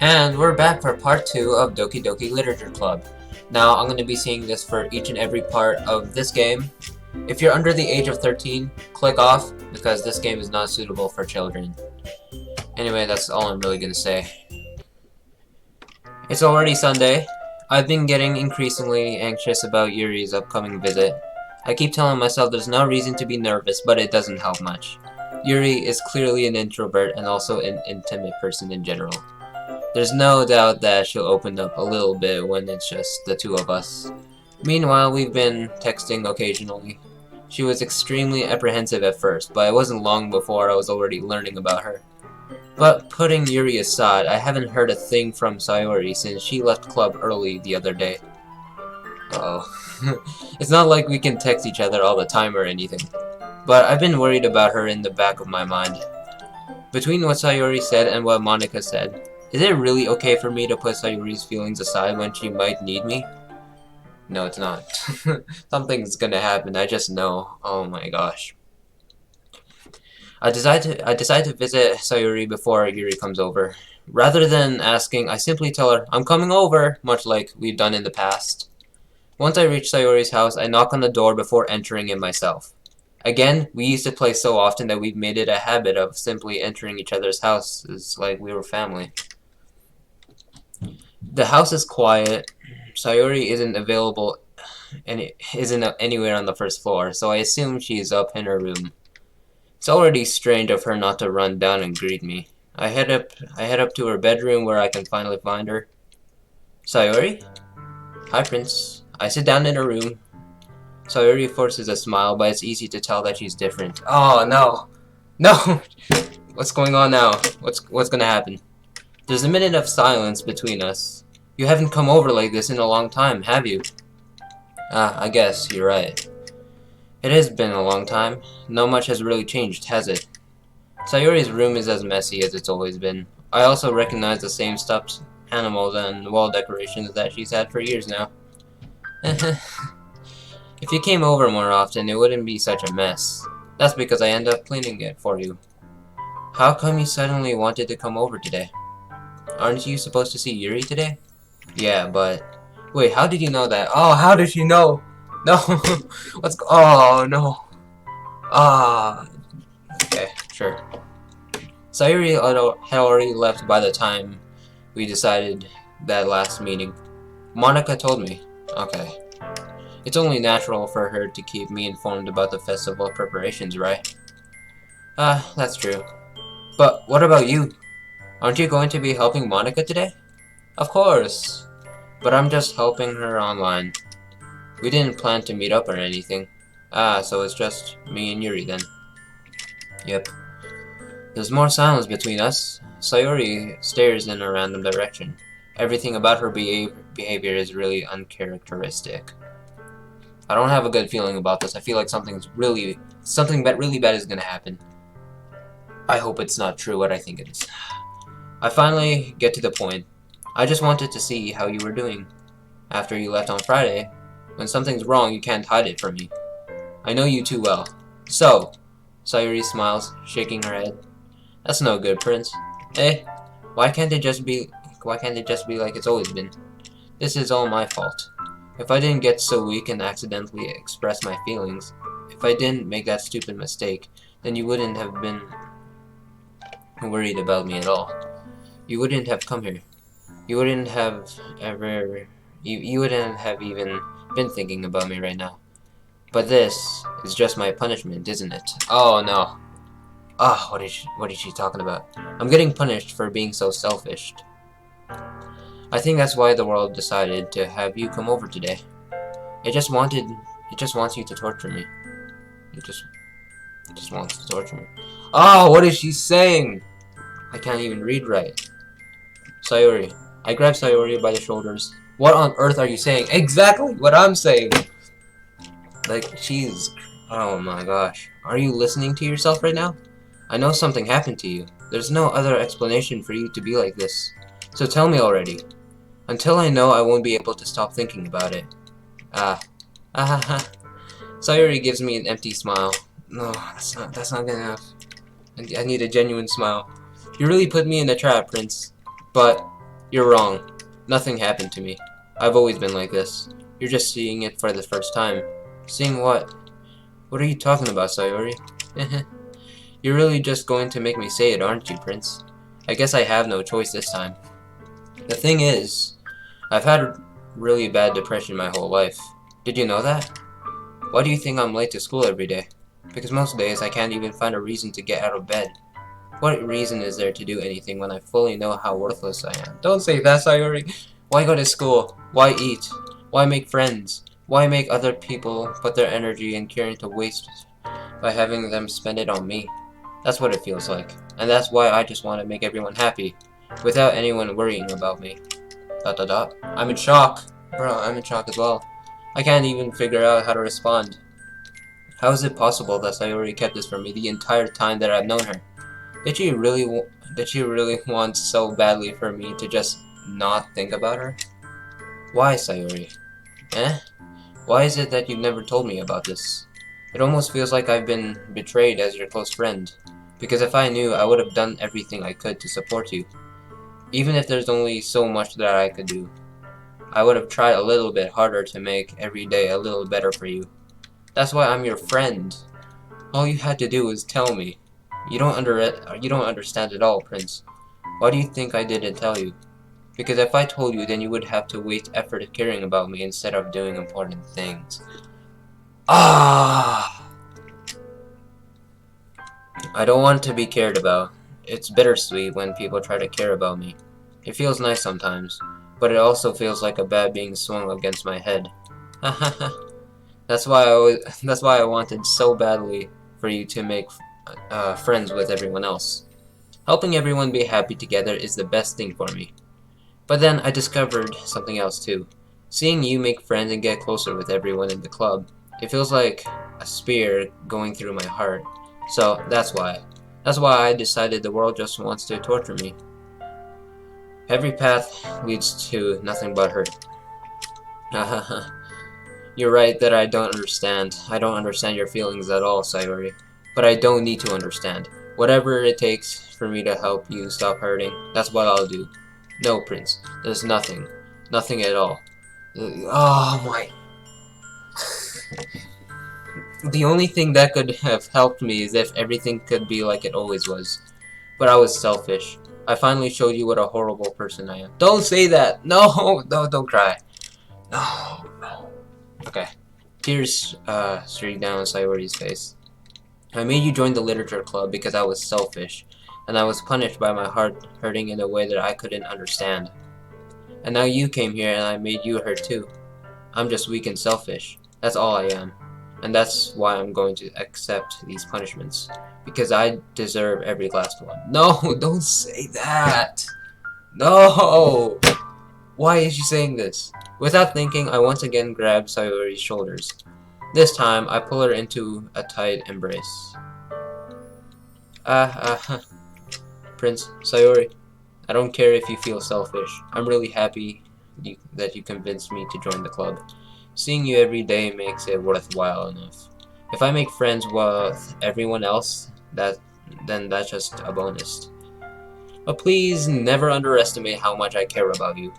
And we're back for part 2 of Doki Doki Literature Club. Now, I'm going to be seeing this for each and every part of this game. If you're under the age of 13, click off, because this game is not suitable for children. Anyway, that's all I'm really going to say. It's already Sunday. I've been getting increasingly anxious about Yuri's upcoming visit. I keep telling myself there's no reason to be nervous, but it doesn't help much. Yuri is clearly an introvert and also an intimate person in general. There's no doubt that she'll open up a little bit when it's just the two of us. Meanwhile, we've been texting occasionally. She was extremely apprehensive at first, but it wasn't long before I was already learning about her. But putting Yuri aside, I haven't heard a thing from Sayori since she left club early the other day. Uh-oh. It's not like we can text each other all the time or anything, but I've been worried about her in the back of my mind. Between what Sayori said and what Monica said, is it really okay for me to put Sayori's feelings aside when she might need me? No, it's not. Something's gonna happen, I just know. Oh my gosh. I decide to visit Sayori before Yuri comes over. Rather than asking, I simply tell her, I'm coming over, much like we've done in the past. Once I reach Sayori's house, I knock on the door before entering it myself. Again, we used to play so often that we've made it a habit of simply entering each other's houses like we were family. The house is quiet. Sayori isn't available and isn't anywhere on the first floor, so I assume she's up in her room. It's already strange of her not to run down and greet me. I head up to her bedroom where I can finally find her. Sayori? Hi, Prince. I sit down in her room. Sayori forces a smile, but it's easy to tell that she's different. Oh no! No! What's going on now? What's gonna happen? There's a minute of silence between us. You haven't come over like this in a long time, have you? I guess you're right. It has been a long time. Not much has really changed, has it? Sayori's room is as messy as it's always been. I also recognize the same stuffed animals and wall decorations that she's had for years now. If you came over more often, it wouldn't be such a mess. That's because I end up cleaning it for you. How come you suddenly wanted to come over today? Aren't you supposed to see Yuri today? Yeah, but... Wait, how did you know that? Oh, how did she know? No! Oh, no. Okay, sure. Sayori had already left by the time we decided that last meeting. Monica told me. Okay. It's only natural for her to keep me informed about the festival preparations, right? That's true. But what about you? Aren't you going to be helping Monica today? Of course. But I'm just helping her online. We didn't plan to meet up or anything. So it's just me and Yuri then. Yep. There's more silence between us. Sayori stares in a random direction. Everything about her behavior is really uncharacteristic. I don't have a good feeling about this. I feel like something really bad is gonna happen. I hope it's not true what I think it is. I finally get to the point. I just wanted to see how you were doing. After you left on Friday, when something's wrong, you can't hide it from me. I know you too well. So, Sayori smiles, shaking her head. That's no good, Prince. Eh? Why can't it just be like it's always been? This is all my fault. If I didn't get so weak and accidentally express my feelings, if I didn't make that stupid mistake, then you wouldn't have been worried about me at all. You wouldn't have come here. You wouldn't have you wouldn't have even been thinking about me right now. But this is just my punishment, isn't it? Oh no. Ah, what is she talking about? I'm getting punished for being so selfish. I think that's why the world decided to have you come over today. It just wants you to torture me. It just wants to torture me. Oh, what is she saying? I can't even read right. Sayori. I grab Sayori by the shoulders. What on earth are you saying? Exactly what I'm saying! Like, oh my gosh. Are you listening to yourself right now? I know something happened to you. There's no other explanation for you to be like this. So tell me already. Until I know, I won't be able to stop thinking about it. Sayori gives me an empty smile. No, that's not good enough. I need a genuine smile. You really put me in a trap, Prince. But You're wrong. Nothing happened to me. I've always been like this. You're just seeing it for the first time. Seeing what? What are you talking about, Sayori? You're really just going to make me say it, aren't you, Prince? I guess I have no choice this time. The thing is, I've had really bad depression my whole life. Did you know that? Why do you think I'm late to school every day? Because most days I can't even find a reason to get out of bed. What reason is there to do anything when I fully know how worthless I am? Don't say that, Sayori. Why go to school? Why eat? Why make friends? Why make other people put their energy and caring to waste by having them spend it on me? That's what it feels like. And that's why I just want to make everyone happy, without anyone worrying about me. ... I'm in shock. Bro, I'm in shock as well. I can't even figure out how to respond. How is it possible that Sayori kept this from me the entire time that I've known her? Did she really want so badly for me to just not think about her? Why, Sayori? Eh? Why is it that you've never told me about this? It almost feels like I've been betrayed as your close friend. Because if I knew, I would have done everything I could to support you. Even if there's only so much that I could do. I would have tried a little bit harder to make every day a little better for you. That's why I'm your friend. All you had to do was tell me. You don't understand at all, Prince. Why do you think I didn't tell you? Because if I told you, then you would have to waste effort caring about me instead of doing important things. Ah! I don't want to be cared about. It's bittersweet when people try to care about me. It feels nice sometimes, but it also feels like a bat being swung against my head. That's why I wanted so badly for you to make friends with everyone else. Helping everyone be happy together is the best thing for me. But then I discovered something else too. Seeing you make friends and get closer with everyone in the club, it feels like a spear going through my heart. So that's why I decided the world just wants to torture me. Every path leads to nothing but hurt. You're right that I don't understand. I don't understand your feelings at all, Sayori. But I don't need to understand. Whatever it takes for me to help you stop hurting, that's what I'll do. No, Prince. There's nothing. Nothing at all. Oh my... The only thing that could have helped me is if everything could be like it always was. But I was selfish. I finally showed you what a horrible person I am. Don't say that! No! No, don't cry. No, no. Okay. Tears streaked down Sayori's face. I made you join the literature club because I was selfish. And I was punished by my heart hurting in a way that I couldn't understand. And now you came here and I made you hurt too. I'm just weak and selfish. That's all I am. And that's why I'm going to accept these punishments. Because I deserve every last one. No, don't say that! No! Why is she saying this? Without thinking, I once again grabbed Sayori's shoulders. This time, I pull her into a tight embrace. Prince, Sayori, I don't care if you feel selfish. I'm really happy that you convinced me to join the club. Seeing you every day makes it worthwhile enough. If I make friends with everyone else, then that's just a bonus. But please never underestimate how much I care about you.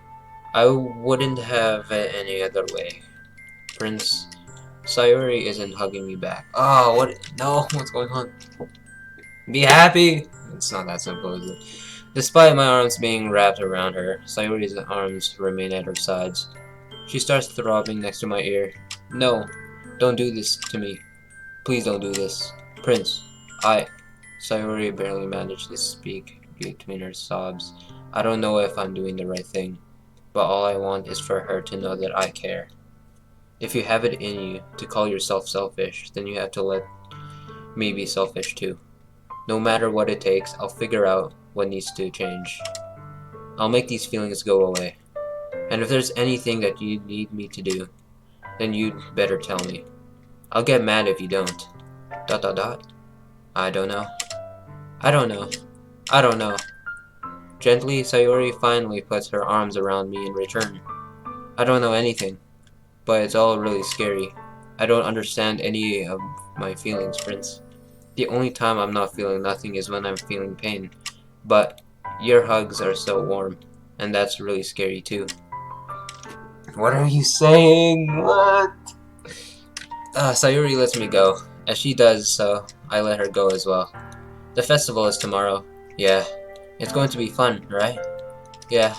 I wouldn't have it any other way. Prince, Sayori isn't hugging me back. Oh, what? No, what's going on? Be happy! It's not that simple, is it? Despite my arms being wrapped around her, Sayori's arms remain at her sides. She starts throbbing next to my ear. No, don't do this to me. Please don't do this. Prince, Sayori barely managed to speak between her sobs. I don't know if I'm doing the right thing, but all I want is for her to know that I care. If you have it in you to call yourself selfish, then you have to let me be selfish too. No matter what it takes, I'll figure out what needs to change. I'll make these feelings go away. And if there's anything that you need me to do, then you'd better tell me. I'll get mad if you don't. ... I don't know. I don't know. I don't know. Gently, Sayori finally puts her arms around me in return. I don't know anything, but it's all really scary. I don't understand any of my feelings, Prince. The only time I'm not feeling nothing is when I'm feeling pain. But your hugs are so warm. And that's really scary too. What are you saying? What? Sayori lets me go. As she does so, I let her go as well. The festival is tomorrow. Yeah. It's going to be fun, right? Yeah.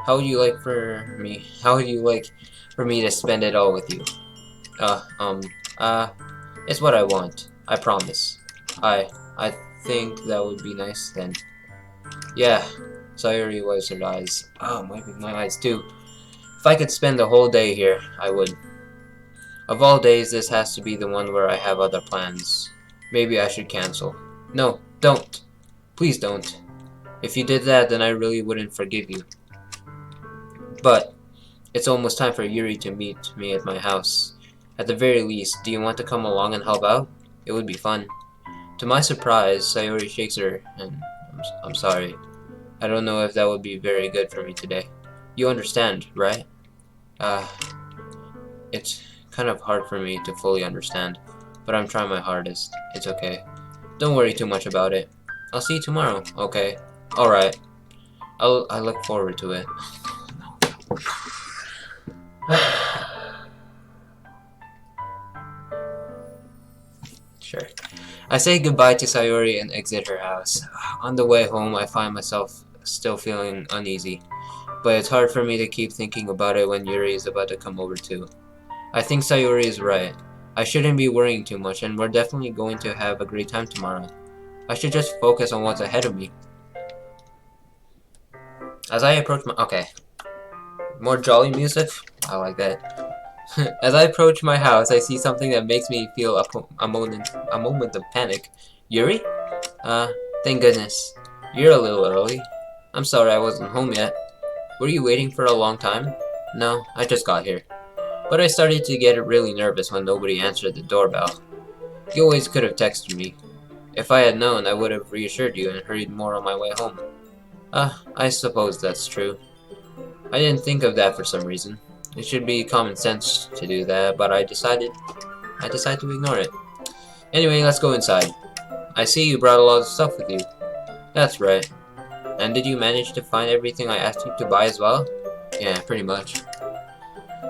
How would you like for me? How would you like for me to spend it all with you? It's what I want. I promise. I think that would be nice then. Yeah. Sayori wipes her eyes. Oh, I'm wiping my eyes too. If I could spend the whole day here, I would. Of all days, this has to be the one where I have other plans. Maybe I should cancel. No, don't. Please don't. If you did that, then I really wouldn't forgive you. But it's almost time for Yuri to meet me at my house. At the very least, do you want to come along and help out? It would be fun. To my surprise, Sayori shakes her and I'm sorry. I don't know if that would be very good for me today. You understand, right? It's kind of hard for me to fully understand, but I'm trying my hardest. It's okay. Don't worry too much about it. I'll see you tomorrow, okay? Alright. I look forward to it. Sure. I say goodbye to Sayori and exit her house. On the way home, I find myself still feeling uneasy, but it's hard for me to keep thinking about it when Yuri is about to come over too. I think Sayori is right. I shouldn't be worrying too much, and we're definitely going to have a great time tomorrow. I should just focus on what's ahead of me. As I approach my... Okay. More jolly music? I like that. As I approach my house, I see something that makes me feel a moment of panic. Yuri? Thank goodness. You're a little early. I'm sorry I wasn't home yet. Were you waiting for a long time? No, I just got here. But I started to get really nervous when nobody answered the doorbell. You always could have texted me. If I had known, I would have reassured you and hurried more on my way home. I suppose that's true. I didn't think of that for some reason. It should be common sense to do that, but I decided to ignore it. Anyway, let's go inside. I see you brought a lot of stuff with you. That's right. And did you manage to find everything I asked you to buy as well? Yeah, pretty much.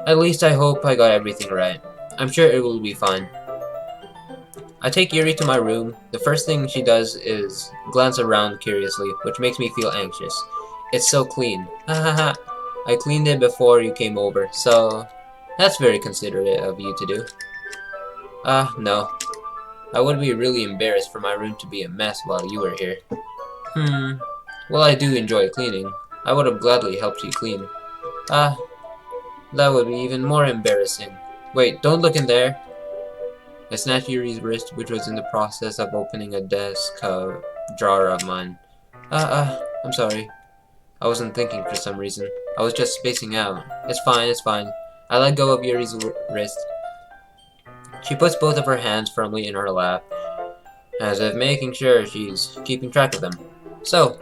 At least I hope I got everything right. I'm sure it will be fine. I take Yuri to my room. The first thing she does is glance around curiously, which makes me feel anxious. It's so clean. Hahaha. I cleaned it before you came over, so that's very considerate of you to do. No. I would be really embarrassed for my room to be a mess while you were here. Well, I do enjoy cleaning. I would have gladly helped you clean. That would be even more embarrassing. Wait, don't look in there. I snatched Yuri's wrist, which was in the process of opening a desk drawer of mine. I'm sorry. I wasn't thinking for some reason. I was just spacing out. It's fine, it's fine. I let go of Yuri's wrist. She puts both of her hands firmly in her lap, as if making sure she's keeping track of them. So,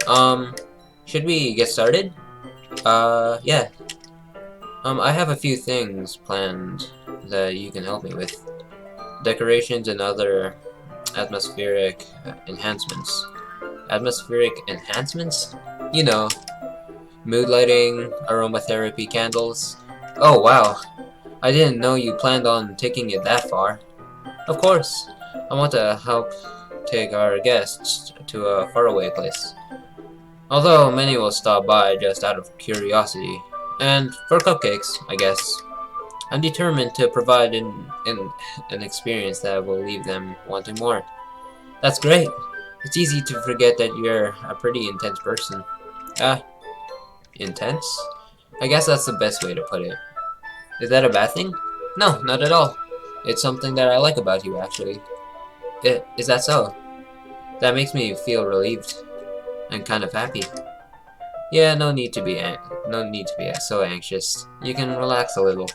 should we get started? Yeah. I have a few things planned that you can help me with. Decorations and other atmospheric enhancements. Atmospheric enhancements? You know, mood lighting, aromatherapy candles. Oh wow, I didn't know you planned on taking it that far. Of course, I want to help take our guests to a faraway place. Although many will stop by just out of curiosity. And for cupcakes, I guess. I'm determined to provide an experience that will leave them wanting more. That's great. It's easy to forget that you're a pretty intense person. Intense? I guess that's the best way to put it. Is that a bad thing? No, not at all. It's something that I like about you, actually. Is that so? That makes me feel relieved and kind of happy. Yeah, no need to be so anxious. You can relax a little.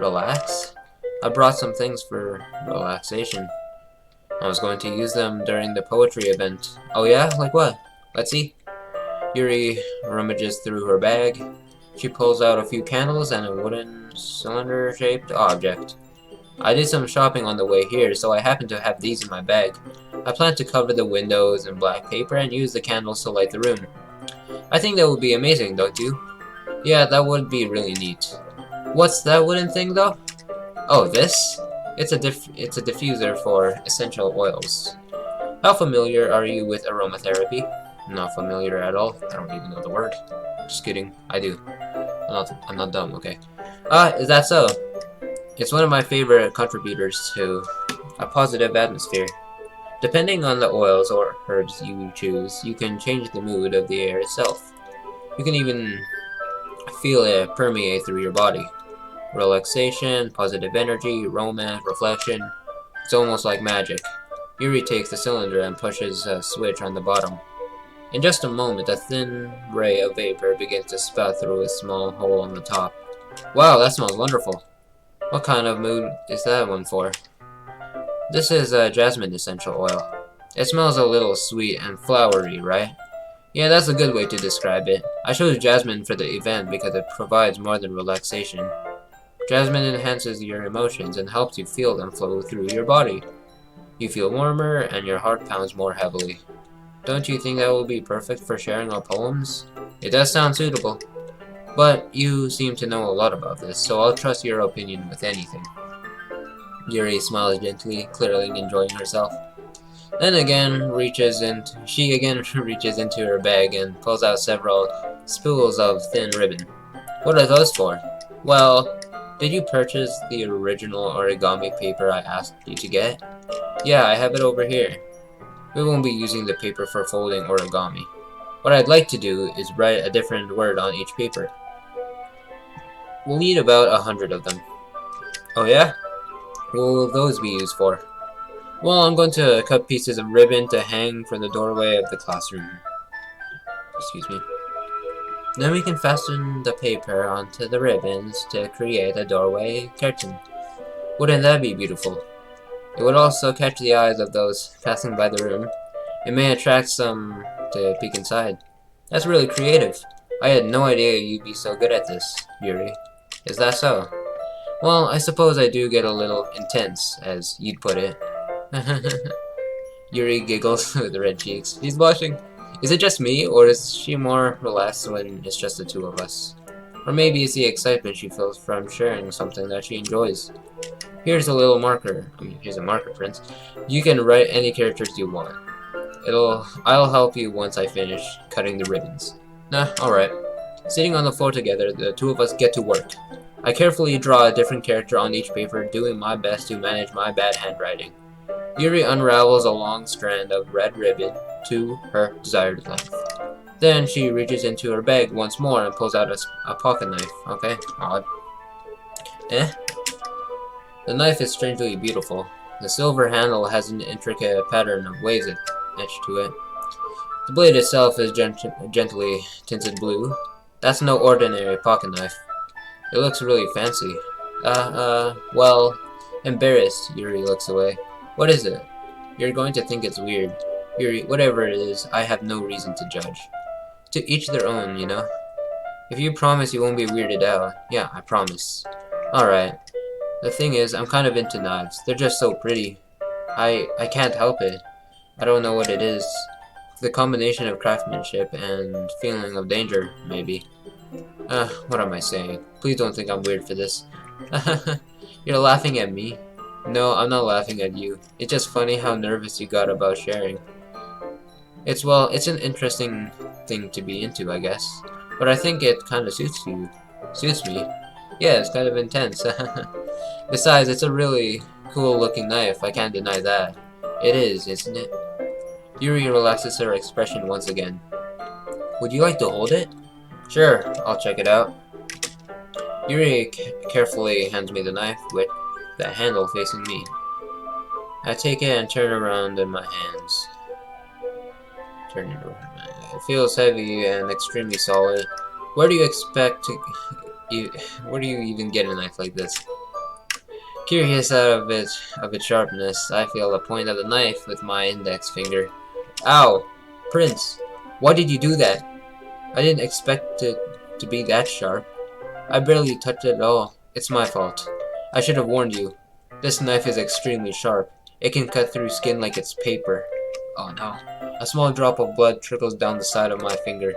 Relax? I brought some things for relaxation. I was going to use them during the poetry event. Oh yeah? Like what? Let's see. Yuri rummages through her bag. She pulls out a few candles and a wooden cylinder-shaped object. I did some shopping on the way here, so I happen to have these in my bag. I plan to cover the windows in black paper and use the candles to light the room. I think that would be amazing, don't you? Yeah, that would be really neat. What's that wooden thing, though? Oh, this? It's a diffuser for essential oils. How familiar are you with aromatherapy? Not familiar at all. I don't even know the word. Just kidding. I do. I'm not dumb, okay. Is that so? It's one of my favorite contributors to a positive atmosphere. Depending on the oils or herbs you choose, you can change the mood of the air itself. You can even feel it permeate through your body. Relaxation, positive energy, romance, reflection. It's almost like magic. Yuri takes the cylinder and pushes a switch on the bottom. In just a moment, a thin ray of vapor begins to spout through a small hole on the top. Wow, that smells wonderful. What kind of mood is that one for? This is jasmine essential oil. It smells a little sweet and flowery, right? Yeah, that's a good way to describe it. I chose jasmine for the event because it provides more than relaxation. Jasmine enhances your emotions and helps you feel them flow through your body. You feel warmer and your heart pounds more heavily. Don't you think that will be perfect for sharing our poems? It does sound suitable. But you seem to know a lot about this, so I'll trust your opinion with anything. Yuri smiles gently, clearly enjoying herself. Then she again reaches into her bag and pulls out several spools of thin ribbon. What are those for? Well, did you purchase the original origami paper I asked you to get? Yeah, I have it over here. We won't be using the paper for folding origami. What I'd like to do is write a different word on each paper. We'll need about 100 of them. Oh yeah? What will those be used for? Well, I'm going to cut pieces of ribbon to hang from the doorway of the classroom. Excuse me. Then we can fasten the paper onto the ribbons to create a doorway curtain. Wouldn't that be beautiful? It would also catch the eyes of those passing by the room. It may attract some to peek inside. That's really creative. I had no idea you'd be so good at this, Yuri. Is that so? Well, I suppose I do get a little intense, as you'd put it. Yuri giggles with red cheeks. He's blushing. Is it just me, or is she more relaxed when it's just the two of us? Or maybe it's the excitement she feels from sharing something that she enjoys. Here's a little marker. Here's a marker, Prince. You can write any characters you want. I'll help you once I finish cutting the ribbons. Nah, alright. Sitting on the floor together, the two of us get to work. I carefully draw a different character on each paper, doing my best to manage my bad handwriting. Yuri unravels a long strand of red ribbon to her desired length. Then she reaches into her bag once more and pulls out a pocket knife. Okay, odd. The knife is strangely beautiful. The silver handle has an intricate pattern of waves etched to it. The blade itself is gently tinted blue. That's no ordinary pocket knife. It looks really fancy. Well, embarrassed, Yuri looks away. What is it? You're going to think it's weird. Yuri, whatever it is, I have no reason to judge. To each their own, you know? If you promise you won't be weirded out, yeah, I promise. Alright. The thing is, I'm kind of into knives. They're just so pretty. I can't help it. I don't know what it is. The combination of craftsmanship and feeling of danger, maybe. What am I saying? Please don't think I'm weird for this. You're laughing at me? No, I'm not laughing at you. It's just funny how nervous you got about sharing. It's an interesting thing to be into, I guess. But I think it kind of suits you. Suits me. Yeah, it's kind of intense. Besides, it's a really cool looking knife, I can't deny that. It is, isn't it? Yuri relaxes her expression once again. Would you like to hold it? Sure, I'll check it out. Yuri carefully hands me the knife with the handle facing me. I take it and turn around in my hands. It feels heavy and extremely solid. Where do you even get a knife like this? Curious out of its sharpness, I feel the point of the knife with my index finger. Ow! Prince, why did you do that? I didn't expect it to be that sharp. I barely touched it at all. It's my fault. I should have warned you. This knife is extremely sharp. It can cut through skin like it's paper. Oh no. A small drop of blood trickles down the side of my finger.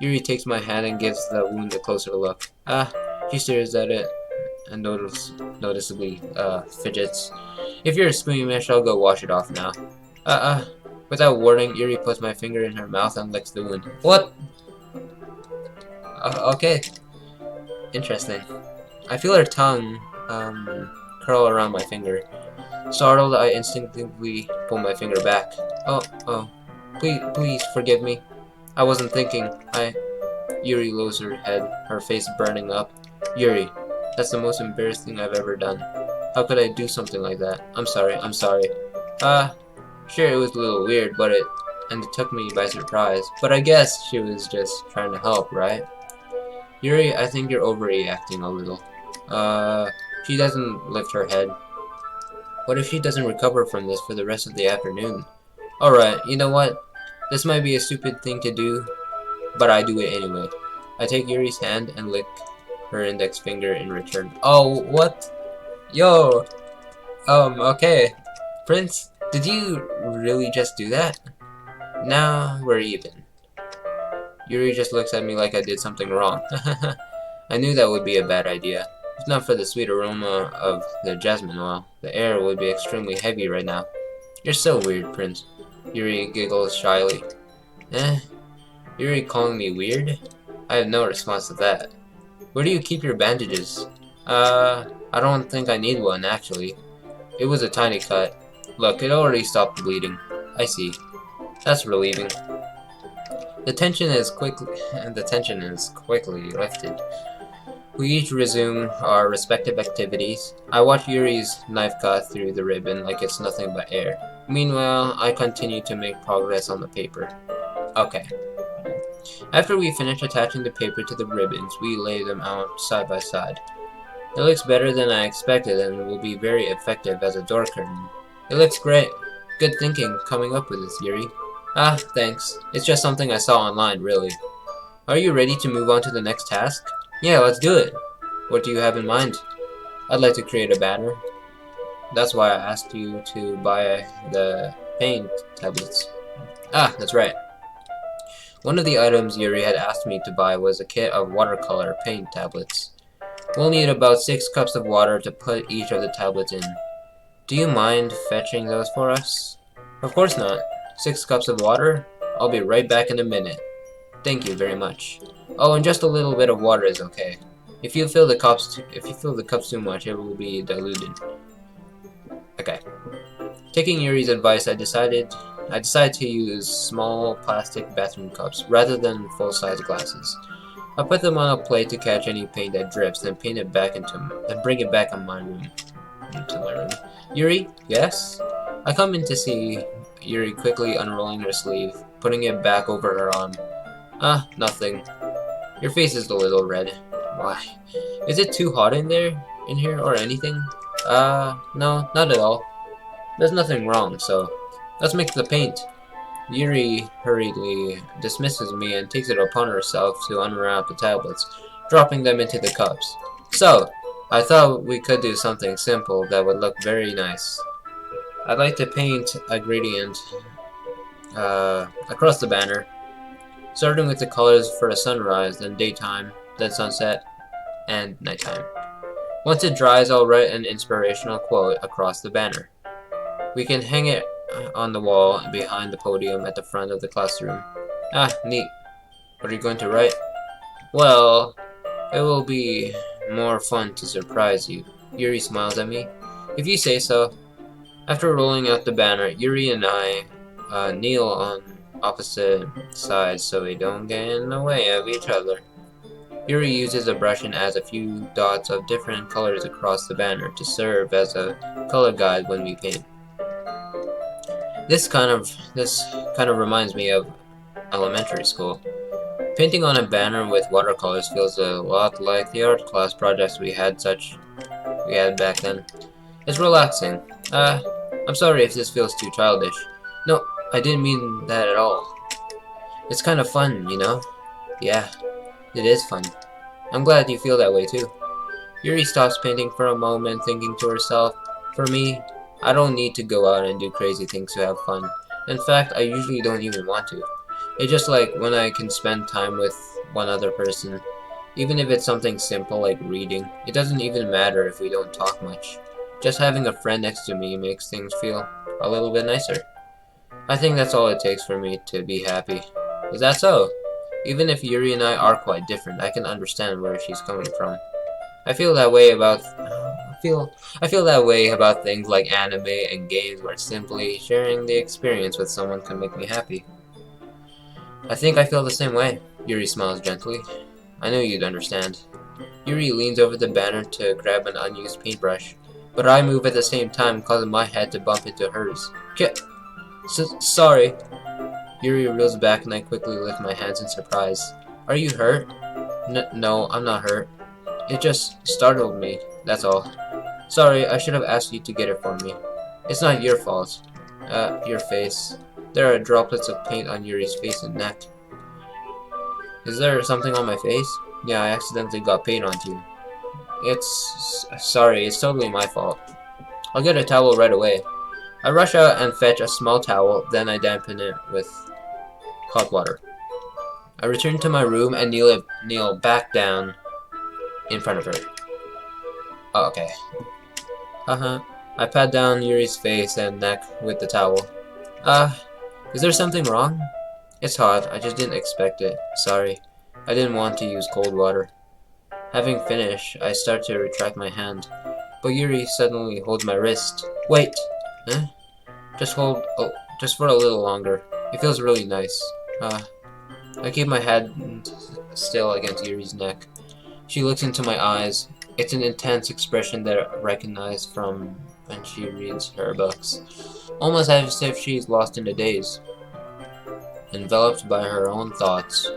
Yuri takes my hand and gives the wound a closer look. She stares at it and noticeably fidgets. If you're squeamish, I'll go wash it off now. Without warning, Yuri puts my finger in her mouth and licks the wound. What? Okay. Interesting. I feel her tongue, curl around my finger. Startled, I instinctively pull my finger back. Oh. Please forgive me. I wasn't thinking. Yuri lowers her head, her face burning up. Yuri, that's the most embarrassing thing I've ever done. How could I do something like that? I'm sorry. Sure, it was a little weird, it took me by surprise. But I guess she was just trying to help, right? Yuri, I think you're overreacting a little. She doesn't lift her head. What if she doesn't recover from this for the rest of the afternoon? Alright, you know what? This might be a stupid thing to do, but I do it anyway. I take Yuri's hand and lick her index finger in return. Oh, what? Yo! Okay. Prince, did you really just do that? Now we're even. Yuri just looks at me like I did something wrong. I knew that would be a bad idea. If not for the sweet aroma of the jasmine oil, the air would be extremely heavy right now. You're so weird, Prince. Yuri giggles shyly. Yuri calling me weird? I have no response to that. Where do you keep your bandages? I don't think I need one, actually. It was a tiny cut. Look, it already stopped bleeding. I see. That's relieving. The tension is quickly lifted. We each resume our respective activities. I watch Yuri's knife cut through the ribbon like it's nothing but air. Meanwhile, I continue to make progress on the paper. Okay. After we finish attaching the paper to the ribbons, we lay them out side by side. It looks better than I expected and will be very effective as a door curtain. It looks great. Good thinking coming up with this, Yuri. Thanks. It's just something I saw online, really. Are you ready to move on to the next task? Yeah, let's do it. What do you have in mind? I'd like to create a banner. That's why I asked you to buy the paint tablets. That's right. One of the items Yuri had asked me to buy was a kit of watercolor paint tablets. We'll need about 6 cups of water to put each of the tablets in. Do you mind fetching those for us? Of course not. 6 cups of water? I'll be right back in a minute. Thank you very much. Oh, and just a little bit of water is okay. If you fill the cups too much, it will be diluted. Okay. Taking Yuri's advice, I decided to use small plastic bathroom cups rather than full-size glasses. I put them on a plate to catch any paint that drips, then bring it back into my room. Yuri, yes? I come in to see Yuri quickly unrolling her sleeve, putting it back over her arm. Nothing. Your face is a little red. Why? Is it too hot in here, or anything? No, not at all. There's nothing wrong, so let's make the paint. Yuri hurriedly dismisses me and takes it upon herself to unwrap the tablets, dropping them into the cups. So, I thought we could do something simple that would look very nice. I'd like to paint a gradient across the banner, starting with the colors for the sunrise, then daytime, then sunset, and nighttime. Once it dries, I'll write an inspirational quote across the banner. We can hang it on the wall behind the podium at the front of the classroom. Neat. What are you going to write? Well, it will be more fun to surprise you. Yuri smiles at me. If you say so. After rolling out the banner, Yuri and I kneel on opposite sides so we don't get in the way of each other. Yuri uses a brush and adds a few dots of different colors across the banner to serve as a color guide when we paint. This kind of reminds me of elementary school. Painting on a banner with watercolors feels a lot like the art class projects we had back then. It's relaxing. I'm sorry if this feels too childish. No, I didn't mean that at all. It's kind of fun, you know? Yeah, it is fun. I'm glad you feel that way too. Yuri stops painting for a moment, thinking to herself, for me, I don't need to go out and do crazy things to have fun. In fact, I usually don't even want to. It's just like when I can spend time with one other person. Even if it's something simple like reading, it doesn't even matter if we don't talk much. Just having a friend next to me makes things feel a little bit nicer. I think that's all it takes for me to be happy. Is that so? Even if Yuri and I are quite different, I can understand where she's coming from. I feel that way about I feel that way about things like anime and games where simply sharing the experience with someone can make me happy. I think I feel the same way. Yuri smiles gently. I knew you'd understand. Yuri leans over the banner to grab an unused paintbrush, but I move at the same time, causing my head to bump into hers. Sorry. Yuri reels back and I quickly lift my hands in surprise. Are you hurt? No, I'm not hurt. It just startled me, that's all. Sorry, I should have asked you to get it for me. It's not your fault. Your face. There are droplets of paint on Yuri's face and neck. Is there something on my face? Yeah, I accidentally got paint onto you. Sorry, it's totally my fault. I'll get a towel right away. I rush out and fetch a small towel, then I dampen it with hot water. I return to my room and kneel back down in front of her. Oh, okay. I pat down Yuri's face and neck with the towel. Is there something wrong? It's hot, I just didn't expect it. Sorry. I didn't want to use cold water. Having finished, I start to retract my hand, but Yuri suddenly holds my wrist. Wait! Huh? Just for a little longer. It feels really nice. I keep my head still against Yuri's neck. She looks into my eyes. It's an intense expression that I recognize from when she reads her books. Almost as if she's lost in a daze. Enveloped by her own thoughts.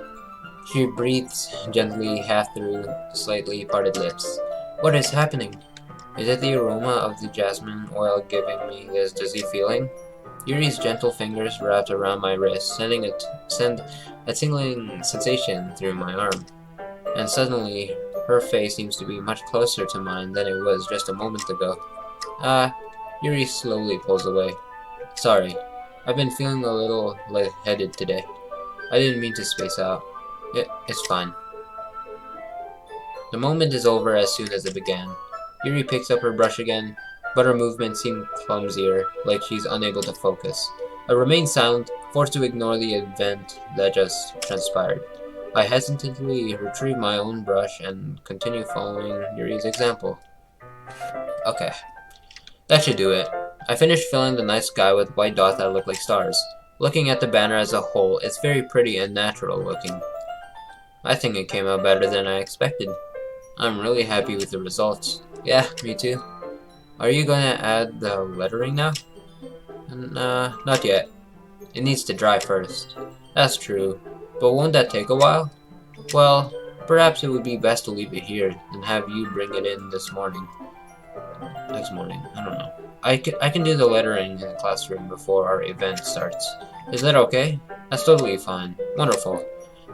She breathes gently, half through slightly parted lips. What is happening? Is it the aroma of the jasmine oil giving me this dizzy feeling? Yuri's gentle fingers wrapped around my wrist, send a tingling sensation through my arm. And suddenly, her face seems to be much closer to mine than it was just a moment ago. Yuri slowly pulls away. Sorry, I've been feeling a little lightheaded today. I didn't mean to space out. It's fine. The moment is over as soon as it began. Yuri picks up her brush again, but her movements seem clumsier, like she's unable to focus. I remain silent, forced to ignore the event that just transpired. I hesitantly retrieve my own brush and continue following Yuri's example. Okay, that should do it. I finished filling the night sky with white dots that look like stars. Looking at the banner as a whole, it's very pretty and natural looking. I think it came out better than I expected. I'm really happy with the results. Yeah, me too. Are you gonna add the lettering now? Not yet. It needs to dry first. That's true. But won't that take a while? Well, perhaps it would be best to leave it here and have you bring it in this morning. Next morning, I don't know. I can do the lettering in the classroom before our event starts. Is that okay? That's totally fine. Wonderful.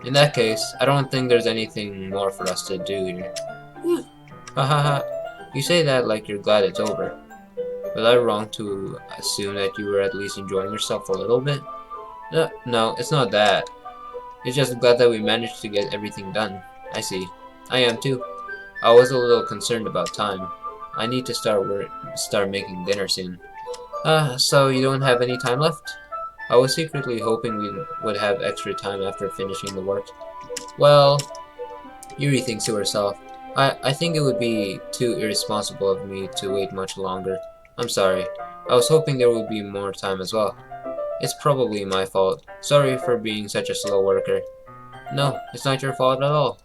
In that case, I don't think there's anything more for us to do here. Hahaha. You say that like you're glad it's over. Was I wrong to assume that you were at least enjoying yourself a little bit? No, it's not that. It's just glad that we managed to get everything done. I see. I am too. I was a little concerned about time. I need to start making dinner soon. So you don't have any time left? I was secretly hoping we would have extra time after finishing the work. Well, Yuri thinks to herself, I think it would be too irresponsible of me to wait much longer. I'm sorry. I was hoping there would be more time as well. It's probably my fault. Sorry for being such a slow worker. No, it's not your fault at all.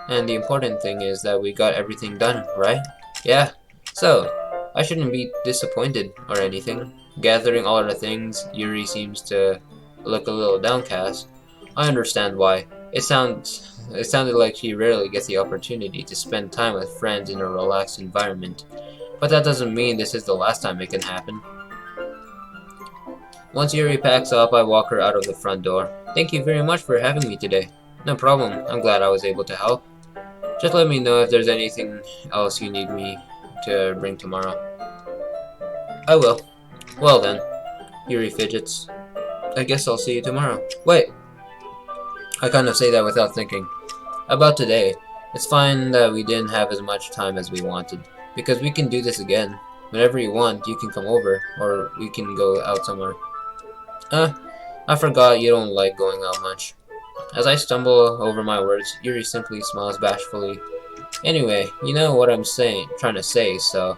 And the important thing is that we got everything done, right? Yeah. So, I shouldn't be disappointed or anything. Gathering all the things, Yuri seems to look a little downcast. I understand why. It sounded like she rarely gets the opportunity to spend time with friends in a relaxed environment. But that doesn't mean this is the last time it can happen. Once Yuri packs up, I walk her out of the front door. Thank you very much for having me today. No problem. I'm glad I was able to help. Just let me know if there's anything else you need me to bring tomorrow. I will. Well then. Yuri fidgets. I guess I'll see you tomorrow. Wait! I kind of say that without thinking. About today, it's fine that we didn't have as much time as we wanted, because we can do this again. Whenever you want, you can come over, or we can go out somewhere. I forgot you don't like going out much. As I stumble over my words, Yuri simply smiles bashfully. Anyway, you know what I'm trying to say, so...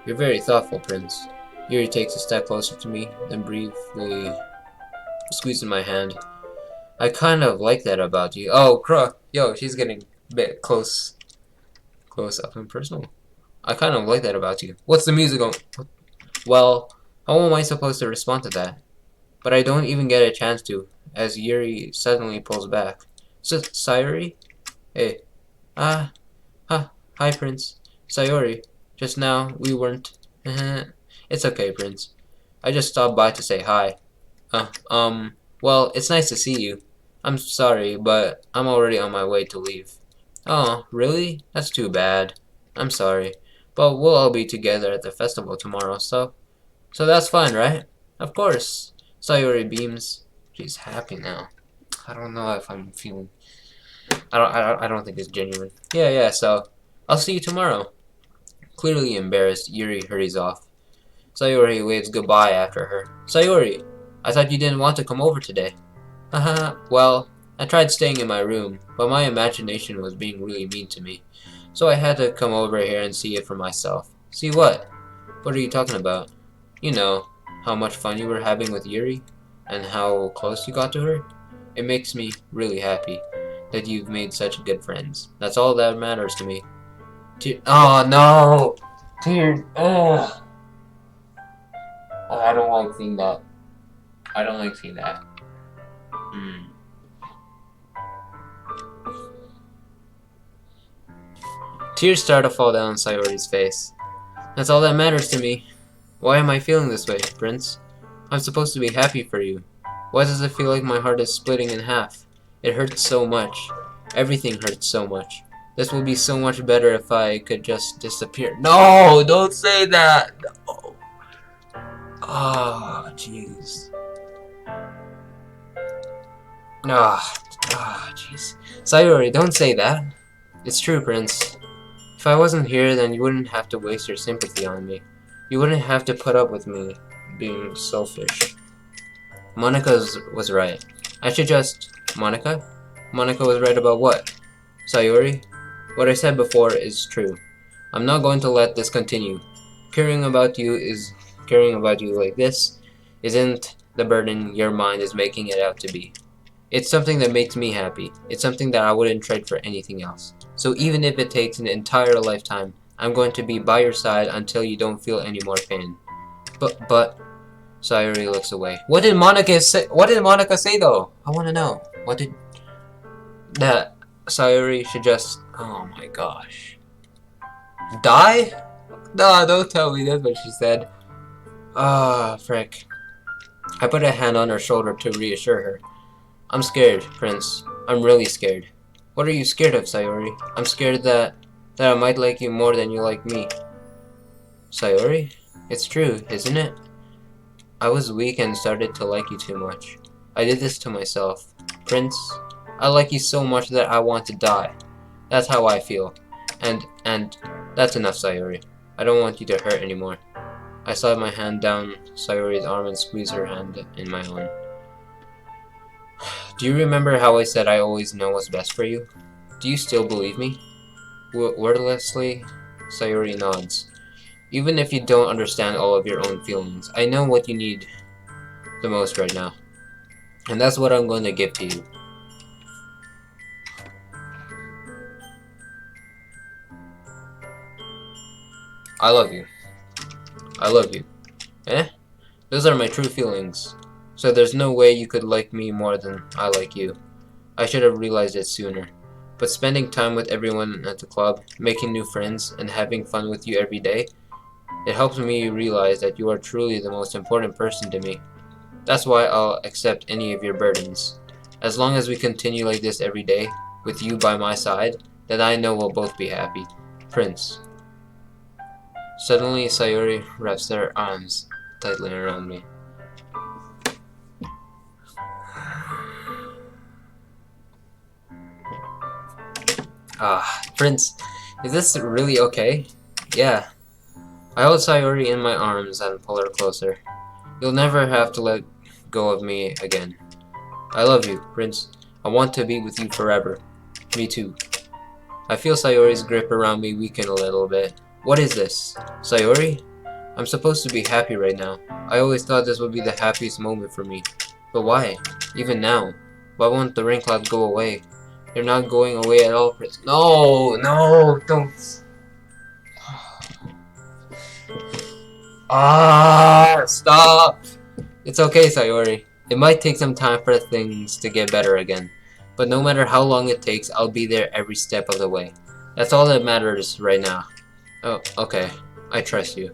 You're very thoughtful, Prince. Yuri takes a step closer to me, then briefly squeezes my hand. I kind of like that about you. Oh, crap. Yo, she's getting a bit close up and personal. I kind of like that about you. What's the music on? Well, how am I supposed to respond to that? But I don't even get a chance to, as Yuri suddenly pulls back. Sayori? Hey. Hi, Prince. Sayori. Just now, we weren't... It's okay, Prince. I just stopped by to say hi. Well, it's nice to see you. I'm sorry, but I'm already on my way to leave. Oh, really? That's too bad. I'm sorry. But we'll all be together at the festival tomorrow, so that's fine, right? Of course. Sayori beams. She's happy now. I don't know if I'm feeling... I don't think it's genuine. Yeah, so... I'll see you tomorrow. Clearly embarrassed, Yuri hurries off. Sayori waves goodbye after her. Sayori! I thought you didn't want to come over today. Haha, well, I tried staying in my room, but my imagination was being really mean to me. So I had to come over here and see it for myself. See what? What are you talking about? You know, how much fun you were having with Yuri, and how close you got to her? It makes me really happy that you've made such good friends. That's all that matters to me. Oh no! Tears. Ugh. I don't like seeing that. I don't like seeing that. Tears start to fall down Sayori's face. That's all that matters to me. Why am I feeling this way, Prince? I'm supposed to be happy for you. Why does it feel like my heart is splitting in half? It hurts so much. Everything hurts so much. This would be so much better if I could just disappear. No, don't say that. No. Oh, jeez. Jeez. Sayori, don't say that. It's true, Prince. If I wasn't here, then you wouldn't have to waste your sympathy on me. You wouldn't have to put up with me being selfish. Monica was right. I should just... Monica? Monica was right about what? Sayori? What I said before is true. I'm not going to let this continue. Caring about you like this isn't the burden your mind is making it out to be. It's something that makes me happy. It's something that I wouldn't trade for anything else. So even if it takes an entire lifetime, I'm going to be by your side until you don't feel any more pain. But Sayori looks away. What did Monica say? What did Monica say though? I want to know. What did that Sayori should just... Oh my gosh. Die? No, don't tell me that's what she said. Ah, frick. I put a hand on her shoulder to reassure her. I'm scared, Prince. I'm really scared. What are you scared of, Sayori? I'm scared that I might like you more than you like me. Sayori? It's true, isn't it? I was weak and started to like you too much. I did this to myself. Prince, I like you so much that I want to die. That's how I feel. And that's enough, Sayori. I don't want you to hurt anymore. I slide my hand down Sayori's arm and squeeze her hand in my own. Do you remember how I said I always know what's best for you? Do you still believe me? Wordlessly, Sayori nods. Even if you don't understand all of your own feelings, I know what you need the most right now. And that's what I'm going to give to you. I love you. I love you. Eh? Those are my true feelings. So there's no way you could like me more than I like you. I should have realized it sooner. But spending time with everyone at the club, making new friends, and having fun with you every day, it helps me realize that you are truly the most important person to me. That's why I'll accept any of your burdens. As long as we continue like this every day, with you by my side, then I know we'll both be happy. Prince. Suddenly, Sayori wraps their arms tightly around me. Prince, is this really okay? Yeah. I hold Sayori in my arms and pull her closer. You'll never have to let go of me again. I love you, Prince. I want to be with you forever. Me too. I feel Sayori's grip around me weaken a little bit. What is this? Sayori? I'm supposed to be happy right now. I always thought this would be the happiest moment for me. But why? Even now? Why won't the rain clouds go away? They're not going away at all, Prince. No, no, don't. Stop! It's okay, Sayori. It might take some time for things to get better again. But no matter how long it takes, I'll be there every step of the way. That's all that matters right now. Oh, okay. I trust you.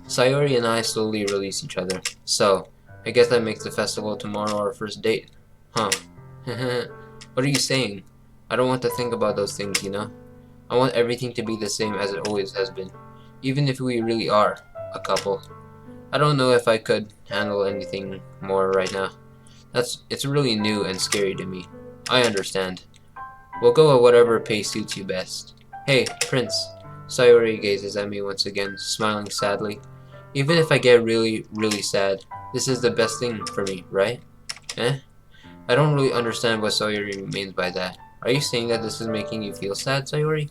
Sayori and I slowly release each other. So, I guess that makes the festival tomorrow our first date. Huh. What are you saying? I don't want to think about those things, you know? I want everything to be the same as it always has been. Even if we really are a couple. I don't know if I could handle anything more right now. It's really new and scary to me. I understand. We'll go at whatever pace suits you best. Hey, Prince. Sayori gazes at me once again, smiling sadly. Even if I get really, really sad, this is the best thing for me, right? Eh? I don't really understand what Sayori means by that. Are you saying that this is making you feel sad, Sayori?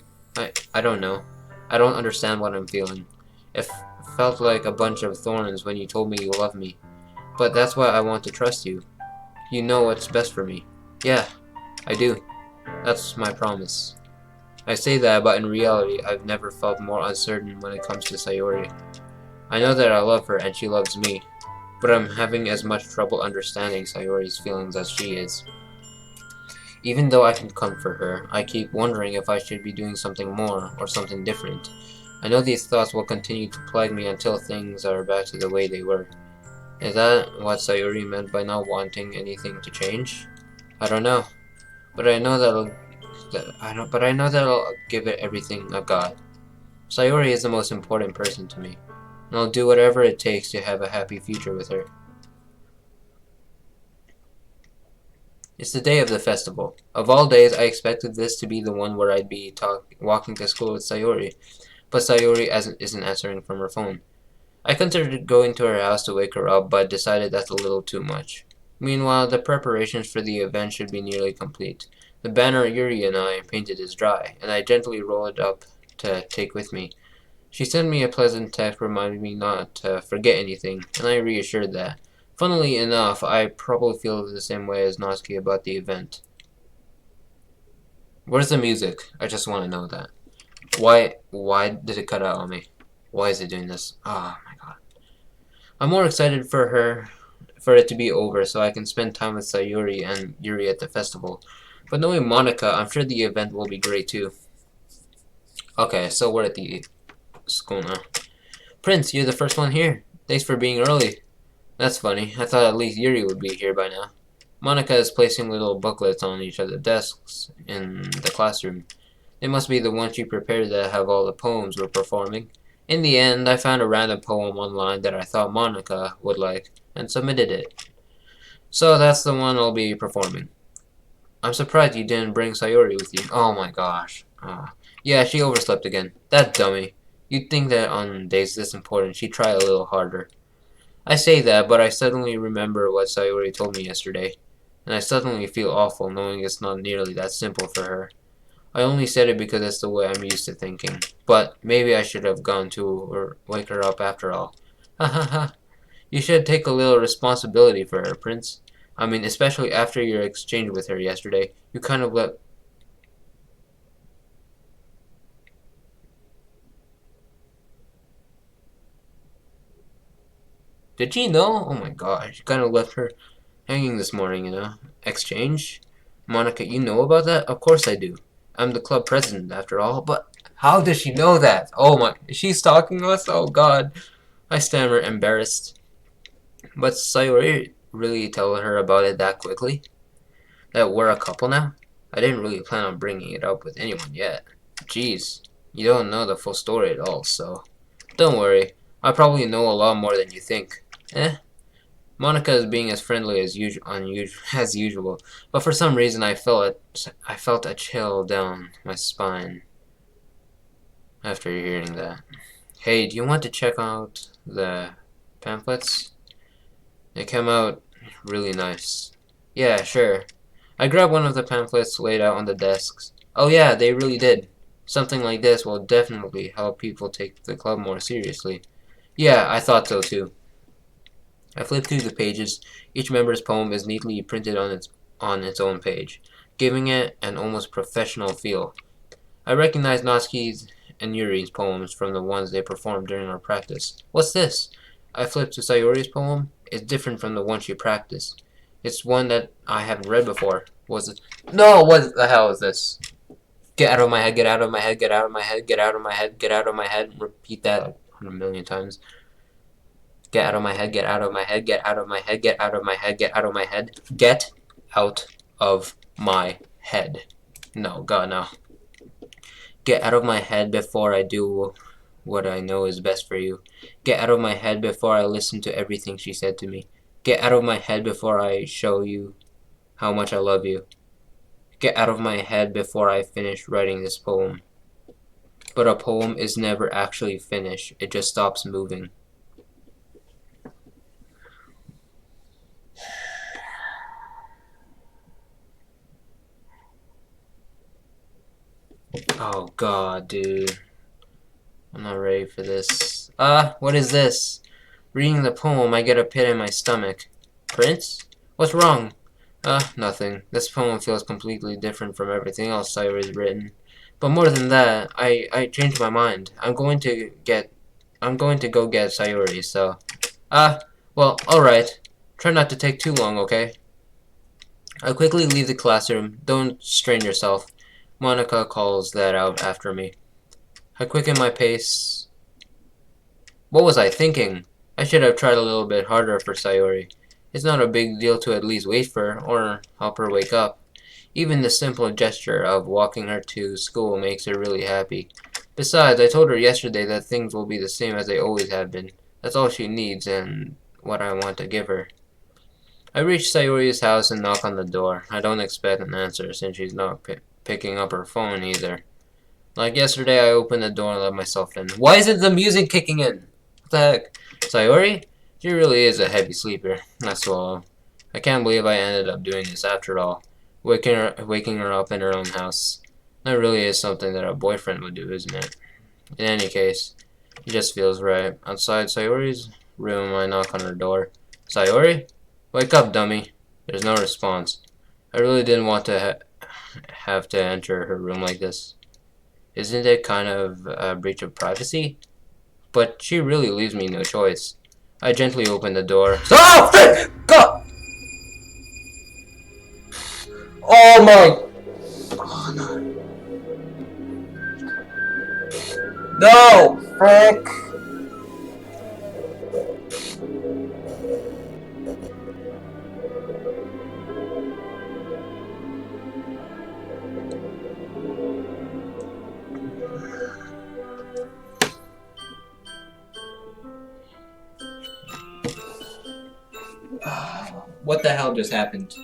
I don't know. I don't understand what I'm feeling. It felt like a bunch of thorns when you told me you love me. But that's why I want to trust you. You know what's best for me. Yeah, I do. That's my promise. I say that, but in reality, I've never felt more uncertain when it comes to Sayori. I know that I love her and she loves me, but I'm having as much trouble understanding Sayori's feelings as she is. Even though I can comfort her, I keep wondering if I should be doing something more or something different. I know these thoughts will continue to plague me until things are back to the way they were. Is that what Sayori meant by not wanting anything to change? I don't know, but I know that I'll give it everything I've got. Sayori is the most important person to me, and I'll do whatever it takes to have a happy future with her. It's the day of the festival. Of all days, I expected this to be the one where I'd be walking to school with Sayori, but Sayori isn't answering from her phone. I considered going to her house to wake her up, but decided that's a little too much. Meanwhile, the preparations for the event should be nearly complete. The banner Yuri and I painted is dry, and I gently roll it up to take with me. She sent me a pleasant text reminding me not to forget anything, and I reassured that. Funnily enough, I probably feel the same way as Natsuki about the event. Where's the music? I just want to know that. Why did it cut out on me? Why is it doing this? Oh my god. I'm more excited for it to be over so I can spend time with Sayori and Yuri at the festival. But knowing Monica, I'm sure the event will be great too. Okay, so we're at the school now. Prince, you're the first one here. Thanks for being early. That's funny. I thought at least Yuri would be here by now. Monica is placing little booklets on each of the desks in the classroom. They must be the ones she prepared that have all the poems we're performing. In the end, I found a random poem online that I thought Monica would like, and submitted it. So that's the one I'll be performing. I'm surprised you didn't bring Sayori with you. Oh my gosh. Yeah, she overslept again. That dummy. You'd think that on days this important she'd try a little harder. I say that, but I suddenly remember what Sayori told me yesterday, and I suddenly feel awful knowing it's not nearly that simple for her. I only said it because it's the way I'm used to thinking, but maybe I should have gone to or wake her up after all. Ha ha ha. You should take a little responsibility for her, Prince. I mean, especially after your exchange with her yesterday. You kind of let... Did she know? Oh my gosh. You kind of left her hanging this morning, you know? Exchange? Monica, you know about that? Of course I do. I'm the club president, after all, but how does she know that? Oh my... Is she stalking us? Oh god. I stammer, embarrassed. But Sayori really tell her about it that quickly? That we're a couple now? I didn't really plan on bringing it up with anyone yet. Jeez, you don't know the full story at all, so... Don't worry, I probably know a lot more than you think. Eh? Monica is being as friendly as usual, but for some reason I felt a chill down my spine after hearing that. Hey, do you want to check out the pamphlets? They came out really nice. Yeah, sure. I grabbed one of the pamphlets laid out on the desks. Oh yeah, they really did. Something like this will definitely help people take the club more seriously. Yeah, I thought so too. I flipped through the pages. Each member's poem is neatly printed on its own page, giving it an almost professional feel. I recognized Natsuki's and Yuri's poems from the ones they performed during our practice. What's this? I flipped to Sayori's poem. It's different from the one she practiced. It's one that I haven't read before. Was it? No, what the hell is this? Get out of my head, get out of my head, get out of my head, get out of my head, get out of my head. Repeat that like 100 million times. Get out of my head, get out of my head, get out of my head, get out of my head, get out of my head. Get out of my head. No, God, no. Get out of my head before I do what I know is best for you. Get out of my head before I listen to everything she said to me. Get out of my head before I show you how much I love you. Get out of my head before I finish writing this poem. But a poem is never actually finished. It just stops moving. Oh God, dude. I'm not ready for this. What is this? Reading the poem, I get a pit in my stomach. Prince? What's wrong? Nothing. This poem feels completely different from everything else Sayori's written. But more than that, I changed my mind. I'm going to go get Sayori, so... well, alright. Try not to take too long, okay? I quickly leave the classroom. Don't strain yourself. Monica calls that out after me. I quicken my pace. What was I thinking? I should have tried a little bit harder for Sayori. It's not a big deal to at least wait for her, or help her wake up. Even the simple gesture of walking her to school makes her really happy. Besides, I told her yesterday that things will be the same as they always have been. That's all she needs and what I want to give her. I reach Sayori's house and knock on the door. I don't expect an answer since she's not picking up her phone either. Like yesterday, I opened the door and let myself in. Why isn't the music kicking in? What the heck? Sayori? She really is a heavy sleeper. I swallow. I can't believe I ended up doing this after all. Waking her up in her own house. That really is something that a boyfriend would do, isn't it? In any case, it just feels right. Outside Sayori's room, I knock on her door. Sayori? Wake up, dummy. There's no response. I really didn't want to have to enter her room like this. Isn't it kind of a breach of privacy? But she really leaves me no choice. I gently open the door. Oh, frick! God! Oh my... Oh no. No! Frick! What the hell just happened?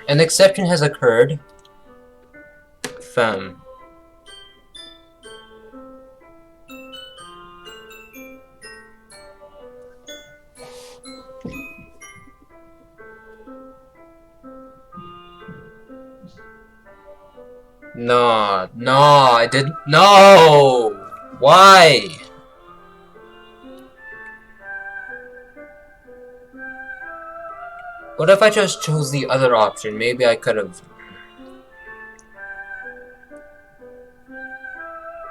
An exception has occurred. Fam. No, no, I didn't. No! Why? What if I just chose the other option? Maybe I could have...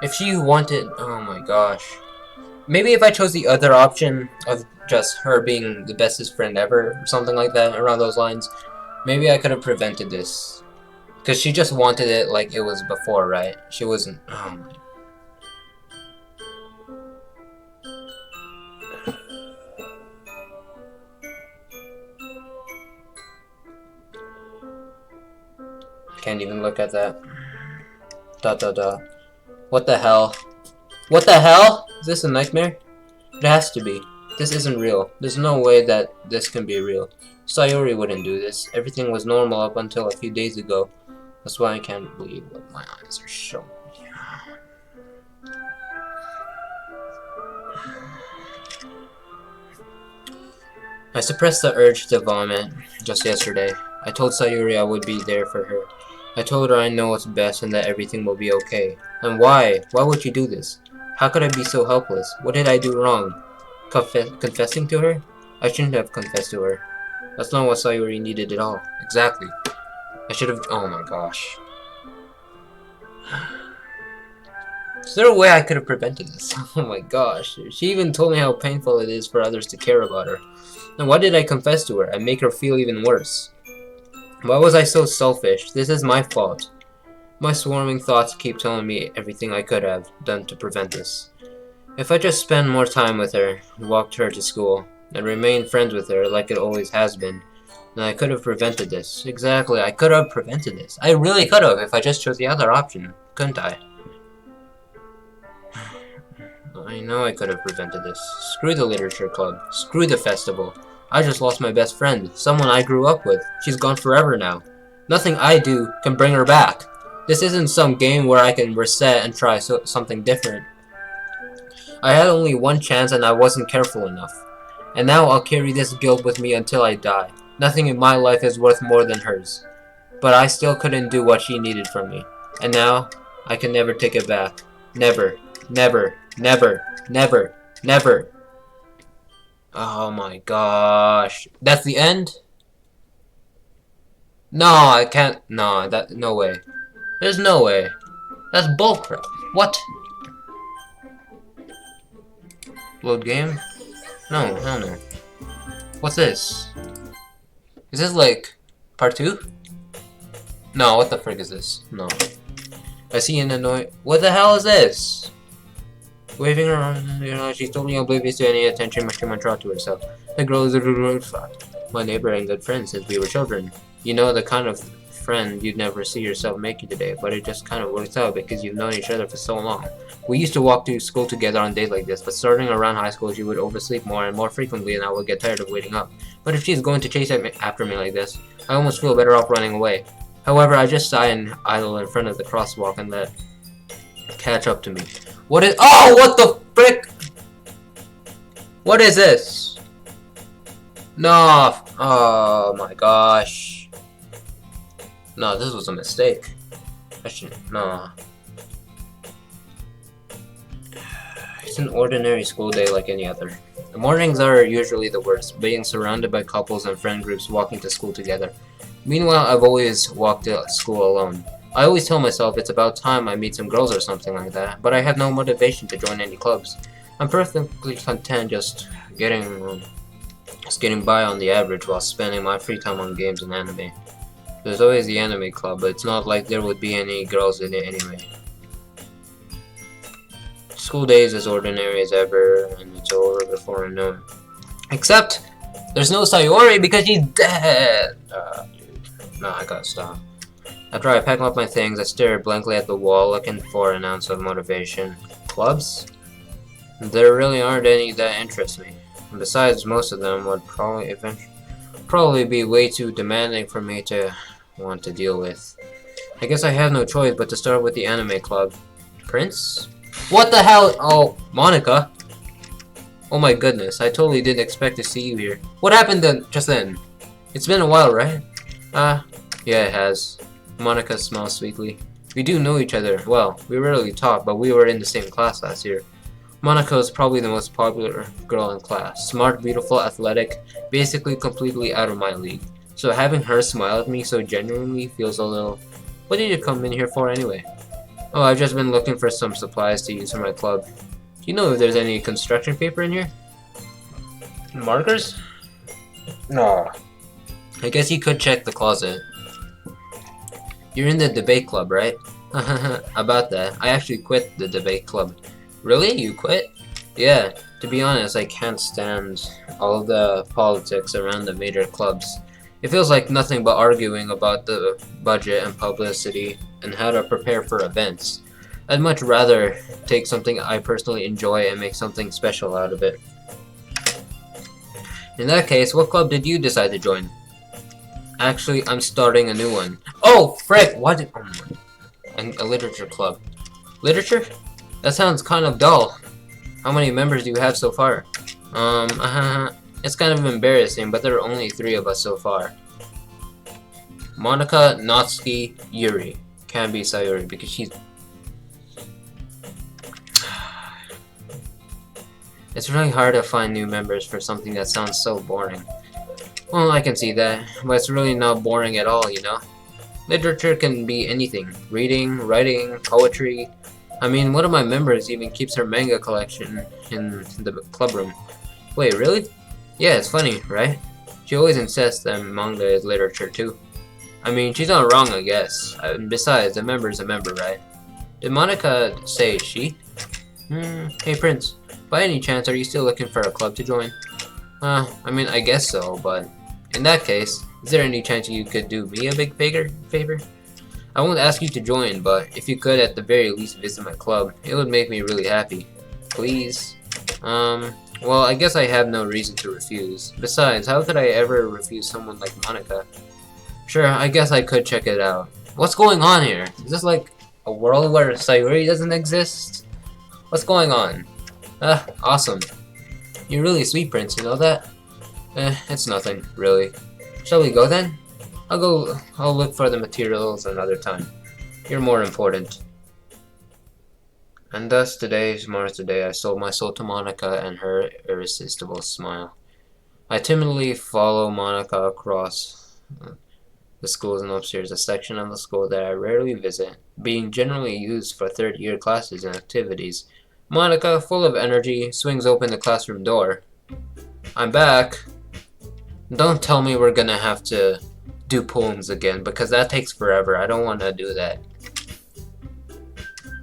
If she wanted... Oh my gosh. Maybe if I chose the other option of just her being the bestest friend ever, or something like that, around those lines, maybe I could have prevented this. Because she just wanted it like it was before, right? She wasn't... Oh my... Can't even look at that. Dot dot dot. What the hell? What the hell? Is this a nightmare? It has to be. This isn't real. There's no way that this can be real. Sayori wouldn't do this. Everything was normal up until a few days ago. That's why I can't believe what my eyes are showing. I suppressed the urge to vomit just yesterday. I told Sayori I would be there for her. I told her I know what's best and that everything will be okay. And why? Why would you do this? How could I be so helpless? What did I do wrong? Confessing to her? I shouldn't have confessed to her. That's not what Sayori needed at all. Exactly. I should have. Oh my gosh. Is there a way I could have prevented this? Oh my gosh. She even told me how painful it is for others to care about her. And why did I confess to her and make her feel even worse? Why was I so selfish? This is my fault. My swarming thoughts keep telling me everything I could have done to prevent this. If I just spent more time with her, walked her to school, and remained friends with her like it always has been, then I could have prevented this. Exactly, I could have prevented this. I really could have if I just chose the other option, couldn't I? I know I could have prevented this. Screw the literature club. Screw the festival. I just lost my best friend, someone I grew up with. She's gone forever now. Nothing I do can bring her back. This isn't some game where I can reset and try something different. I had only one chance and I wasn't careful enough. And now I'll carry this guilt with me until I die. Nothing in my life is worth more than hers. But I still couldn't do what she needed from me. And now, I can never take it back. Never. Never. Never. Never. Never. Oh my gosh. That's the end? No, I can't. No, no way. There's no way. That's bullcrap. What? Load game? No, hell no. What's this? Is this like part 2? No, what the frick is this? No. I see an annoying. What the hell is this? Waving around, you know, she's totally oblivious to any attention she might draw to herself. The girl is my neighbor and good friend since we were children. You know, the kind of friend you'd never see yourself making today, but it just kind of works out because you've known each other for so long. We used to walk to school together on days like this, but starting around high school, she would oversleep more and more frequently, and I would get tired of waiting up. But if she's going to chase after me like this, I almost feel better off running away. However, I just sigh and idle in front of the crosswalk and let catch up to me. What is? Oh, what the frick? What is this? No. Oh my gosh. No, this was a mistake. I shouldn't. No. It's an ordinary school day like any other. The mornings are usually the worst, being surrounded by couples and friend groups walking to school together. Meanwhile, I've always walked to school alone. I always tell myself it's about time I meet some girls or something like that, but I have no motivation to join any clubs. I'm perfectly content just getting by on the average while spending my free time on games and anime. There's always the anime club, but it's not like there would be any girls in it anyway. School days as ordinary as ever, and it's over before I know it. Except, there's no Sayori because she's dead! Dude. No, I gotta stop. After I pack up my things, I stare blankly at the wall, looking for an ounce of motivation. Clubs? There really aren't any that interest me. And besides, most of them would probably be way too demanding for me to want to deal with. I guess I have no choice but to start with the anime club. Prince? What the hell? Oh, Monica? Oh my goodness, I totally didn't expect to see you here. What happened just then? It's been a while, right? Yeah, it has. Monica smiles sweetly. We do know each other. Well, we rarely talk, but we were in the same class last year. Monica is probably the most popular girl in class. Smart, beautiful, athletic, basically completely out of my league. So having her smile at me so genuinely feels a little... What did you come in here for anyway? Oh, I've just been looking for some supplies to use for my club. Do you know if there's any construction paper in here? Markers? No. I guess you could check the closet. You're in the debate club, right? About that, I actually quit the debate club. Really? You quit? Yeah, to be honest, I can't stand all of the politics around the major clubs. It feels like nothing but arguing about the budget and publicity and how to prepare for events. I'd much rather take something I personally enjoy and make something special out of it. In that case, what club did you decide to join? Actually, I'm starting a new one. Oh, frick! What? A literature club. Literature? That sounds kind of dull. How many members do you have so far? It's kind of embarrassing, but there are only 3 of us so far. Monika, Natsuki, Yuri. Can't be Sayori because she's... It's really hard to find new members for something that sounds so boring. Well, I can see that, but it's really not boring at all, you know? Literature can be anything. Reading, writing, poetry. I mean, one of my members even keeps her manga collection in the club room. Wait, really? Yeah, it's funny, right? She always insists that manga is literature too. I mean, she's not wrong, I guess. And besides, a member's a member, right? Did Monika say she? Hey Prince, by any chance are you still looking for a club to join? I mean, I guess so, but in that case, is there any chance you could do me a big favor? I won't ask you to join, but if you could at the very least visit my club, it would make me really happy. Please? Well, I guess I have no reason to refuse. Besides, how could I ever refuse someone like Monika? Sure, I guess I could check it out. What's going on here? Is this like a world where Sayori doesn't exist? What's going on? Awesome. You're really sweet, Prince, you know that? It's nothing, really. Shall we go then? I'll look for the materials another time. You're more important. And thus today marks the day I sold my soul to Monika and her irresistible smile. I timidly follow Monika across the schools and upstairs, a section of the school that I rarely visit, being generally used for third-year classes and activities. Monika, full of energy, swings open the classroom door. I'm back. Don't tell me we're gonna have to do poems again, because that takes forever. I don't want to do that.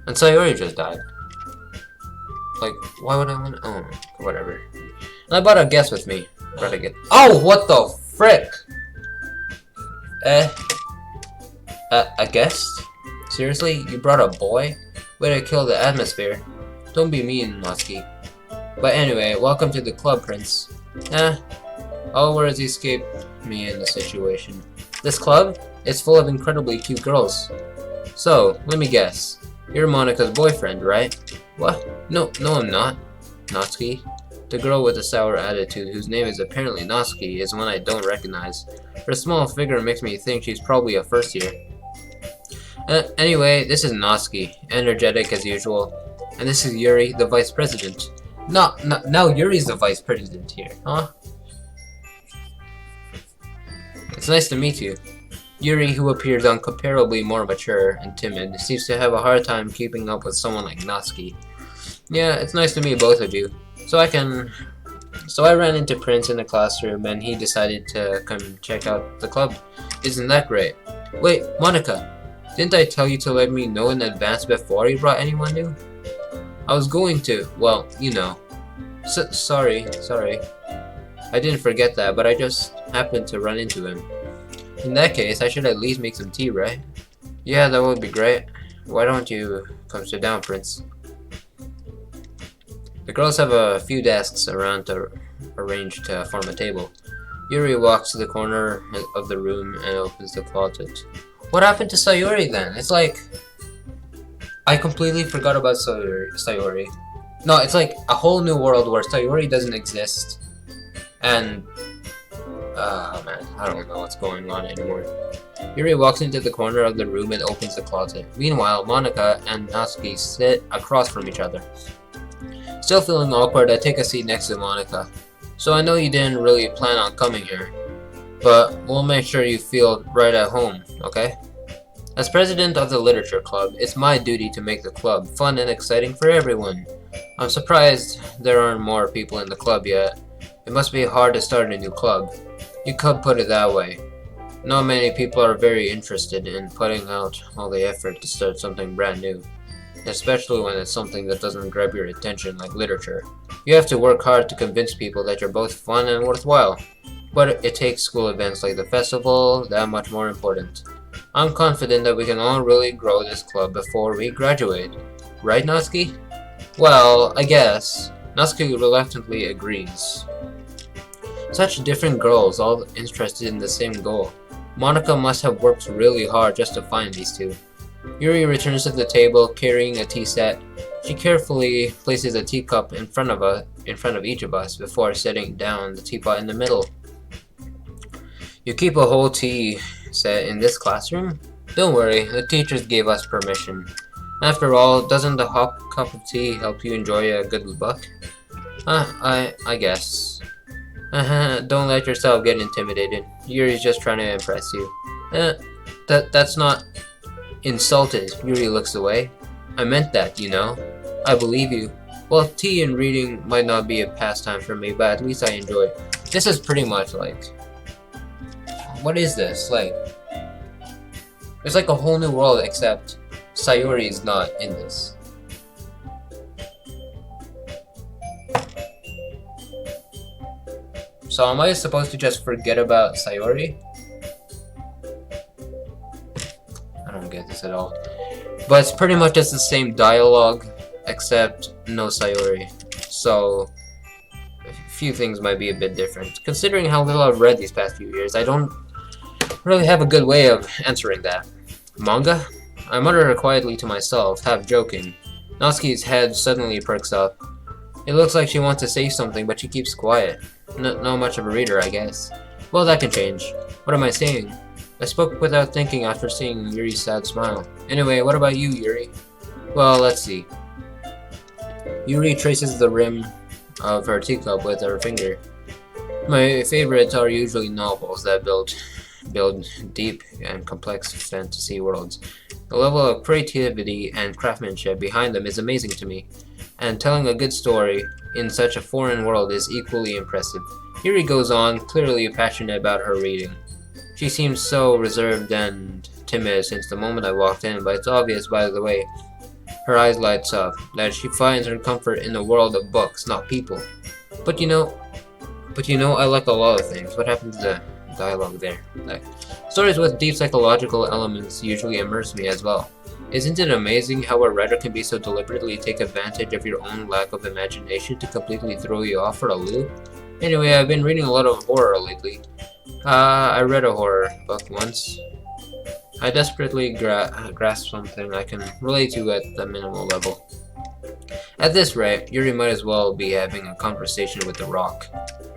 And Sayori just died. Like, why would I want to... Oh, whatever. And I brought a guest with me. Oh, what the frick? A guest? Seriously? You brought a boy? Way to kill the atmosphere. Don't be mean, Natsuki. But anyway, welcome to the club, Prince. All words escape me in the situation. This club is full of incredibly cute girls. So, let me guess. You're Monika's boyfriend, right? What? No, I'm not. Natsuki? The girl with the sour attitude, whose name is apparently Natsuki, is one I don't recognize. Her small figure makes me think she's probably a first year. Anyway, this is Natsuki, energetic as usual. And this is Yuri, the vice president. No, now Yuri's the vice president here, huh? It's nice to meet you. Yuri, who appears incomparably more mature and timid, seems to have a hard time keeping up with someone like Natsuki. Yeah, it's nice to meet both of you. So I ran into Prince in the classroom and he decided to come check out the club. Isn't that great? Wait, Monika, didn't I tell you to let me know in advance before you brought anyone new? I was going to, well, you know. Sorry. I didn't forget that, but I just happened to run into him. In that case, I should at least make some tea, right? Yeah, that would be great. Why don't you come sit down, Prince? The girls have a few desks around to arranged to form a table. Yuri walks to the corner of the room and opens the closet. What happened to Sayori then? It's like... I completely forgot about Sayori. No, it's like a whole new world where Sayori doesn't exist. And... oh man, I don't know what's going on anymore. Yuri walks into the corner of the room and opens the closet. Meanwhile, Monika and Natsuki sit across from each other. Still feeling awkward, I take a seat next to Monika. So I know you didn't really plan on coming here, but we'll make sure you feel right at home, okay? As president of the literature club, it's my duty to make the club fun and exciting for everyone. I'm surprised there aren't more people in the club yet. It must be hard to start a new club. You could put it that way. Not many people are very interested in putting out all the effort to start something brand new. Especially when it's something that doesn't grab your attention like literature. You have to work hard to convince people that you're both fun and worthwhile. But it takes school events like the festival that much more important. I'm confident that we can all really grow this club before we graduate. Right, Natsuki? Well, I guess. Natsuki reluctantly agrees. Such different girls, all interested in the same goal. Monica must have worked really hard just to find these two. Yuri returns to the table, carrying a tea set. She carefully places a teacup in front of each of us before setting down the teapot in the middle. You keep a whole tea set in this classroom? Don't worry, the teachers gave us permission. After all, doesn't a hot cup of tea help you enjoy a good book? I guess. Don't let yourself get intimidated. Yuri's just trying to impress you. That's not insulted. Yuri looks away. I meant that, you know. I believe you. Well, tea and reading might not be a pastime for me, but at least I enjoy it. This is pretty much like... What is this? Like... It's like a whole new world, except Sayori is not in this. So am I supposed to just forget about Sayori? I don't get this at all. But it's pretty much just the same dialogue, except no Sayori. So a few things might be a bit different. Considering how little I've read these past few years, I don't really have a good way of answering that. Manga? I mutter quietly to myself, half joking. Natsuki's head suddenly perks up. It looks like she wants to say something, but she keeps quiet. Not much of a reader, I guess. Well, that can change. What am I saying? I spoke without thinking after seeing Yuri's sad smile. Anyway, what about you, Yuri? Well, let's see. Yuri traces the rim of her teacup with her finger. My favorites are usually novels that build deep and complex fantasy worlds. The level of creativity and craftsmanship behind them is amazing to me, and telling a good story in such a foreign world is equally impressive. Yuri goes on, clearly passionate about her reading. She seems so reserved and timid since the moment I walked in, but it's obvious by the way her eyes lights up that she finds her comfort in the world of books, not people. But you know, I like a lot of things. What happened to the dialogue there? Like, stories with deep psychological elements usually immerse me as well. Isn't it amazing how a writer can be so deliberately take advantage of your own lack of imagination to completely throw you off for a loop? Anyway, I've been reading a lot of horror lately. I read a horror book once. I desperately grasp something I can relate to at the minimal level. At this rate, Yuri might as well be having a conversation with the rock.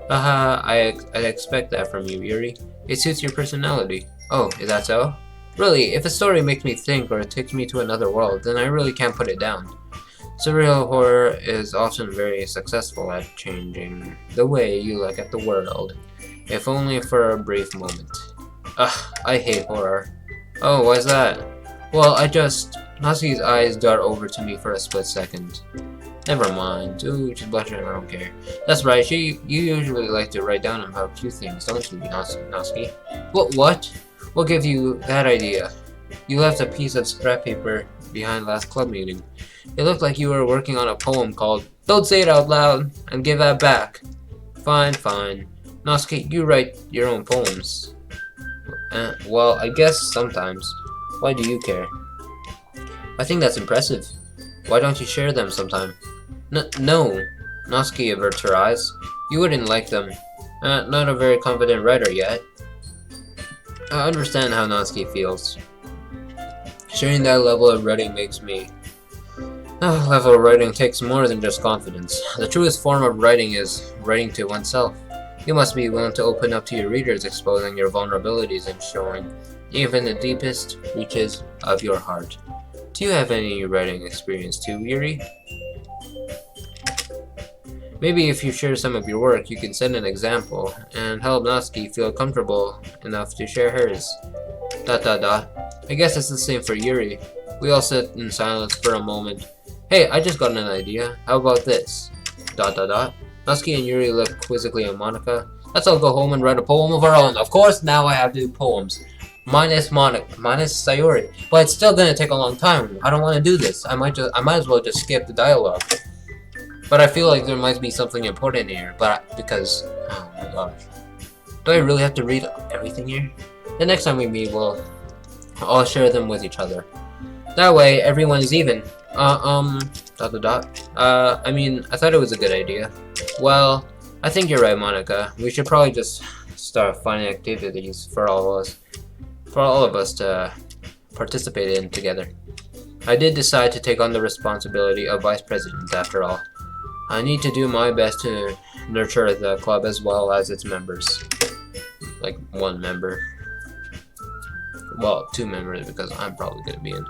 I expect that from you, Yuri. It suits your personality. Oh, is that so? Really, if a story makes me think or it takes me to another world, then I really can't put it down. Surreal horror is often very successful at changing the way you look at the world, if only for a brief moment. I hate horror. Oh, why's that? Well, Natsuki's eyes dart over to me for a split second. Never mind. Ooh, she's blushing, I don't care. That's right, you usually like to write down about a few things, don't you, Natsuki? What? What gave you that idea? You left a piece of scrap paper behind last club meeting. It looked like you were working on a poem called Don't Say It Out Loud and Give That Back. Fine. Natsuki, you write your own poems. Well, I guess sometimes. Why do you care? I think that's impressive. Why don't you share them sometime? No. Natsuki averts her eyes. You wouldn't like them. Not a very confident writer yet. I understand how Natsuki feels. Sharing that level of writing makes me... level of writing takes more than just confidence. The truest form of writing is writing to oneself. You must be willing to open up to your readers, exposing your vulnerabilities and showing even the deepest reaches of your heart. Do you have any writing experience too, Yuri? Maybe if you share some of your work, you can set an example and help Natsuki feel comfortable enough to share hers. ... I guess it's the same for Yuri. We all sit in silence for a moment. Hey, I just got an idea. How about this? ... Natsuki and Yuri look quizzically at Monica. Let's all go home and write a poem of our own. Of course, now I have to do poems. Minus Sayori. But it's still gonna take a long time. I don't want to do this. I might as well just skip the dialogue. But I feel like there might be something important here. Because oh my gosh, do I really have to read everything here? The next time we meet, we'll all share them with each other. That way, everyone is even. Dot dot dot. I mean, I thought it was a good idea. Well, I think you're right, Monica. We should probably just start finding activities for all of us to participate in together. I did decide to take on the responsibility of vice president after all. I need to do my best to nurture the club as well as its members. Like one member. Well, 2 members because I'm probably gonna be in.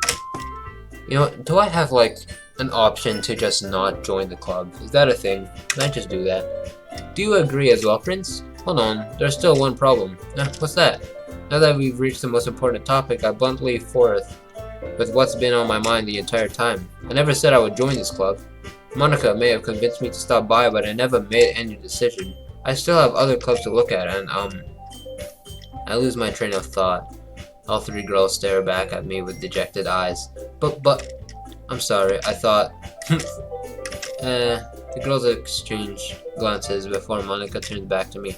You know, do I have like an option to just not join the club? Is that a thing? Can I just do that? Do you agree as well, Prince? Hold on, there's still one problem. What's that? Now that we've reached the most important topic, I bluntly forth with what's been on my mind the entire time. I never said I would join this club. Monica may have convinced me to stop by, but I never made any decision. I still have other clubs to look at, and I lose my train of thought. All 3 girls stare back at me with dejected eyes. But, I'm sorry, I thought... The girls exchange glances before Monica turns back to me.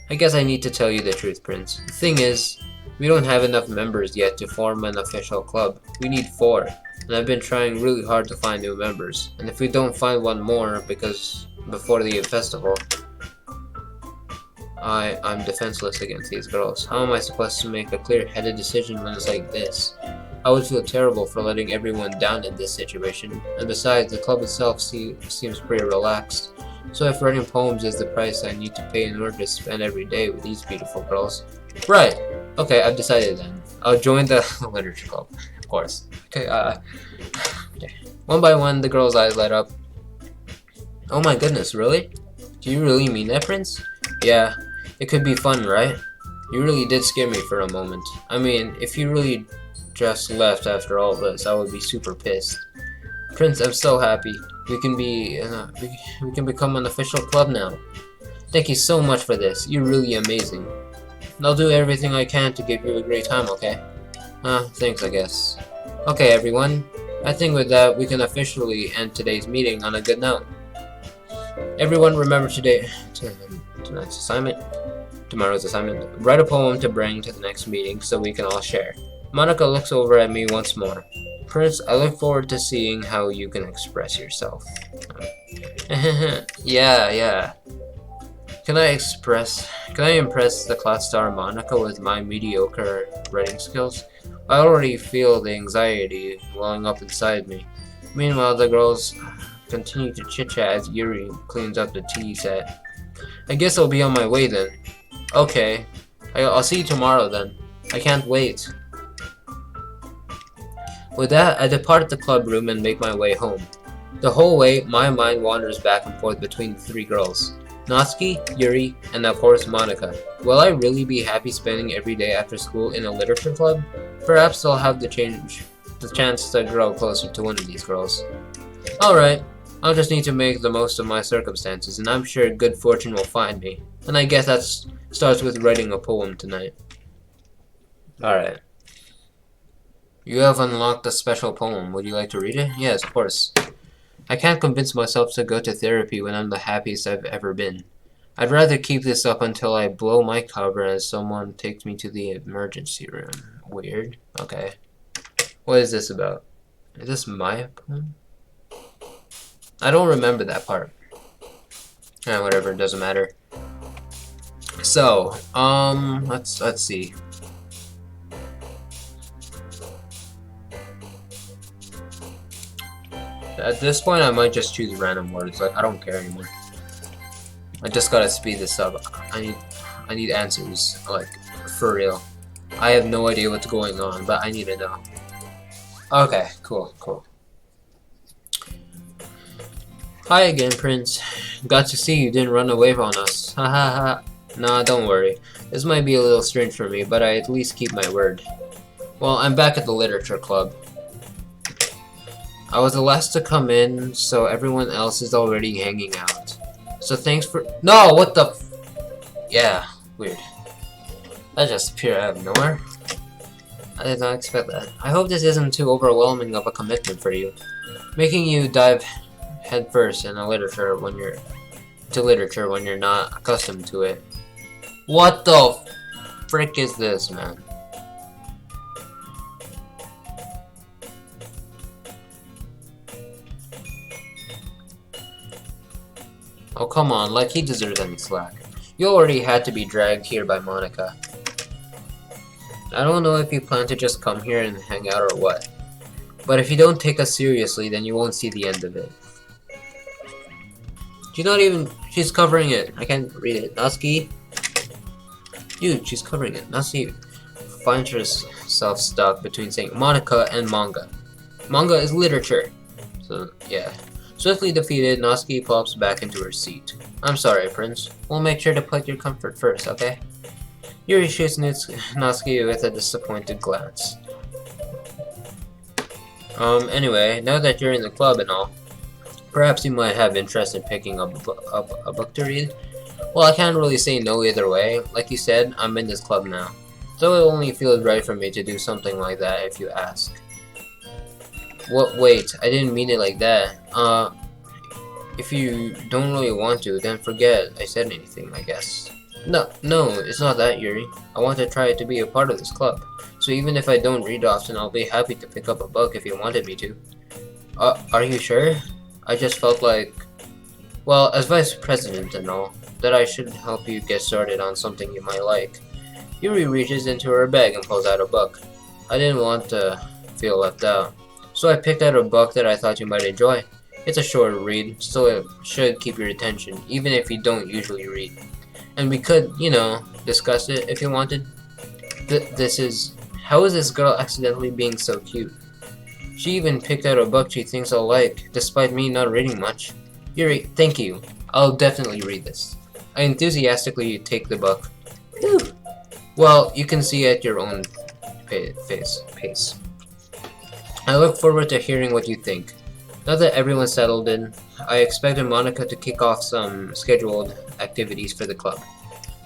I guess I need to tell you the truth, Prince. The thing is, we don't have enough members yet to form an official club. We need 4, and I've been trying really hard to find new members. And if we don't find one more before the festival, I'm defenseless against these girls. How am I supposed to make a clear-headed decision when it's like this? I would feel terrible for letting everyone down in this situation, and besides, the club itself seems pretty relaxed. So if writing poems is the price I need to pay in order to spend every day with these beautiful girls... Right! Okay, I've decided then. I'll join the literature club, of course. Okay, okay. One by one, the girls' eyes light up. Oh my goodness, really? Do you really mean that, Prince? Yeah. It could be fun, right? You really did scare me for a moment. I mean, if you really just left after all this, I would be super pissed. Prince, I'm so happy. We can become an official club now. Thank you so much for this. You're really amazing. I'll do everything I can to give you a great time, okay? Thanks, I guess. Okay, everyone. I think with that, we can officially end today's meeting on a good note. Everyone remember tonight's assignment. Tomorrow's assignment. Write a poem to bring to the next meeting so we can all share. Monica looks over at me once more. Prince, I look forward to seeing how you can express yourself. Yeah. Can I impress the class star Monica with my mediocre writing skills? I already feel the anxiety welling up inside me. Meanwhile, the girls continue to chit-chat as Yuri cleans up the tea set. I guess I'll be on my way then. Okay. I'll see you tomorrow then. I can't wait. With that, I depart the club room and make my way home. The whole way, my mind wanders back and forth between the 3 girls. Natsuki, Yuri, and of course Monica. Will I really be happy spending every day after school in a literature club? Perhaps I'll have the chance to grow closer to one of these girls. Alright, I'll just need to make the most of my circumstances, and I'm sure good fortune will find me. And I guess that starts with writing a poem tonight. Alright. You have unlocked a special poem. Would you like to read it? Yes, of course. I can't convince myself to go to therapy when I'm the happiest I've ever been. I'd rather keep this up until I blow my cover as someone takes me to the emergency room. Weird. Okay. What is this about? Is this my poem? I don't remember that part. Whatever, it doesn't matter. So, let's see. At this point, I might just choose random words. Like, I don't care anymore. I just gotta speed this up. I need answers. Like, for real. I have no idea what's going on, but I need to know. Okay, cool. Hi again, Prince. Got to see you didn't run away on us. Ha ha ha. Nah, don't worry. This might be a little strange for me, but I at least keep my word. Well, I'm back at the literature club. I was the last to come in, so everyone else is already hanging out. So thanks for— No! What the f— Yeah, weird. That just appeared out of nowhere. I did not expect that. I hope this isn't too overwhelming of a commitment for you. Making you dive headfirst in literature when you're not accustomed to it. What the frick is this, man? Oh, come on, like he deserves any slack. You already had to be dragged here by Monica. I don't know if you plan to just come here and hang out or what. But if you don't take us seriously, then you won't see the end of it. She's covering it. I can't read it. Natsuki? Dude, she's covering it. Natsuki finds herself stuck between saying Monica and manga. Manga is literature. So, yeah. Swiftly defeated, Natsuki pops back into her seat. I'm sorry, Prince. We'll make sure to put your comfort first, okay? Yuri shoots Natsuki with a disappointed glance. Anyway, now that you're in the club and all, perhaps you might have interest in picking up a book to read? Well, I can't really say no either way. Like you said, I'm in this club now. So it only feels right for me to do something like that if you ask. What? Wait, I didn't mean it like that. If you don't really want to, then forget I said anything, I guess. No, it's not that, Yuri. I want to try to be a part of this club. So even if I don't read often, I'll be happy to pick up a book if you wanted me to. Are you sure? I just felt like, well, as vice president and all, that I should help you get started on something you might like. Yuri reaches into her bag and pulls out a book. I didn't want to feel left out, so I picked out a book that I thought you might enjoy. It's a short read, so it should keep your attention, even if you don't usually read. And we could, discuss it if you wanted. How is this girl accidentally being so cute? She even picked out a book she thinks I'll like, despite me not reading much. Yuri, thank you. I'll definitely read this. I enthusiastically take the book. Whew. Well, you can see at your own pace. I look forward to hearing what you think. Now that everyone's settled in, I expected Monica to kick off some scheduled activities for the club.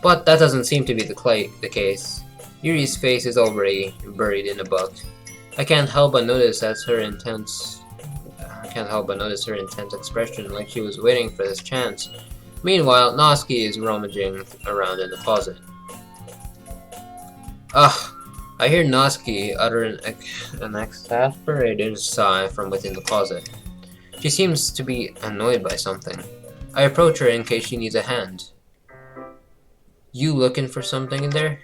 But that doesn't seem to be the case. Yuri's face is already buried in a book. I can't help but notice her intense expression, like she was waiting for this chance. Meanwhile, Natsuki is rummaging around in the closet. I hear Natsuki utter an exasperated sigh from within the closet. She seems to be annoyed by something. I approach her in case she needs a hand. You looking for something in there?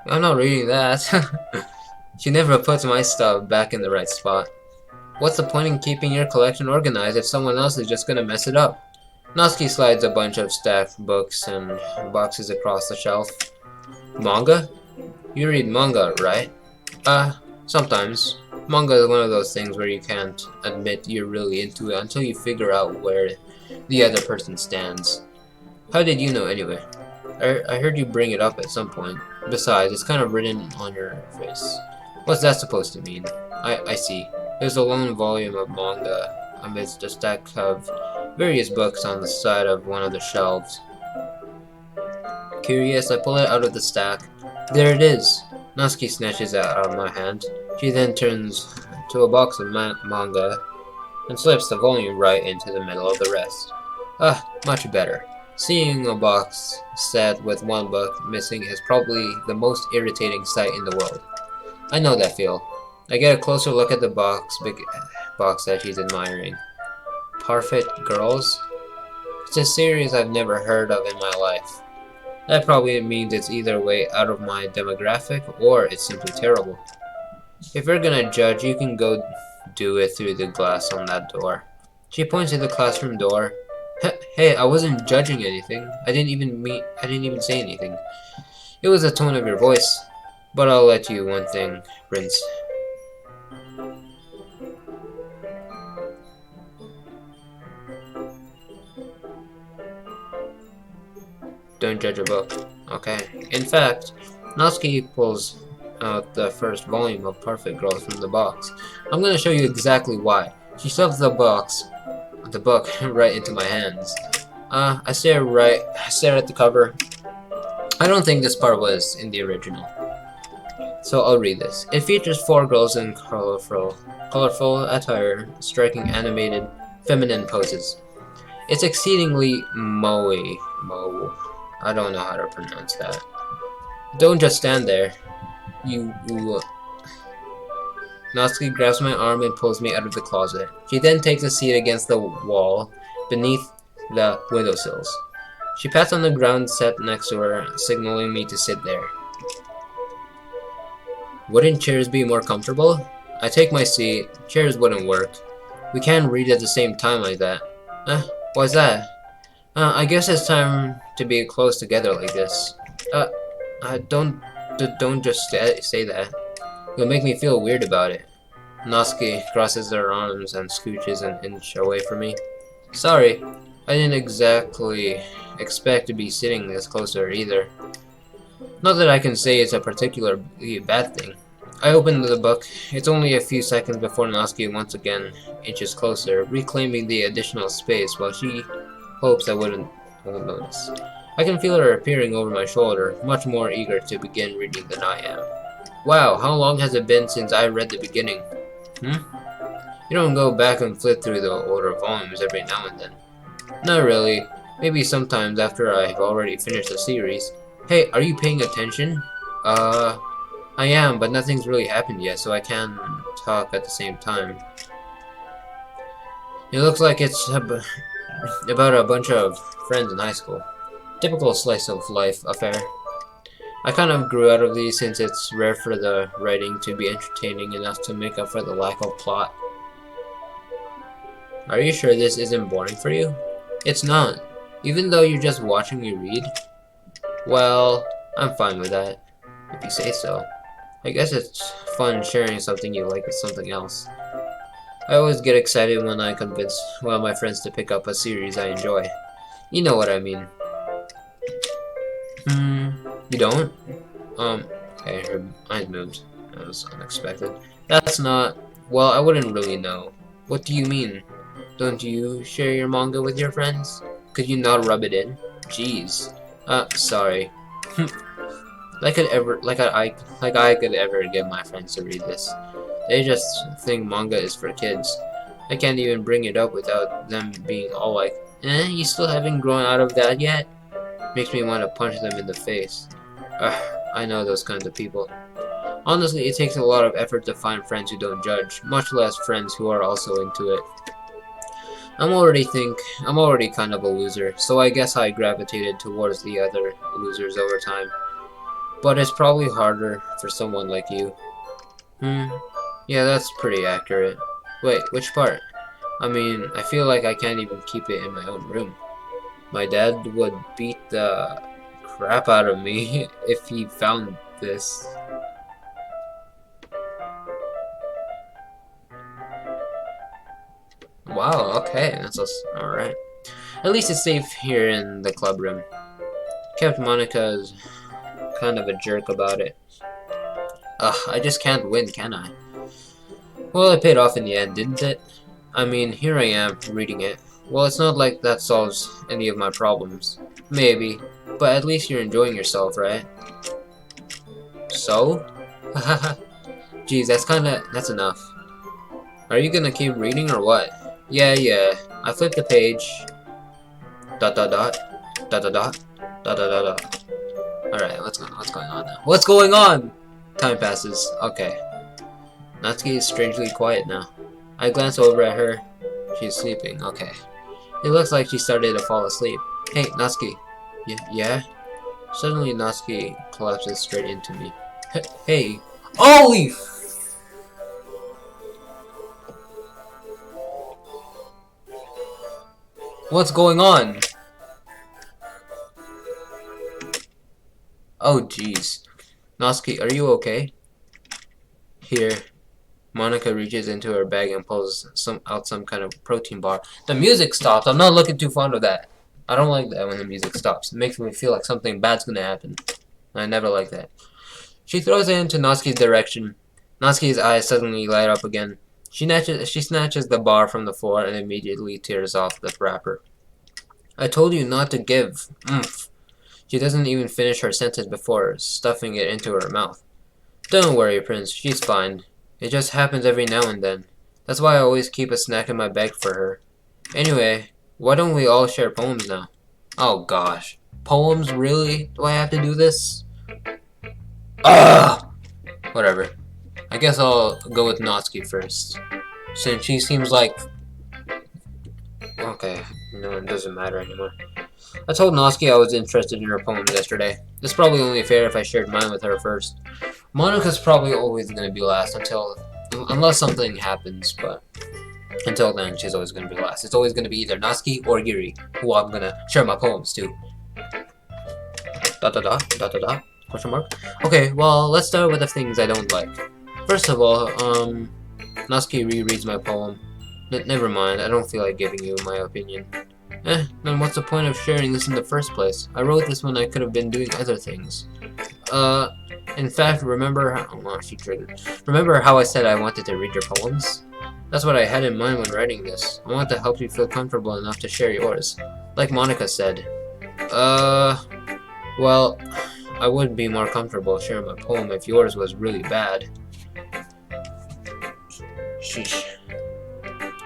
I'm not reading that. She never puts my stuff back in the right spot. What's the point in keeping your collection organized if someone else is just gonna mess it up? Natsuki slides a bunch of stacked books and boxes across the shelf. Manga? You read manga, right? Sometimes. Manga is one of those things where you can't admit you're really into it until you figure out where the other person stands. How did you know anyway? I heard you bring it up at some point. Besides, it's kind of written on your face. What's that supposed to mean? I see. There's a lone volume of manga amidst a stack of various books on the side of one of the shelves. Curious, I pull it out of the stack. There it is! Natsuki snatches it out of my hand. She then turns to a box of manga and slips the volume right into the middle of the rest. Much better. Seeing a box set with one book missing is probably the most irritating sight in the world. I know that feel. I get a closer look at the big box that she's admiring. Perfect Girls? It's a series I've never heard of in my life. That probably means it's either way out of my demographic or it's simply terrible. If you're gonna judge, you can go do it through the glass on that door. She points to the classroom door. Hey, I wasn't judging anything. I didn't even say anything. It was the tone of your voice. But I'll let you one thing, Prince. Don't judge a book, okay? In fact, Natsuki pulls out the first volume of Perfect Girls from the box. I'm gonna show you exactly why. She shoves the book right into my hands. I stare at the cover. I don't think this part was in the original. So I'll read this. It features 4 girls in colorful attire, striking animated, feminine poses. It's exceedingly moe. I don't know how to pronounce that. Don't just stand there. Natsuki grabs my arm and pulls me out of the closet. She then takes a seat against the wall beneath the windowsills. She pats on the ground set next to her, signaling me to sit there. Wouldn't chairs be more comfortable? I take my seat. Chairs wouldn't work. We can't read at the same time like that. Why's that? I guess it's time to be close together like this. Don't just say that. You'll make me feel weird about it. Natsuki crosses her arms and scooches an inch away from me. Sorry, I didn't exactly expect to be sitting this close to her either. Not that I can say it's a particularly bad thing. I open the book. It's only a few seconds before Natsuki once again inches closer, reclaiming the additional space while she hopes I won't notice. I can feel her appearing over my shoulder, much more eager to begin reading than I am. Wow, how long has it been since I read the beginning? You don't go back and flip through the older volumes every now and then. Not really. Maybe sometimes after I've already finished the series. Hey, are you paying attention? I am, but nothing's really happened yet, so I can't talk at the same time. It looks like it's about a bunch of friends in high school. Typical slice of life affair. I kind of grew out of these since it's rare for the writing to be entertaining enough to make up for the lack of plot. Are you sure this isn't boring for you? It's not. Even though you're just watching me read? Well, I'm fine with that, if you say so. I guess it's fun sharing something you like with something else. I always get excited when I convince one of my friends to pick up a series I enjoy. You know what I mean. You don't? Okay, her eyes moved. That was unexpected. That's not... Well, I wouldn't really know. What do you mean? Don't you share your manga with your friends? Could you not rub it in? Jeez. Sorry. Like I could ever get my friends to read this. They just think manga is for kids. I can't even bring it up without them being all like, you still haven't grown out of that yet? Makes me want to punch them in the face. I know those kinds of people. Honestly, it takes a lot of effort to find friends who don't judge, much less friends who are also into it. I'm already kind of a loser, so I guess I gravitated towards the other losers over time. But it's probably harder for someone like you. Yeah, that's pretty accurate. Wait, which part? I mean, I feel like I can't even keep it in my own room. My dad would beat the crap out of me if he found this. Wow, okay, that's alright. At least it's safe here in the club room. Kept Monica's kind of a jerk about it. I just can't win, can I? Well, it paid off in the end, didn't it? I mean, here I am, reading it. Well, it's not like that solves any of my problems. Maybe, but at least you're enjoying yourself, right? So? Hahaha. Geez, that's enough. Are you gonna keep reading or what? Yeah. I flipped the page. ... Alright, what's going on now? What's going on? Time passes. Okay. Natsuki is strangely quiet now. I glance over at her. She's sleeping. Okay. It looks like she started to fall asleep. Hey, Natsuki. Yeah? Suddenly, Natsuki collapses straight into me. Hey. Holy! What's going on? Oh, jeez. Natsuki, are you okay? Here. Monica reaches into her bag and pulls out some kind of protein bar. The music stops. I'm not looking too fond of that. I don't like that when the music stops. It makes me feel like something bad's gonna happen. I never like that. She throws it into Natsuki's direction. Natsuki's eyes suddenly light up again. She snatches the bar from the floor and immediately tears off the wrapper. I told you not to give. She doesn't even finish her sentence before stuffing it into her mouth. Don't worry, Prince. She's fine. It just happens every now and then. That's why I always keep a snack in my bag for her. Anyway, why don't we all share poems now? Oh gosh. Poems? Really? Do I have to do this? Ugh! Whatever. I guess I'll go with Natsuki first, since she seems like... Okay, no, it doesn't matter anymore. I told Natsuki I was interested in her poems yesterday. It's probably only fair if I shared mine with her first. Monika's probably always going to be last unless something happens, but until then, she's always going to be last. It's always going to be either Natsuki or Yuri, who I'm going to share my poems to. ... Question mark? Okay, well, let's start with the things I don't like. First of all, Natsuki rereads my poem. Never mind, I don't feel like giving you my opinion. Then what's the point of sharing this in the first place? I wrote this when I could have been doing other things. In fact, remember how... Oh, she triggered. Remember how I said I wanted to read your poems? That's what I had in mind when writing this. I want to help you feel comfortable enough to share yours. Like Monika said. Well, I would be more comfortable sharing my poem if yours was really bad. Sheesh.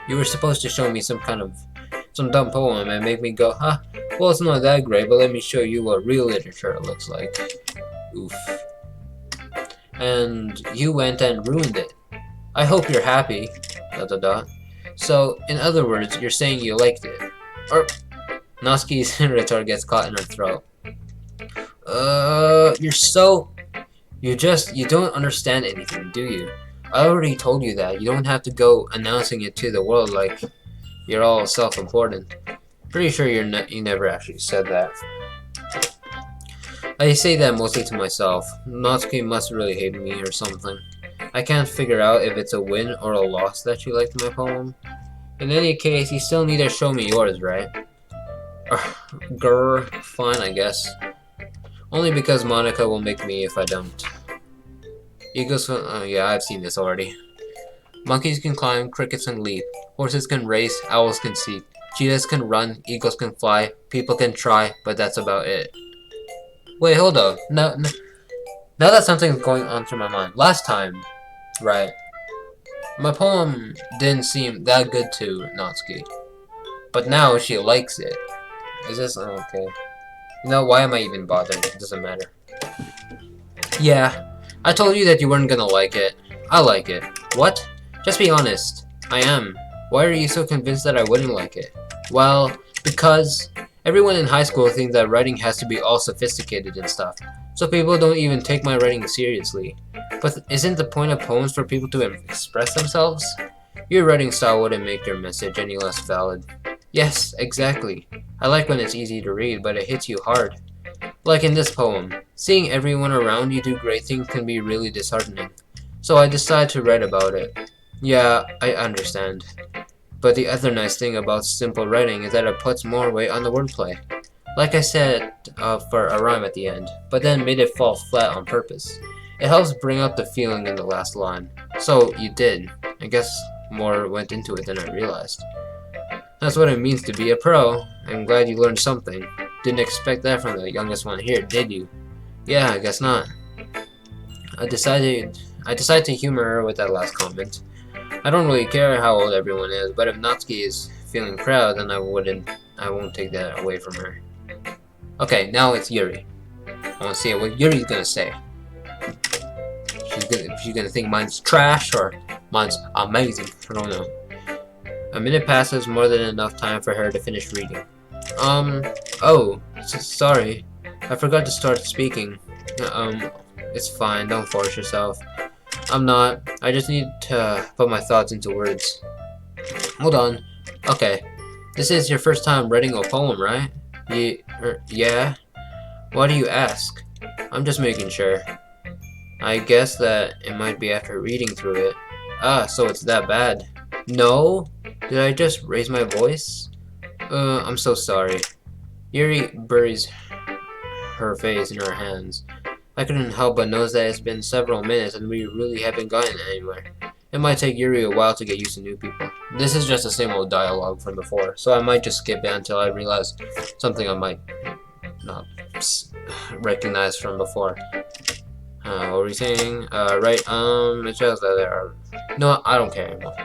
You were supposed to show me some dumb poem and make me go, huh, well, it's not that great, but let me show you what real literature looks like. Oof. And you went and ruined it. I hope you're happy. ... So, in other words, you're saying you liked it. Or... Natsuki's retort gets caught in her throat. You don't understand anything, do you? I already told you that. You don't have to go announcing it to the world like you're all self-important. Pretty sure you never actually said that. I say that mostly to myself. Natsuki must really hate me or something. I can't figure out if it's a win or a loss that you liked my poem. In any case, you still need to show me yours, right? Grr, fine, I guess. Only because Monika will make me if I don't. Eagles can... yeah, I've seen this already. Monkeys can climb, crickets can leap. Horses can race, owls can seek. Cheetahs can run, eagles can fly. People can try, but that's about it. Wait, hold up. Now that something's going on through my mind. Last time, right, my poem didn't seem that good to Natsuki. But now she likes it. Is this... okay. You know, why am I even bothering? It doesn't matter. Yeah, I told you that you weren't gonna like it. I like it. What? Just be honest. I am. Why are you so convinced that I wouldn't like it? Well, because everyone in high school thinks that writing has to be all sophisticated and stuff. So people don't even take my writing seriously. But isn't the point of poems for people to express themselves? Your writing style wouldn't make your message any less valid. Yes, exactly. I like when it's easy to read, but it hits you hard. Like in this poem, seeing everyone around you do great things can be really disheartening. So I decided to write about it. Yeah, I understand. But the other nice thing about simple writing is that it puts more weight on the wordplay. Like I said for a rhyme at the end, but then made it fall flat on purpose. It helps bring out the feeling in the last line. So you did. I guess more went into it than I realized. That's what it means to be a pro. I'm glad you learned something. Didn't expect that from the youngest one here, did you? Yeah, I guess not. I decided to humor her with that last comment. I don't really care how old everyone is, but if Natsuki is feeling proud, then I won't take that away from her. Okay, now it's Yuri. I want to see what Yuri's gonna say. She's gonna think mine's trash or mine's amazing. I don't know. A minute passes, more than enough time for her to finish reading. Oh, sorry. I forgot to start speaking. It's fine, don't force yourself. I'm not. I just need to put my thoughts into words. Hold on. Okay. This is your first time writing a poem, right? Yeah? Why do you ask? I'm just making sure. I guess that it might be after reading through it. Ah, so it's that bad. No? Did I just raise my voice? I'm so sorry. Yuri buries her face in her hands. I couldn't help but notice that it's been several minutes and we really haven't gotten anywhere. It might take Yuri a while to get used to new people. This is just the same old dialogue from before, so I might just skip it until I realize something I might not recognize from before. What were we saying? Right, it's just that there are... No, I don't care anymore.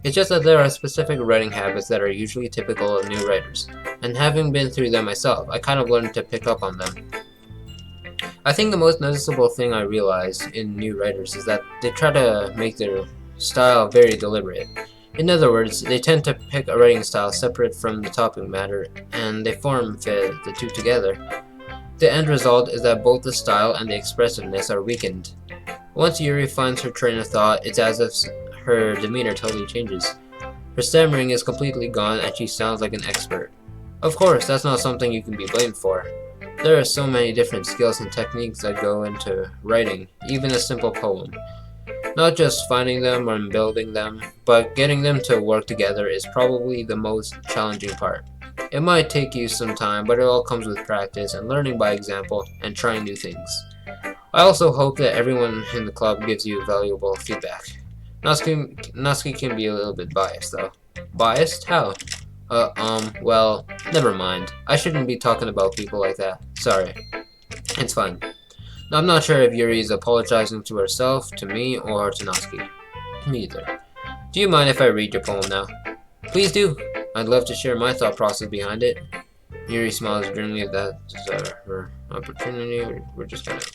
It's just that there are specific writing habits that are usually typical of new writers, and having been through them myself, I kind of learned to pick up on them. I think the most noticeable thing I realize in new writers is that they try to make their style very deliberate. In other words, they tend to pick a writing style separate from the topic matter, and they form fit the two together. The end result is that both the style and the expressiveness are weakened. Once Yuri finds her train of thought, it's as if her demeanor totally changes. Her stammering is completely gone and she sounds like an expert. Of course, that's not something you can be blamed for. There are so many different skills and techniques that go into writing, even a simple poem. Not just finding them or building them, but getting them to work together is probably the most challenging part. It might take you some time, but it all comes with practice and learning by example and trying new things. I also hope that everyone in the club gives you valuable feedback. Natsuki can be a little bit biased though. Biased? How? Well, never mind. I shouldn't be talking about people like that. Sorry. It's fine. Now, I'm not sure if Yuri is apologizing to herself, to me, or to Natsuki. Me either. Do you mind if I read your poem now? Please do. I'd love to share my thought process behind it. Yuri smiles grimly. That's her opportunity. We're just kind of...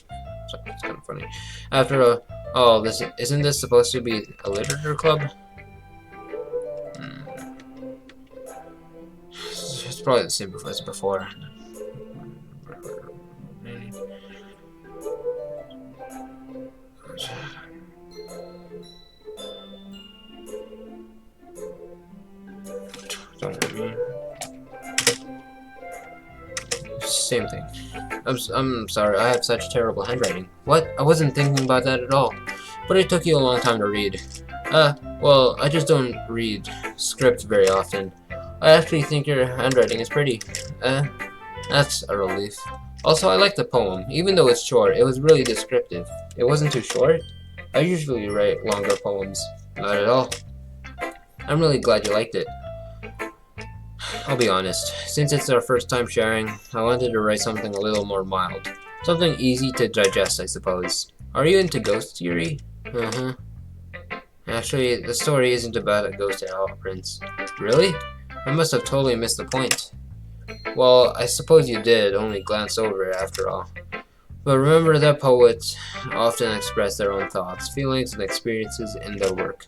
Sorry, it's kind of funny. After a... Oh, isn't this supposed to be a literature club? It's probably the same as before. Don't worry. Same thing. I'm sorry, I have such terrible handwriting. What? I wasn't thinking about that at all. But it took you a long time to read. Well, I just don't read scripts very often. I actually think your handwriting is pretty. That's a relief. Also, I like the poem. Even though it's short, it was really descriptive. It wasn't too short. I usually write longer poems. Not at all. I'm really glad you liked it. I'll be honest, since it's our first time sharing, I wanted to write something a little more mild. Something easy to digest, I suppose. Are you into ghosts, Yuri? Uh-huh. Actually, the story isn't about a ghost at all, Prince. Really? I must have totally missed the point. Well, I suppose you did only glance over it after all. But remember that poets often express their own thoughts, feelings, and experiences in their work.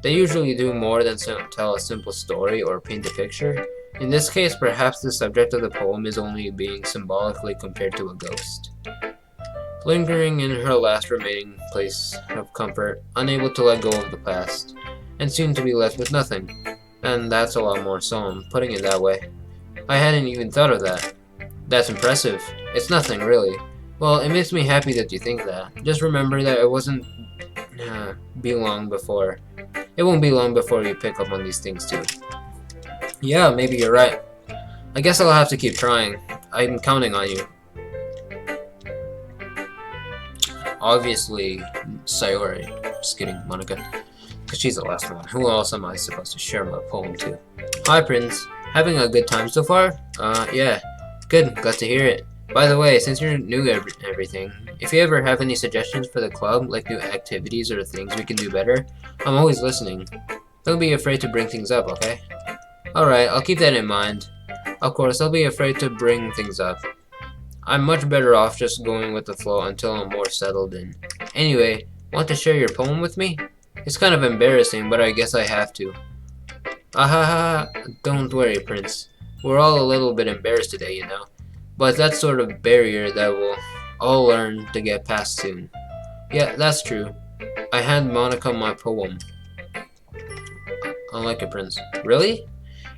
They usually do more than tell a simple story or paint a picture. In this case, perhaps the subject of the poem is only being symbolically compared to a ghost. Lingering in her last remaining place of comfort, unable to let go of the past, and soon to be left with nothing. And that's a lot more solemn, putting it that way. I hadn't even thought of that. That's impressive. It's nothing, really. Well, it makes me happy that you think that. Just remember that it won't be long before you pick up on these things too. Yeah, maybe you're right. I guess I'll have to keep trying. I'm counting on you. Obviously, Sayori. Just kidding, Monica. Because she's the last one. Who else am I supposed to share my poem to? Hi, Prince. Having a good time so far? Yeah. Good. Glad to hear it. By the way, since you're new at everything, if you ever have any suggestions for the club, like new activities or things we can do better, I'm always listening. Don't be afraid to bring things up, okay? Alright, I'll keep that in mind. Of course, I'll be afraid to bring things up. I'm much better off just going with the flow until I'm more settled in. Anyway, want to share your poem with me? It's kind of embarrassing, but I guess I have to. Ahaha, don't worry, Prince. We're all a little bit embarrassed today, you know. But that's sort of barrier that we'll all learn to get past soon. Yeah, that's true. I hand Monica my poem. I like it, Prince. Really?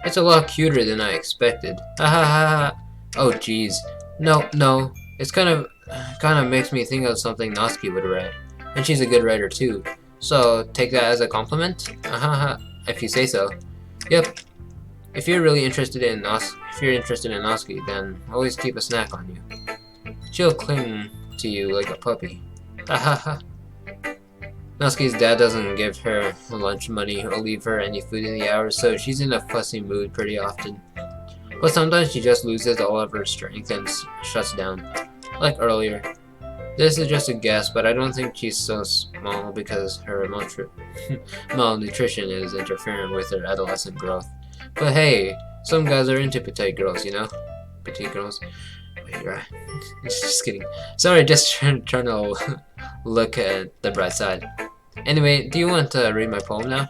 It's a lot cuter than I expected. Ahaha. Oh, jeez. No. It's kind of makes me think of something Natsuki would write. And she's a good writer too. So, take that as a compliment? Ahaha. If you say so. Yep. If you're interested in Natsuki, then always keep a snack on you. She'll cling to you like a puppy. Hahaha. Natsuki's dad doesn't give her lunch money or leave her any food in the hours, so she's in a fussy mood pretty often. But sometimes she just loses all of her strength and shuts down. Like earlier. This is just a guess, but I don't think she's so small because her malnutrition is interfering with her adolescent growth. But hey, some guys are into petite girls, you know? Petite girls. Wait, you're right. Just kidding. Sorry, just trying to look at the bright side. Anyway, do you want to read my poem now?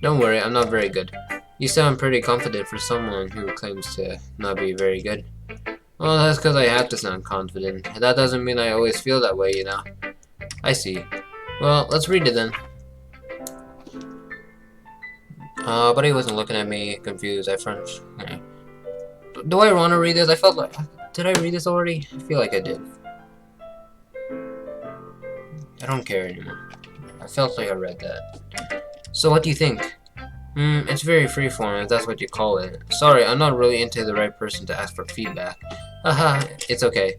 Don't worry, I'm not very good. You sound pretty confident for someone who claims to not be very good. Well, that's because I have to sound confident. That doesn't mean I always feel that way, you know. I see. Well, let's read it then. But he wasn't looking at me, confused. I French. Do I want to read this? I felt like... Did I read this already? I feel like I did. I don't care anymore. I felt like I read that. So what do you think? It's very freeform, if that's what you call it. Sorry, I'm not really into the right person to ask for feedback. Haha, it's okay.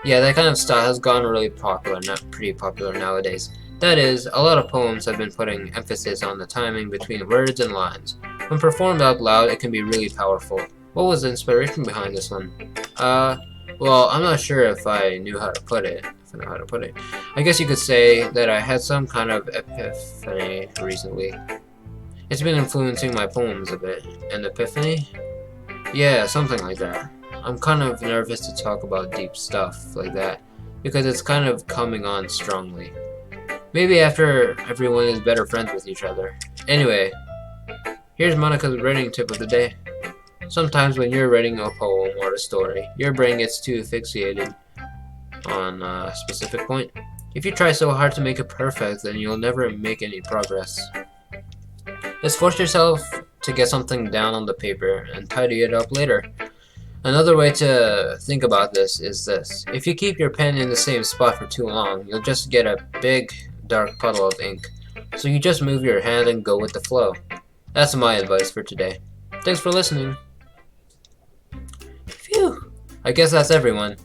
Yeah, that kind of style has gone really popular, not pretty popular nowadays. That is, a lot of poems have been putting emphasis on the timing between words and lines. When performed out loud, it can be really powerful. What was the inspiration behind this one? Well, I'm not sure if I knew how to put it. I guess you could say that I had some kind of epiphany recently. It's been influencing my poems a bit. An epiphany? Yeah, something like that. I'm kind of nervous to talk about deep stuff like that, because it's kind of coming on strongly. Maybe after everyone is better friends with each other. Anyway, here's Monica's writing tip of the day. Sometimes when you're writing a poem or a story, your brain gets too fixated on a specific point. If you try so hard to make it perfect, then you'll never make any progress. Just force yourself to get something down on the paper and tidy it up later. Another way to think about this is this. If you keep your pen in the same spot for too long, you'll just get a big, dark puddle of ink. So you just move your hand and go with the flow. That's my advice for today. Thanks for listening. Phew. I guess that's everyone.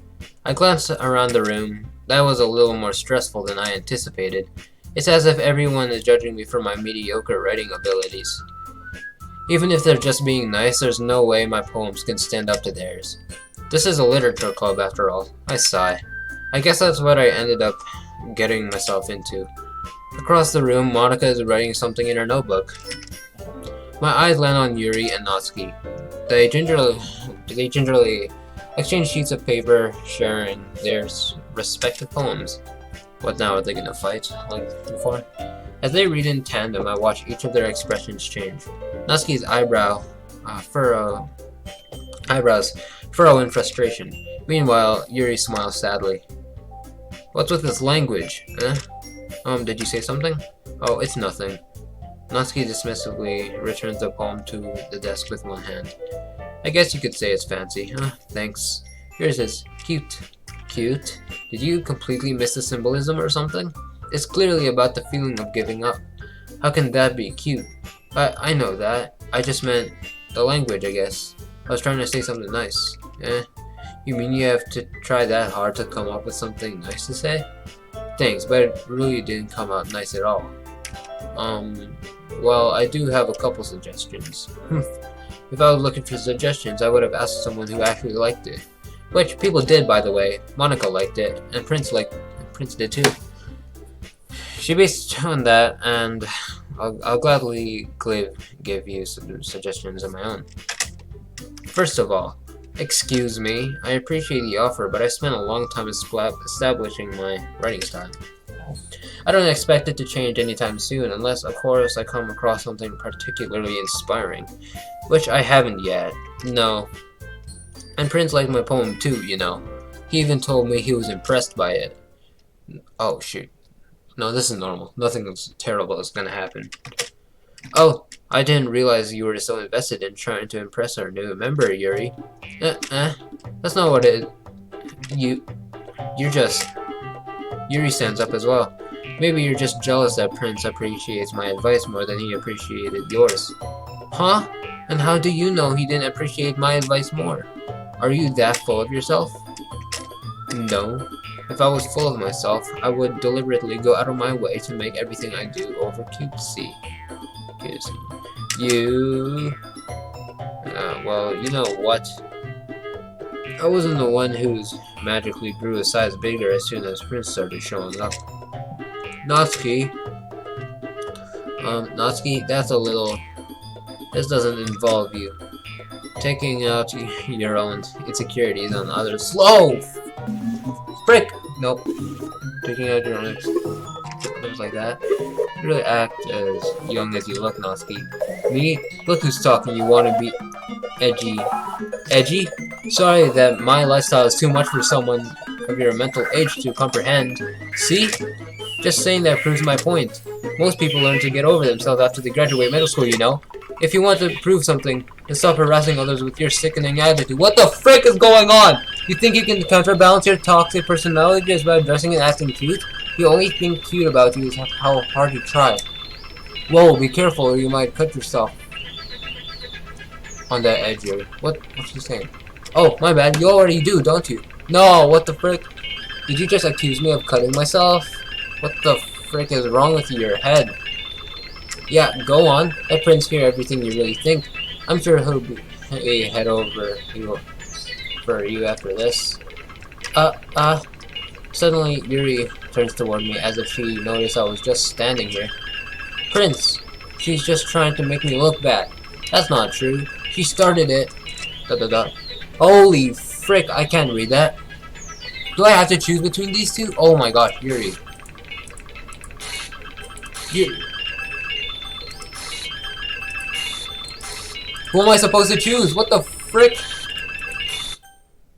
I glanced around the room. That was a little more stressful than I anticipated. It's as if everyone is judging me for my mediocre writing abilities. Even if they're just being nice, there's no way my poems can stand up to theirs. This is a literature club after all. I sigh. I guess that's what I ended up getting myself into. Across the room, Monica is writing something in her notebook. My eyes land on Yuri and Natsuki. They gingerly exchange sheets of paper, sharing their respective poems. What now, are they gonna fight like before? As they read in tandem, I watch each of their expressions change. Natsuki's eyebrows furrow in frustration. Meanwhile, Yuri smiles sadly. What's with this language? Did you say something? Oh, it's nothing. Natsuki dismissively returns the poem to the desk with one hand. I guess you could say it's fancy. Thanks. Yours is cute. Cute? Did you completely miss the symbolism or something? It's clearly about the feeling of giving up. How can that be cute? I know that. I just meant the language, I guess. I was trying to say something nice. You mean you have to try that hard to come up with something nice to say? Thanks, but it really didn't come out nice at all. Well, I do have a couple suggestions. If I was looking for suggestions, I would have asked someone who actually liked it. Which people did, by the way. Monica liked it, and Prince did too. She based on that, and I'll gladly give you some suggestions of my own. First of all, excuse me, I appreciate the offer, but I spent a long time establishing my writing style. I don't expect it to change anytime soon, unless, of course, I come across something particularly inspiring, which I haven't yet. No. And Prince liked my poem too, you know. He even told me he was impressed by it. Oh, shoot. No, this is normal. Nothing terrible is gonna happen. Oh, I didn't realize you were so invested in trying to impress our new member, Yuri. That's not what it... You're just... Yuri stands up as well. Maybe you're just jealous that Prince appreciates my advice more than he appreciated yours. Huh? And how do you know he didn't appreciate my advice more? Are you that full of yourself? No. If I was full of myself, I would deliberately go out of my way to make everything I do over cutesy. Well, you know what? I wasn't the one who's magically grew a size bigger as soon as Prince started showing up. Natsuki, that's a little... This doesn't involve you. taking out your own insecurities on others. Slow! Frick! Nope. Taking out your own things like that. You really act as young as you look, Noski. Me? Look who's talking. You want to be edgy. Edgy? Sorry that my lifestyle is too much for someone of your mental age to comprehend. See? Just saying that proves my point. Most people learn to get over themselves after they graduate middle school, you know. If you want to prove something, then stop harassing others with your sickening attitude. What the frick is going on? You think you can counterbalance your toxic personality just by dressing and acting cute? The only thing cute about you is how hard you try. Whoa, be careful or you might cut yourself on that edge, Yuri. What's she saying? Oh, my bad. You already do, don't you? No, what the frick? Did you just accuse me of cutting myself? What the frick is wrong with your head? Yeah, go on. Let Prince hear everything you really think. I'm sure he'll be head over for you after this. Suddenly, Yuri turns toward me as if she noticed I was just standing here. Prince, she's just trying to make me look bad. That's not true. She started it. ... Holy frick, I can't read that. Do I have to choose between these two? Oh my gosh, Yuri. Who am I supposed to choose? What the frick?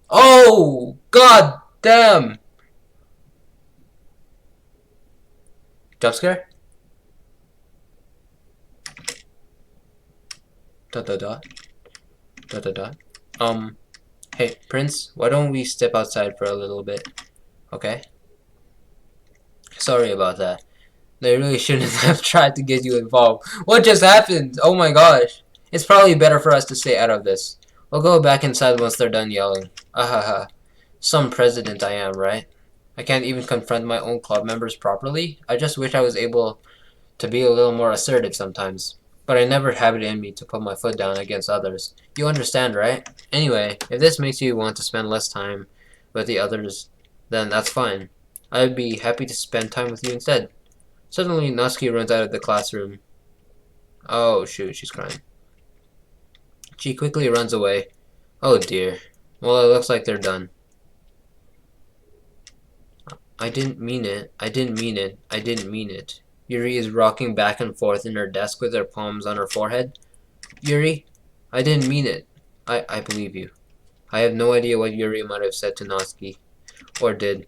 Oh, god damn. Jump scare? Hey, Prince, why don't we step outside for a little bit? Okay? Sorry about that. They really shouldn't have tried to get you involved. What just happened? Oh my gosh. It's probably better for us to stay out of this. We'll go back inside once they're done yelling. Ahaha. Some president I am, right? I can't even confront my own club members properly. I just wish I was able to be a little more assertive sometimes. But I never have it in me to put my foot down against others. You understand, right? Anyway, if this makes you want to spend less time with the others, then that's fine. I'd be happy to spend time with you instead. Suddenly, Natsuki runs out of the classroom. Oh, shoot, she's crying. She quickly runs away. Oh, dear. Well, it looks like they're done. I didn't mean it. I didn't mean it. I didn't mean it. Yuri is rocking back and forth in her desk with her palms on her forehead. Yuri, I didn't mean it. I believe you. I have no idea what Yuri might have said to Natsuki. Or did.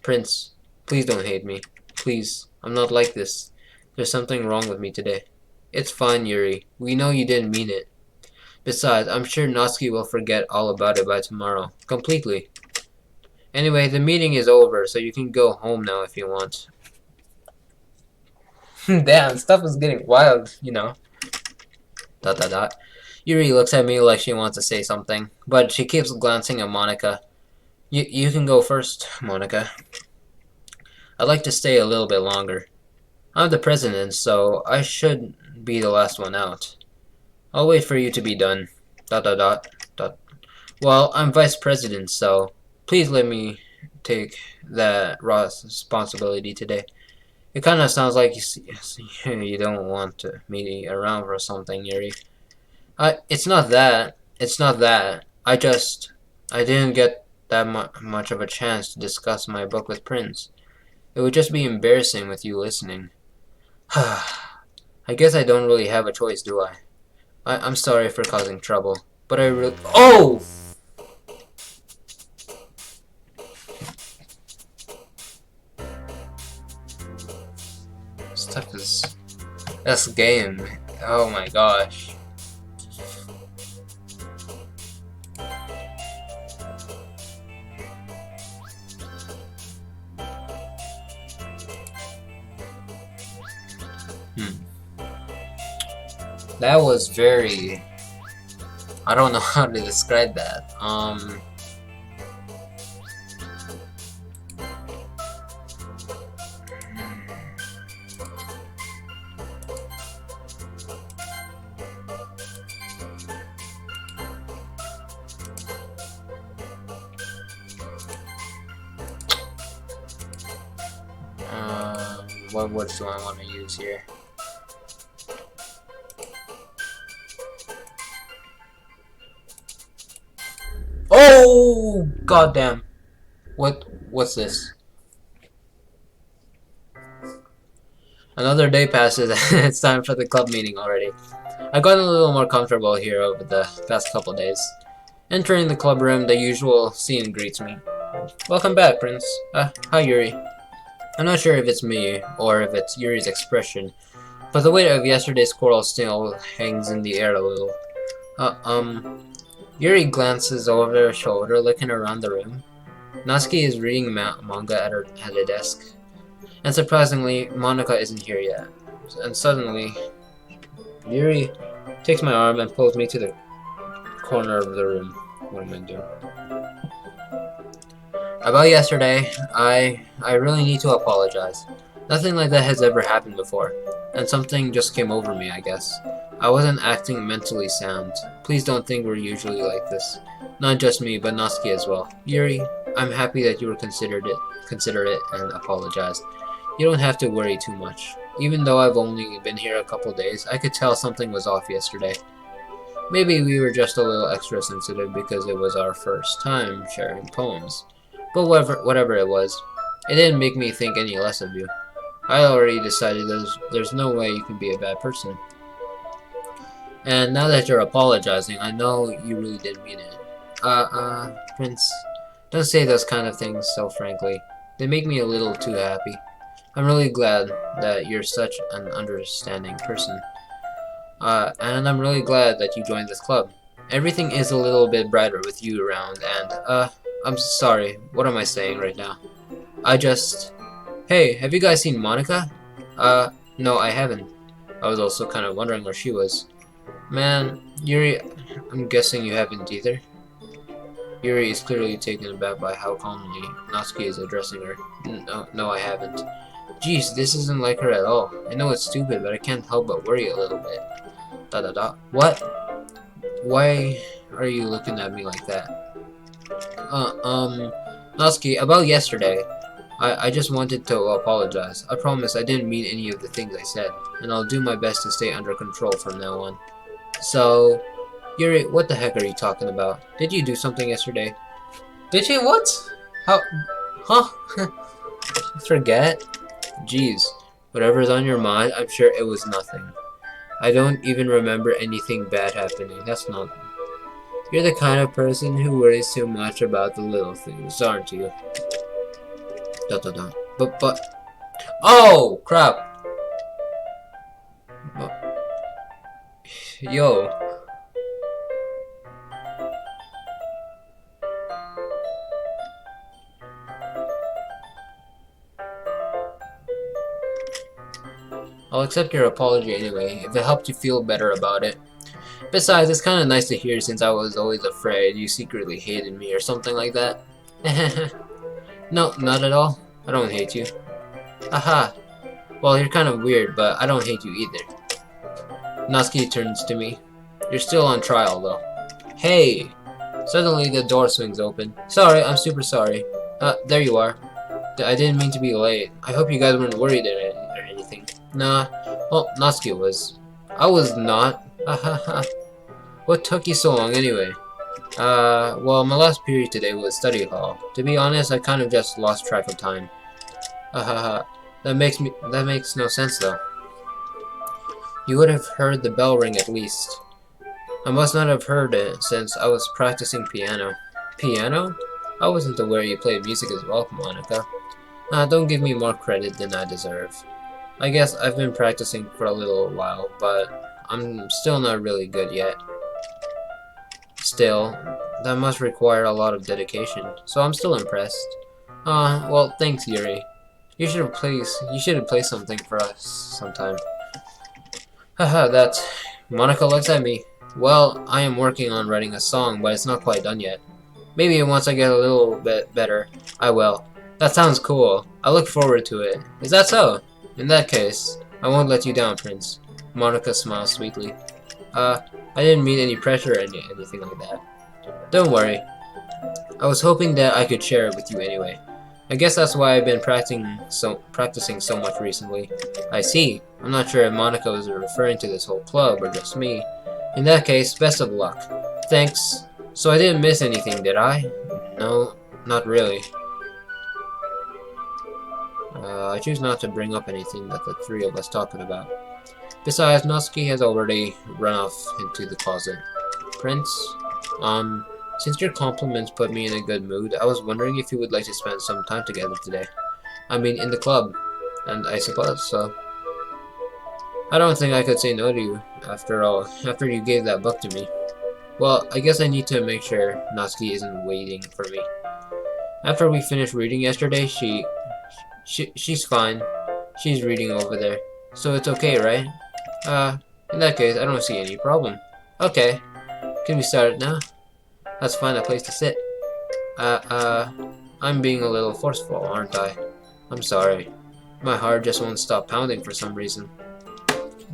Prince, please don't hate me. Please. I'm not like this. There's something wrong with me today. It's fine, Yuri. We know you didn't mean it. Besides, I'm sure Natsuki will forget all about it by tomorrow. Completely. Anyway, the meeting is over, so you can go home now if you want. Damn, stuff is getting wild, you know. ... Yuri looks at me like she wants to say something, but she keeps glancing at Monika. You can go first, Monika. I'd like to stay a little bit longer. I'm the president, so I should be the last one out. I'll wait for you to be done. ... Well, I'm vice president, so please let me take that raw responsibility today. It kind of sounds like you don't want me around for something, Yuri. It's not that. It's not that. I didn't get that much of a chance to discuss my book with Prince. It would just be embarrassing with you listening. I guess I don't really have a choice, do I? I'm sorry for causing trouble, but I really— Oh! Stuff is— That's game. Oh my gosh. That was very— I don't know how to describe that. What words do I want to use here? Oh, goddamn. What's this? Another day passes and it's time for the club meeting already. I've gotten a little more comfortable here over the past couple days. Entering the club room, the usual scene greets me. Welcome back, Prince. Hi, Yuri. I'm not sure if it's me, or if it's Yuri's expression, but the weight of yesterday's quarrel still hangs in the air a little. Yuri glances over her shoulder, looking around the room. Natsuki is reading manga at a desk. And surprisingly, Monika isn't here yet. And suddenly, Yuri takes my arm and pulls me to the corner of the room. What am I doing? About yesterday, I really need to apologize. Nothing like that has ever happened before, and something just came over me, I guess. I wasn't acting mentally sound. Please don't think we're usually like this. Not just me, but Natsuki as well. Yuri, I'm happy that you were considerate and apologized. You don't have to worry too much. Even though I've only been here a couple days, I could tell something was off yesterday. Maybe we were just a little extra sensitive because it was our first time sharing poems. But whatever it was, it didn't make me think any less of you. I already decided there's no way you can be a bad person. And now that you're apologizing, I know you really did mean it. Prince, don't say those kind of things so frankly. They make me a little too happy. I'm really glad that you're such an understanding person. And I'm really glad that you joined this club. Everything is a little bit brighter with you around, and, I'm sorry, what am I saying right now? Hey, have you guys seen Monika? No, I haven't. I was also kind of wondering where she was. Man, Yuri, I'm guessing you haven't either. Yuri is clearly taken aback by how calmly Natsuki is addressing her. No, I haven't. Jeez, this isn't like her at all. I know it's stupid, but I can't help but worry a little bit. What? Why are you looking at me like that? Natsuki, about yesterday, I just wanted to apologize. I promise I didn't mean any of the things I said, and I'll do my best to stay under control from now on. So, Yuri, what the heck are you talking about? Did you do something yesterday? Did you? What? How? Huh? Forget? Jeez, whatever's on your mind, I'm sure it was nothing. I don't even remember anything bad happening. That's not... You're the kind of person who worries too much about the little things, aren't you? But... Oh, crap! Yo. I'll accept your apology anyway, if it helped you feel better about it. Besides, it's kinda nice to hear since I was always afraid you secretly hated me or something like that. No, not at all. I don't hate you. Aha. Well, you're kind of weird, but I don't hate you either. Natsuki turns to me. You're still on trial, though. Hey! Suddenly, the door swings open. Sorry, I'm super sorry. There you are. I didn't mean to be late. I hope you guys weren't worried or anything. Nah. Well, Natsuki was. I was not. What took you so long anyway? Well, my last period today was study hall. To be honest, I kind of just lost track of time. That makes no sense though. You would have heard the bell ring at least. I must not have heard it since I was practicing piano. Piano? I wasn't aware you played music as well, Monika. Don't give me more credit than I deserve. I guess I've been practicing for a little while, but I'm still not really good yet. Still, that must require a lot of dedication, so I'm still impressed. Well, thanks, Yuri. You should have played something for us sometime. That's... Monika looks at me. Well, I am working on writing a song, but it's not quite done yet. Maybe once I get a little bit better, I will. That sounds cool. I look forward to it. Is that so? In that case, I won't let you down, Prince. Monika smiles sweetly. I didn't mean any pressure or anything like that. Don't worry. I was hoping that I could share it with you anyway. I guess that's why I've been practicing so much recently. I see. I'm not sure if Monika was referring to this whole club or just me. In that case, best of luck. Thanks. So I didn't miss anything, did I? No, not really. I choose not to bring up anything that the three of us talking about. Besides, Natsuki has already run off into the closet. Prince, since your compliments put me in a good mood, I was wondering if you would like to spend some time together today. I mean, in the club. And I suppose so. I don't think I could say no to you, after all, after you gave that book to me. Well, I guess I need to make sure Natsuki isn't waiting for me. After we finished reading yesterday, she's fine. She's reading over there. So it's okay, right? In that case, I don't see any problem. Okay. Can we start now? Let's find a place to sit. I'm being a little forceful, aren't I? I'm sorry. My heart just won't stop pounding for some reason.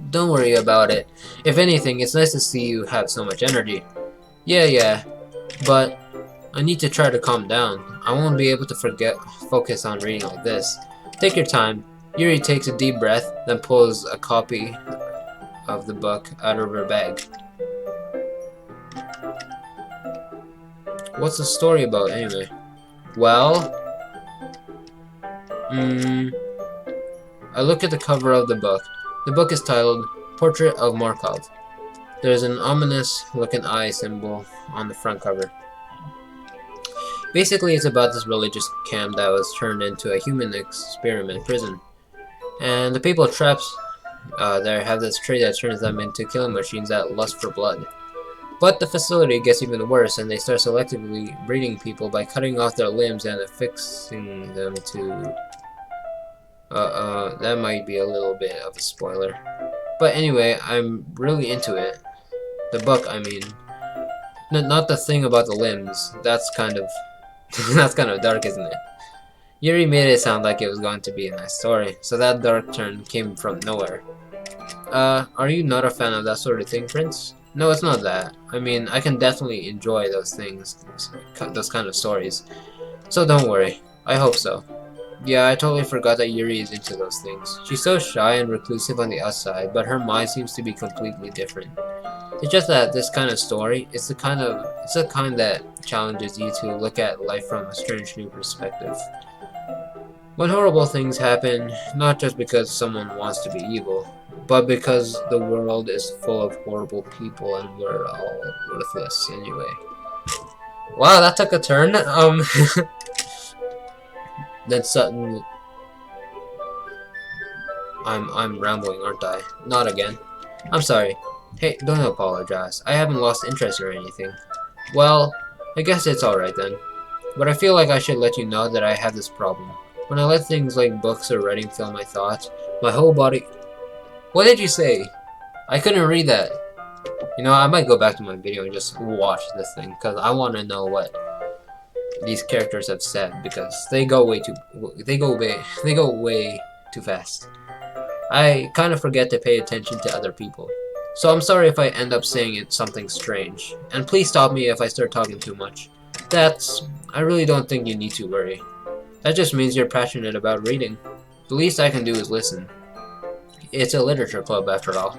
Don't worry about it. If anything, it's nice to see you have so much energy. Yeah, but I need to try to calm down. I won't be able to focus on reading like this. Take your time. Yuri takes a deep breath, then pulls a copy of the book out of her bag. What's the story about, anyway? Well, I look at the cover of the book. The book is titled Portrait of Markov. There's an ominous-looking eye symbol on the front cover. Basically, it's about this religious camp that was turned into a human experiment prison. And the people trapped there have this trait that turns them into killing machines that lust for blood. But the facility gets even worse, and they start selectively breeding people by cutting off their limbs and affixing them to... that might be a little bit of a spoiler. But anyway, I'm really into it. The book, I mean. Not the thing about the limbs. That's kind of... that's kind of dark, isn't it? Yuri made it sound like it was going to be a nice story, so that dark turn came from nowhere. Are you not a fan of that sort of thing, Prince? No, it's not that. I mean, I can definitely enjoy those things, those kind of stories. So don't worry. I hope so. Yeah, I totally forgot that Yuri is into those things. She's so shy and reclusive on the outside, but her mind seems to be completely different. It's just that this kind of story, it's the kind that challenges you to look at life from a strange new perspective. When horrible things happen, not just because someone wants to be evil, but because the world is full of horrible people and we're all worthless anyway. Wow, that took a turn. Then suddenly... I'm rambling, aren't I? Not again. I'm sorry. Hey, don't apologize. I haven't lost interest or anything. Well, I guess it's alright then. But I feel like I should let you know that I have this problem. When I let things like books or writing fill my thoughts, my whole body... What did you say? I couldn't read that. You know, I might go back to my video and just watch this thing, because I want to know what these characters have said, because they go way too fast. I kind of forget to pay attention to other people. So I'm sorry if I end up saying something strange, and please stop me if I start talking too much. I really don't think you need to worry. That just means you're passionate about reading. The least I can do is listen. It's a literature club after all.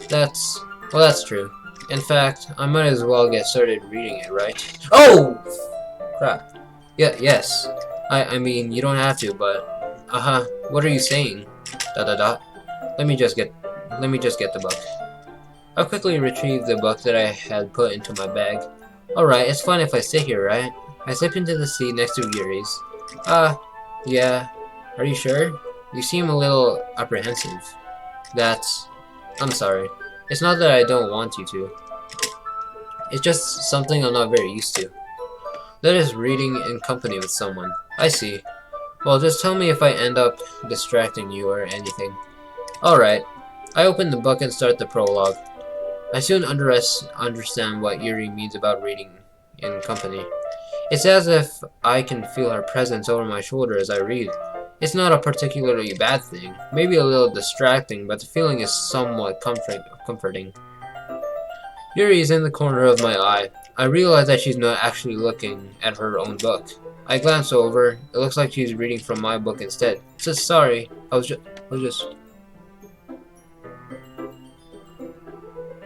That's true. In fact, I might as well get started reading it, right? Oh! Crap. Yes. I mean, you don't have to, but... what are you saying? ... Let me just get the book. I quickly retrieved the book that I had put into my bag. Alright, it's fine if I sit here, right? I slip into the seat next to Yuri's. Yeah. Are you sure? You seem a little apprehensive. I'm sorry. It's not that I don't want you to. It's just something I'm not very used to. That is reading in company with someone. I see. Well, just tell me if I end up distracting you or anything. Alright. I open the book and start the prologue. I soon understand what Yuri means about reading in company. It's as if I can feel her presence over my shoulder as I read. It's not a particularly bad thing, maybe a little distracting, but the feeling is somewhat comforting. Yuri is in the corner of my eye. I realize that she's not actually looking at her own book. I glance over. It looks like she's reading from my book instead. So sorry, I was just...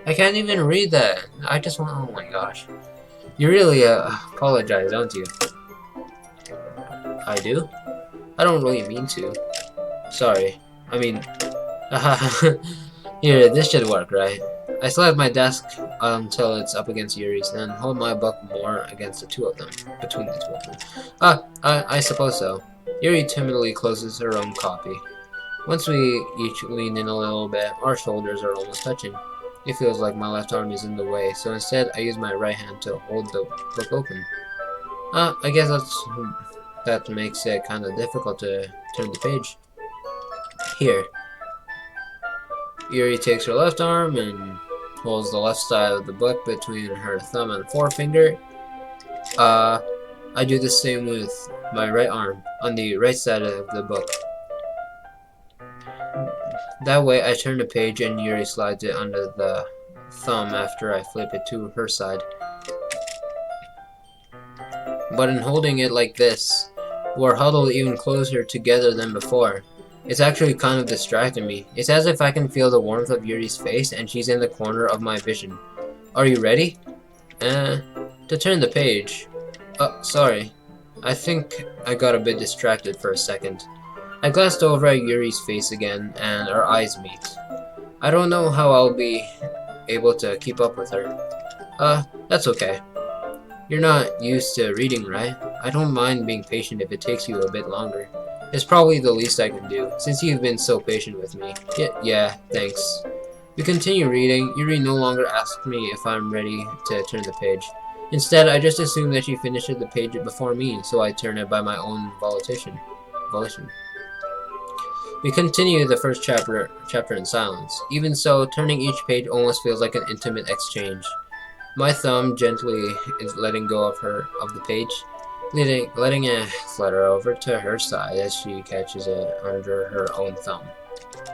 I can't even read that. I just want. Oh my gosh. You really apologize, don't you? I do? I don't really mean to. Sorry. I mean, here, this should work, right? I slide my desk until it's up against Yuri's, then hold my book more against the two of them, between the two of them. I suppose so. Yuri timidly closes her own copy. Once we each lean in a little bit, our shoulders are almost touching. It feels like my left arm is in the way, so instead I use my right hand to hold the book open. I guess that makes it kind of difficult to turn the page. Here. Yuri takes her left arm and holds the left side of the book between her thumb and forefinger. I do the same with my right arm on the right side of the book. That way I turn the page and Yuri slides it under the thumb after I flip it to her side. But in holding it like this, we're huddled even closer together than before. It's actually kind of distracting me. It's as if I can feel the warmth of Yuri's face and she's in the corner of my vision. Are you ready? To turn the page. Oh, sorry. I think I got a bit distracted for a second. I glanced over at Yuri's face again, and our eyes meet. I don't know how I'll be able to keep up with her. That's okay. You're not used to reading, right? I don't mind being patient if it takes you a bit longer. It's probably the least I can do, since you've been so patient with me. Yeah, thanks. We continue reading. Yuri no longer asks me if I'm ready to turn the page. Instead, I just assume that she finished the page before me, so I turn it by my own volition. We continue the first chapter in silence. Even so, turning each page almost feels like an intimate exchange. My thumb gently is letting go of the page, letting it flutter over to her side as she catches it under her own thumb.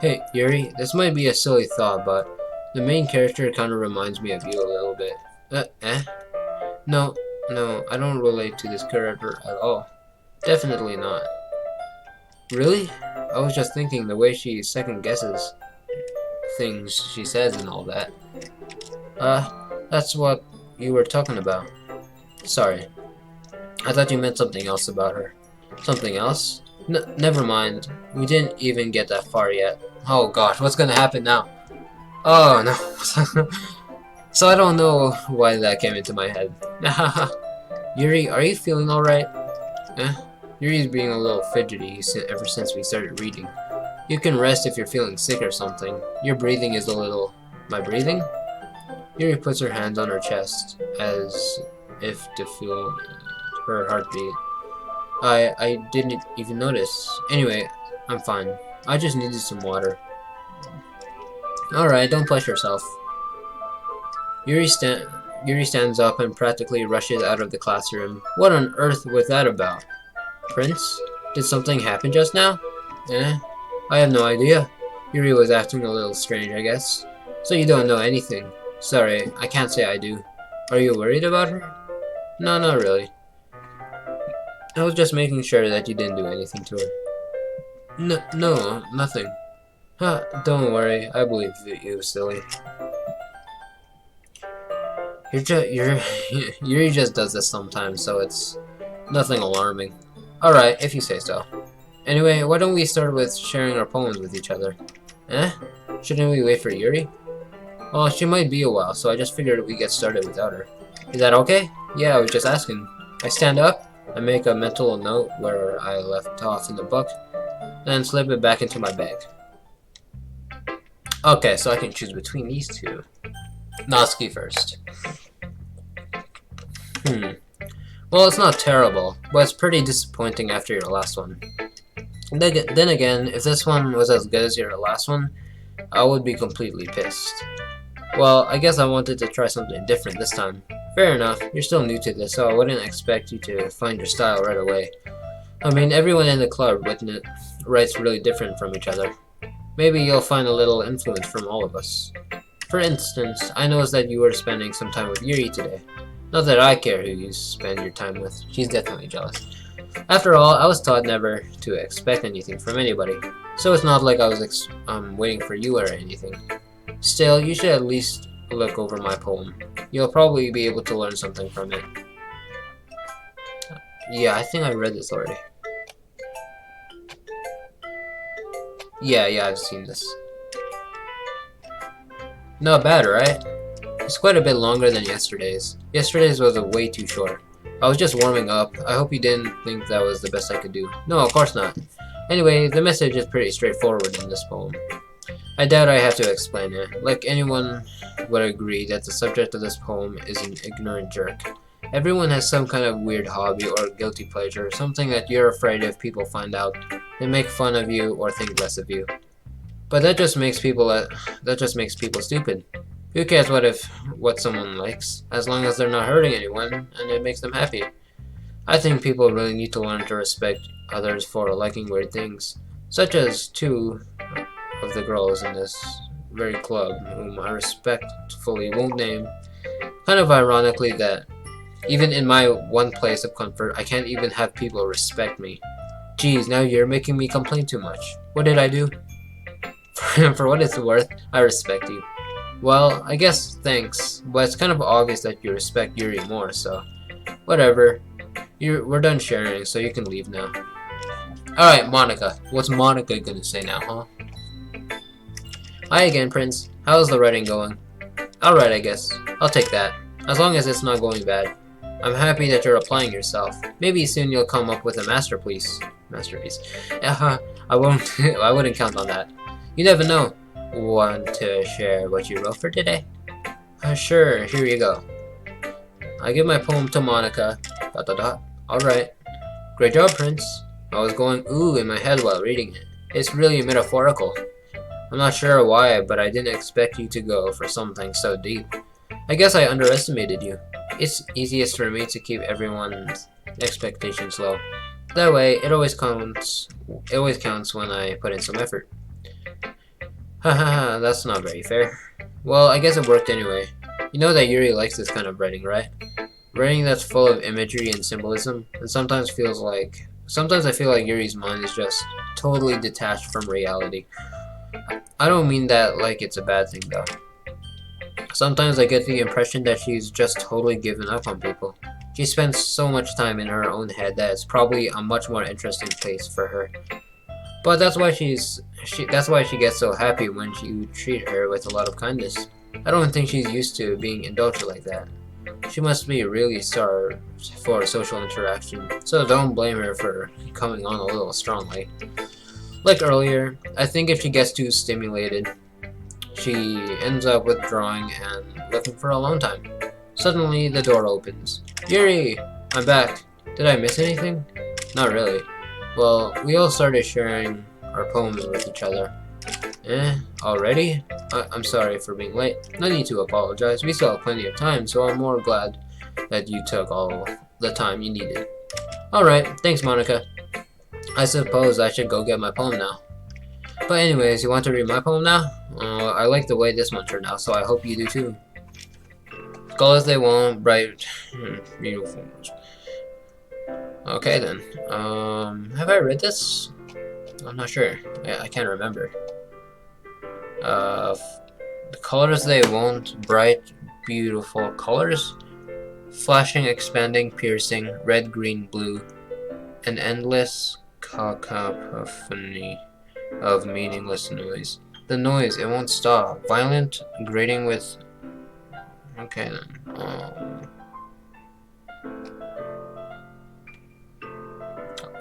Hey, Yuri, this might be a silly thought, but the main character kind of reminds me of you a little bit. No, I don't relate to this character at all. Definitely not. Really? I was just thinking the way she second guesses things she says and all that. That's what you were talking about. Sorry. I thought you meant something else about her. Something else? Never mind. We didn't even get that far yet. Oh gosh, what's gonna happen now? Oh no. So I don't know why that came into my head. Yuri, are you feeling alright? Yuri's being a little fidgety ever since we started reading. You can rest if you're feeling sick or something. Your breathing is a little... My breathing? Yuri puts her hand on her chest, as if to feel her heartbeat. I didn't even notice. Anyway, I'm fine. I just needed some water. Alright, don't push yourself. Yuri stands up and practically rushes out of the classroom. What on earth was that about? Prince? Did something happen just now? I have no idea. Yuri was acting a little strange, I guess. So you don't know anything. Sorry, I can't say I do. Are you worried about her? No, not really. I was just making sure that you didn't do anything to her. No, nothing. Don't worry, I believe you, silly. Yuri just does this sometimes, so it's nothing alarming. Alright, if you say so. Anyway, why don't we start with sharing our poems with each other? Shouldn't we wait for Yuri? Well, she might be a while, so I just figured we'd get started without her. Is that okay? Yeah, I was just asking. I stand up, I make a mental note where I left off in the book, then slip it back into my bag. Okay, so I can choose between these two. Natsuki first. Well, it's not terrible, but it's pretty disappointing after your last one. Then again, if this one was as good as your last one, I would be completely pissed. Well, I guess I wanted to try something different this time. Fair enough, you're still new to this, so I wouldn't expect you to find your style right away. I mean, everyone in the club writes really different from each other. Maybe you'll find a little influence from all of us. For instance, I noticed that you were spending some time with Yuri today. Not that I care who you spend your time with, she's definitely jealous. After all, I was taught never to expect anything from anybody, so it's not like I was waiting for you or anything. Still, you should at least look over my poem. You'll probably be able to learn something from it. Yeah, I think I read this already. Yeah, I've seen this. Not bad, right? It's quite a bit longer than yesterday's. Yesterday's was way too short. I was just warming up. I hope you didn't think that was the best I could do. No, of course not. Anyway, the message is pretty straightforward in this poem. I doubt I have to explain it. Like anyone would agree that the subject of this poem is an ignorant jerk. Everyone has some kind of weird hobby or guilty pleasure, something that you're afraid if people find out, they make fun of you or think less of you. But that just makes people stupid. Who cares what someone likes, as long as they're not hurting anyone and it makes them happy. I think people really need to learn to respect others for liking weird things, such as two of the girls in this very club, whom I respectfully won't name. Kind of ironically that even in my one place of comfort, I can't even have people respect me. Geez, now you're making me complain too much. What did I do? For what it's worth, I respect you. Well, I guess thanks, but it's kind of obvious that you respect Yuri more, so whatever. We're done sharing, so you can leave now. Alright, Monica. What's Monica gonna say now, huh? Hi again, Prince. How's the writing going? Alright, I guess. I'll take that. As long as it's not going bad. I'm happy that you're applying yourself. Maybe soon you'll come up with a masterpiece. I wouldn't count on that. You never know. Want to share what you wrote for today? Sure, here you go. I give my poem to Monica. ... Alright. Great job, Prince. I was going ooh in my head while reading it. It's really metaphorical. I'm not sure why, but I didn't expect you to go for something so deep. I guess I underestimated you. It's easiest for me to keep everyone's expectations low. That way, it always counts when I put in some effort. Haha, that's not very fair. Well, I guess it worked anyway. You know that Yuri likes this kind of writing, right? Writing that's full of imagery and symbolism, and sometimes I feel like Yuri's mind is just totally detached from reality. I don't mean that like it's a bad thing though. Sometimes I get the impression that she's just totally given up on people. She spends so much time in her own head that it's probably a much more interesting place for her. But that's why she gets so happy when you treat her with a lot of kindness. I don't think she's used to being indulged like that. She must be really starved for social interaction, so don't blame her for coming on a little strongly. Like earlier, I think if she gets too stimulated, she ends up withdrawing and looking for alone time. Suddenly, the door opens. Yuri! I'm back. Did I miss anything? Not really. Well, we all started sharing our poems with each other. Already? I'm sorry for being late. No need to apologize. We still have plenty of time, so I'm more glad that you took all the time you needed. Alright, thanks Monica. I suppose I should go get my poem now. But anyways, you want to read my poem now? I like the way this one turned out, so I hope you do too. Colors they want, bright, beautiful. Okay then. Have I read this? I'm not sure. I can't remember. The colors they want, bright, beautiful colors. Flashing, expanding, piercing, red, green, blue. An endless cacophony of meaningless noise. The noise, it won't stop. Violent, grating with... Okay then.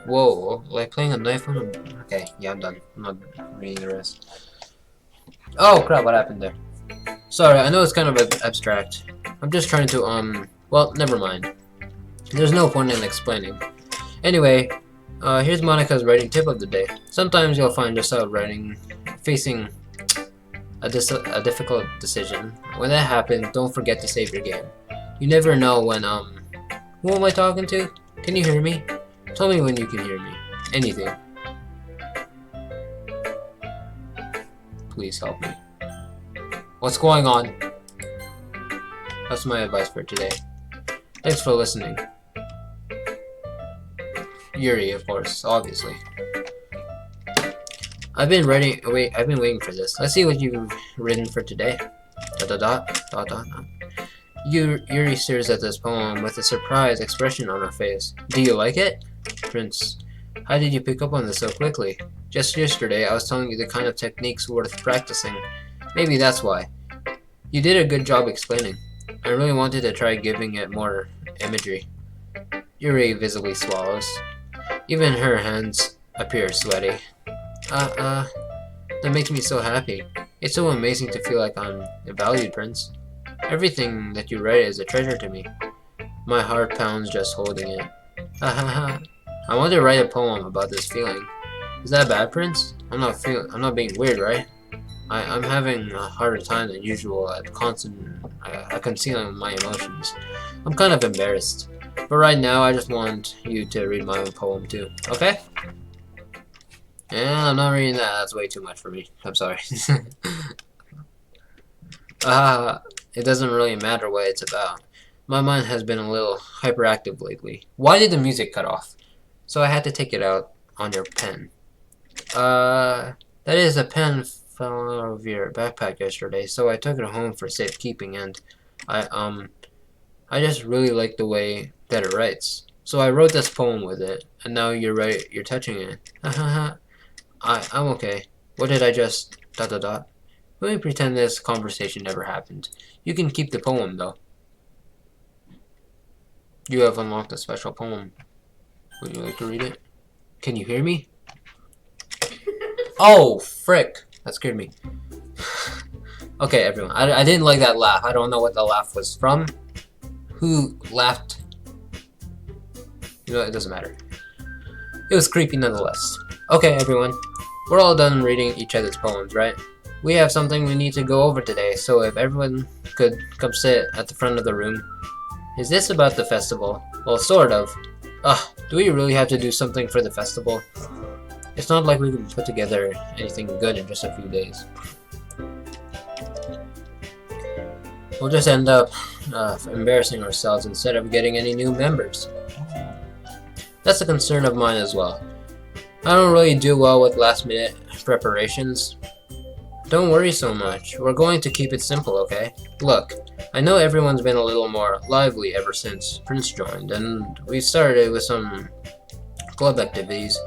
Whoa, like playing a knife on a... Okay, yeah, I'm done. I'm not reading the rest. Oh crap, what happened there? Sorry, I know it's kind of abstract. I'm just trying to, well, never mind. There's no point in explaining. Anyway, here's Monica's writing tip of the day. Sometimes you'll find yourself facing a difficult decision. When that happens, don't forget to save your game. You never know when, who am I talking to? Can you hear me? Tell me when you can hear me. Anything. Please help me. What's going on? That's my advice for today. Thanks for listening. Yuri, of course, obviously. I've been waiting for this. Let's see what you've written for today. Dot dot dot dot dot. Yuri stares at this poem with a surprised expression on her face. Do you like it? Prince. How did you pick up on this so quickly? Just yesterday, I was telling you the kind of techniques worth practicing. Maybe that's why. You did a good job explaining. I really wanted to try giving it more imagery. Yuri visibly swallows. Even her hands appear sweaty. That makes me so happy. It's so amazing to feel like I'm valued, Prince. Everything that you write is a treasure to me. My heart pounds just holding it. Ha ha ha. I want to write a poem about this feeling. Is that bad, Prince? I'm not being weird, right? I'm having a harder time than usual at concealing my emotions. I'm kind of embarrassed. But right now, I just want you to read my own poem too, okay? Yeah, I'm not reading that. That's way too much for me. I'm sorry. It doesn't really matter what it's about. My mind has been a little hyperactive lately. Why did the music cut off? So I had to take it out on your pen. That is, a pen fell out of your backpack yesterday, so I took it home for safekeeping, and I just really like the way that it writes. So I wrote this poem with it, and now you're touching it. I'm okay. What did I just... dot dot dot? Let me pretend this conversation never happened. You can keep the poem, though. You have unlocked a special poem. Would you like to read it? Can you hear me? Oh, frick. That scared me. Okay, everyone. I didn't like that laugh. I don't know what the laugh was from. Who laughed? You know, it doesn't matter. It was creepy nonetheless. Okay, everyone. We're all done reading each other's poems, right? We have something we need to go over today, so if everyone could come sit at the front of the room. Is this about the festival? Well, sort of. Do we really have to do something for the festival? It's not like we can put together anything good in just a few days. We'll just end up embarrassing ourselves instead of getting any new members. That's a concern of mine as well. I don't really do well with last-minute preparations. Don't worry so much. We're going to keep it simple, okay? Look, I know everyone's been a little more lively ever since Prince joined, and we started with some club activities,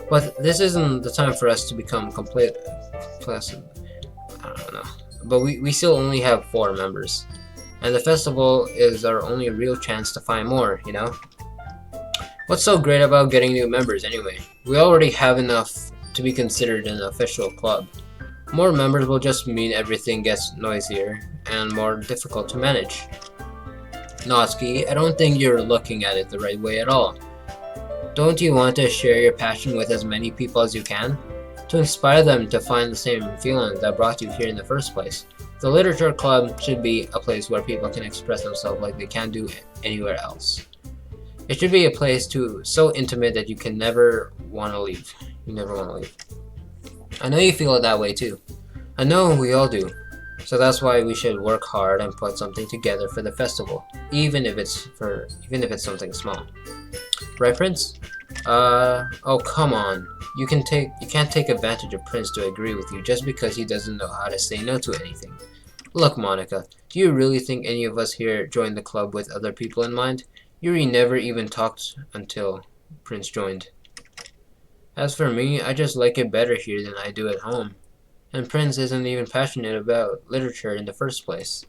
but this isn't the time for us to become pleasant. I don't know. But we still only have 4 members, and the festival is our only real chance to find more, you know? What's so great about getting new members anyway? We already have enough to be considered an official club. More members will just mean everything gets noisier and more difficult to manage. Natsuki, I don't think you're looking at it the right way at all. Don't you want to share your passion with as many people as you can? To inspire them to find the same feeling that brought you here in the first place. The literature club should be a place where people can express themselves like they can't do anywhere else. It should be a place so intimate that you can never want to leave. You never want to leave. I know you feel it that way too. I know we all do. So that's why we should work hard and put something together for the festival, even if it's something small. Right, Prince? Oh come on. You can't take advantage of Prince to agree with you just because he doesn't know how to say no to anything. Look, Monica, do you really think any of us here joined the club with other people in mind? Yuri never even talked until Prince joined. As for me, I just like it better here than I do at home. And Prince isn't even passionate about literature in the first place.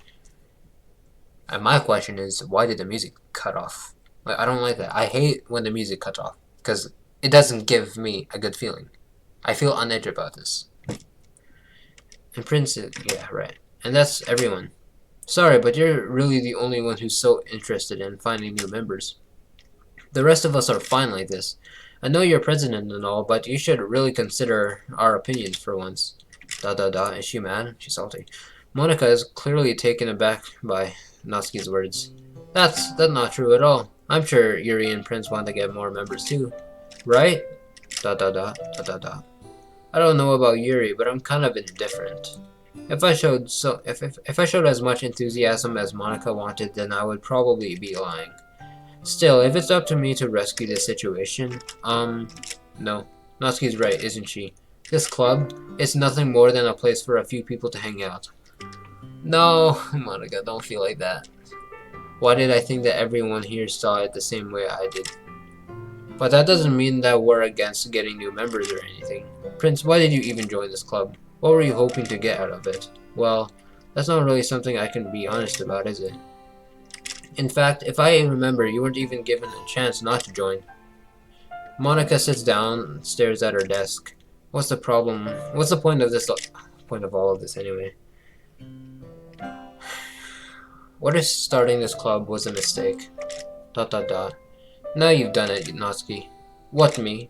And my question is, why did the music cut off? Like, I don't like that. I hate when the music cuts off, because it doesn't give me a good feeling. I feel on edge about this. And Prince is, yeah, right. And that's everyone. Sorry, but you're really the only one who's so interested in finding new members. The rest of us are fine like this. I know you're president and all, but you should really consider our opinions for once. Is she mad? She's salty. Monica is clearly taken aback by Natsuki's words. That's not true at all. I'm sure Yuri and Prince want to get more members too. Right? I don't know about Yuri, but I'm kind of indifferent. If I showed as much enthusiasm as Monica wanted, then I would probably be lying. Still, if it's up to me to rescue this situation, no. Natsuki's right, isn't she? This club is nothing more than a place for a few people to hang out. No, Monica, don't feel like that. Why did I think that everyone here saw it the same way I did? But that doesn't mean that we're against getting new members or anything. Prince, why did you even join this club? What were you hoping to get out of it? Well, that's not really something I can be honest about, is it? In fact, if I remember, you weren't even given a chance not to join. Monica sits down and stares at her desk. What's the problem? What's the point of this? Point of all of this, anyway? What if starting this club was a mistake? ... Now you've done it, Natsuki. What, me?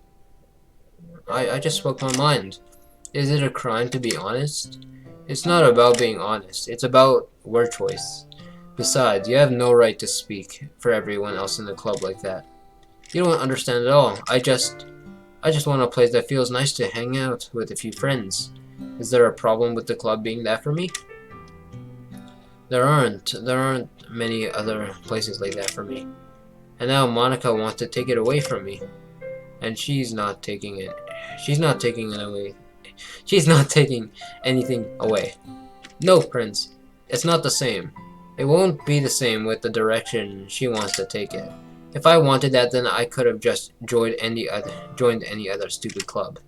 I just spoke my mind. Is it a crime to be honest? It's not about being honest. It's about word choice. Besides, you have no right to speak for everyone else in the club like that. You don't understand at all. I just want a place that feels nice to hang out with a few friends. Is there a problem with the club being that for me? There aren't many other places like that for me. And now Monica wants to take it away from me. And she's not taking it. She's not taking it away. She's not taking anything away. No, Prince. It's not the same. It won't be the same with the direction she wants to take it. If I wanted that, then I could have just joined any other stupid club.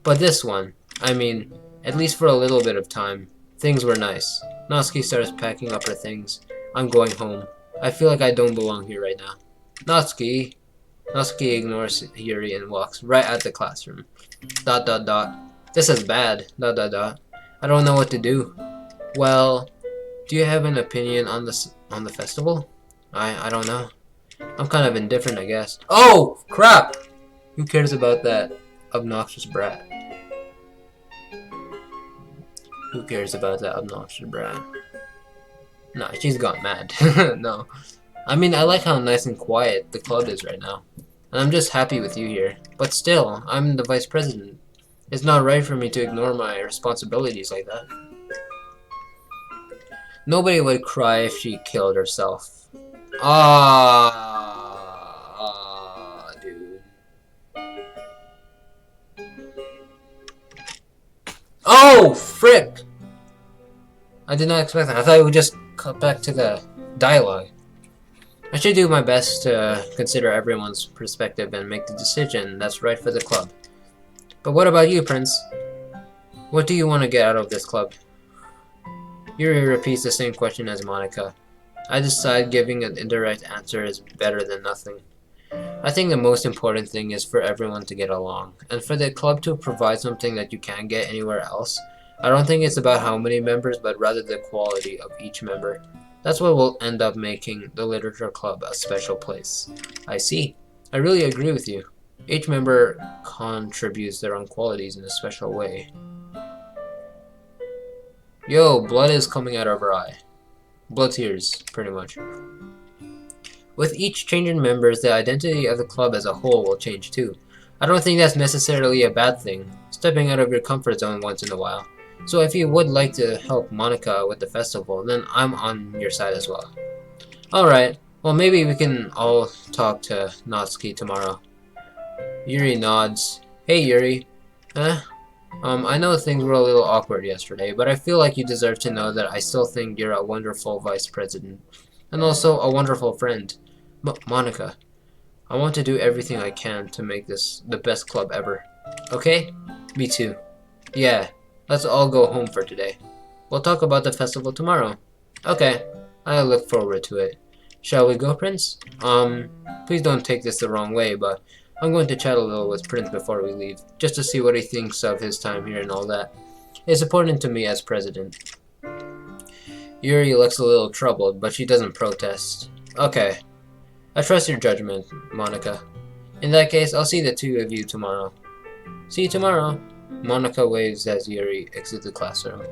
But this one, I mean, at least for a little bit of time, things were nice. Natsuki starts packing up her things. I'm going home. I feel like I don't belong here right now. Natsuki. Natsuki ignores Yuri and walks right at the classroom. ... This is bad. ... I don't know what to do. Well, do you have an opinion on the festival? I don't know. I'm kind of indifferent, I guess. Oh, crap! Who cares about that obnoxious brat? Who cares about that obnoxious brat? Nah, she's gone mad. No. I mean, I like how nice and quiet the club is right now. And I'm just happy with you here. But still, I'm the vice president. It's not right for me to ignore my responsibilities like that. Nobody would cry if she killed herself. Dude. Oh, frick! I did not expect that. I thought it would just cut back to the dialogue. I should do my best to consider everyone's perspective and make the decision that's right for the club. But what about you, Prince? What do you want to get out of this club? Yuri repeats the same question as Monica. I decide giving an indirect answer is better than nothing. I think the most important thing is for everyone to get along, and for the club to provide something that you can't get anywhere else. I don't think it's about how many members, but rather the quality of each member. That's what will end up making the literature club a special place. I see. I really agree with you. Each member contributes their own qualities in a special way. Yo, blood is coming out of her eye. Blood tears, pretty much. With each change in members, the identity of the club as a whole will change too. I don't think that's necessarily a bad thing, stepping out of your comfort zone once in a while. So if you would like to help Monica with the festival, then I'm on your side as well. Alright, well maybe we can all talk to Natsuki tomorrow. Yuri nods. Hey Yuri. Huh? I know things were a little awkward yesterday, but I feel like you deserve to know that I still think you're a wonderful vice president. And also a wonderful friend. Monica, I want to do everything I can to make this the best club ever. Okay? Me too. Yeah, let's all go home for today. We'll talk about the festival tomorrow. Okay, I look forward to it. Shall we go, Prince? Please don't take this the wrong way, but I'm going to chat a little with Prince before we leave, just to see what he thinks of his time here and all that. It's important to me as president. Yuri looks a little troubled, but she doesn't protest. Okay. I trust your judgment, Monica. In that case, I'll see the two of you tomorrow. See you tomorrow. Monica waves as Yuri exits the classroom.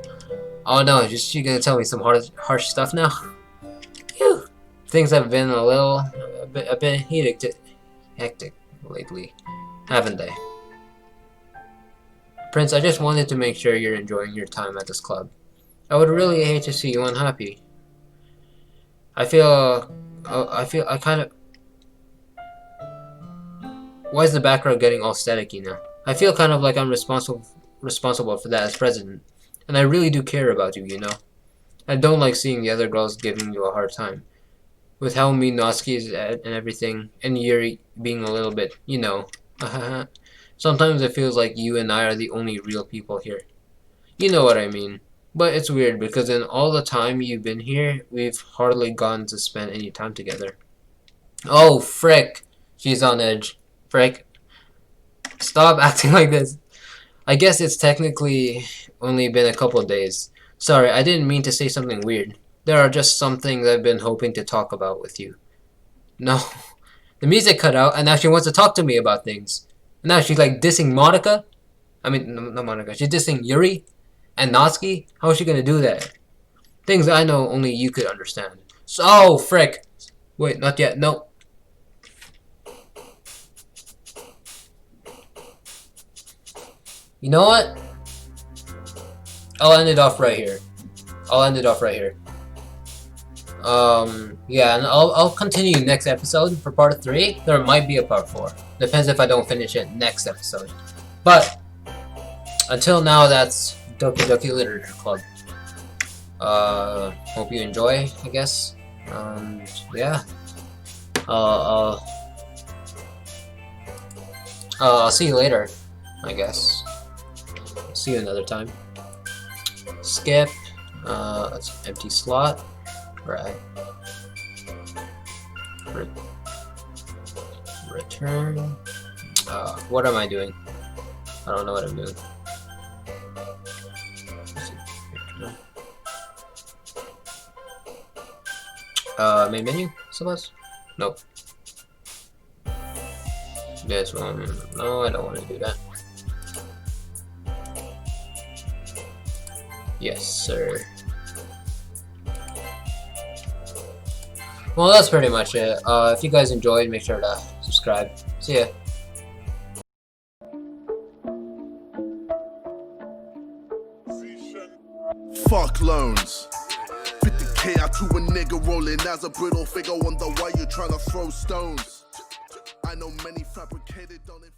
Oh no, is she gonna tell me some harsh stuff now? Phew. Things have been a bit hectic lately, haven't they? Prince, I just wanted to make sure you're enjoying your time at this club. I would really hate to see you unhappy. I kind of... Why is the background getting all staticky now? I feel kind of like I'm responsible for that as president. And I really do care about you, you know. I don't like seeing the other girls giving you a hard time. With how mean Natsuki is and everything, and Yuri being a little bit, you know. Sometimes it feels like you and I are the only real people here. You know what I mean. But it's weird because in all the time you've been here, we've hardly gotten to spend any time together. Oh, frick. She's on edge. Frick. Stop acting like this. I guess it's technically only been a couple of days. Sorry, I didn't mean to say something weird. There are just some things I've been hoping to talk about with you. No. The music cut out, and now she wants to talk to me about things. And now she's like dissing Monica? I mean, no, not Monica. She's dissing Yuri and Natsuki? How is she gonna do that? Things I know only you could understand. So, oh, frick. Wait, not yet. No. You know what? I'll end it off right here. Yeah, and I'll continue next episode for part 3. There might be a part 4. Depends if I don't finish it next episode. But until now, that's Doki Doki Literature Club. Hope you enjoy, I guess. Yeah. I'll see you later, I guess. See you another time. Skip. That's an empty slot. Right. Return. What am I doing? I don't know what I'm doing. Main menu? Suppose? Nope. This one. No, I don't want to do that. Yes, sir. Well, that's pretty much it. If you guys enjoyed, make sure to subscribe. See ya. Fuck loans. 50k out to a nigga rolling as a brittle figure. Wonder why you tryna throw stones. I know many fabricated on it.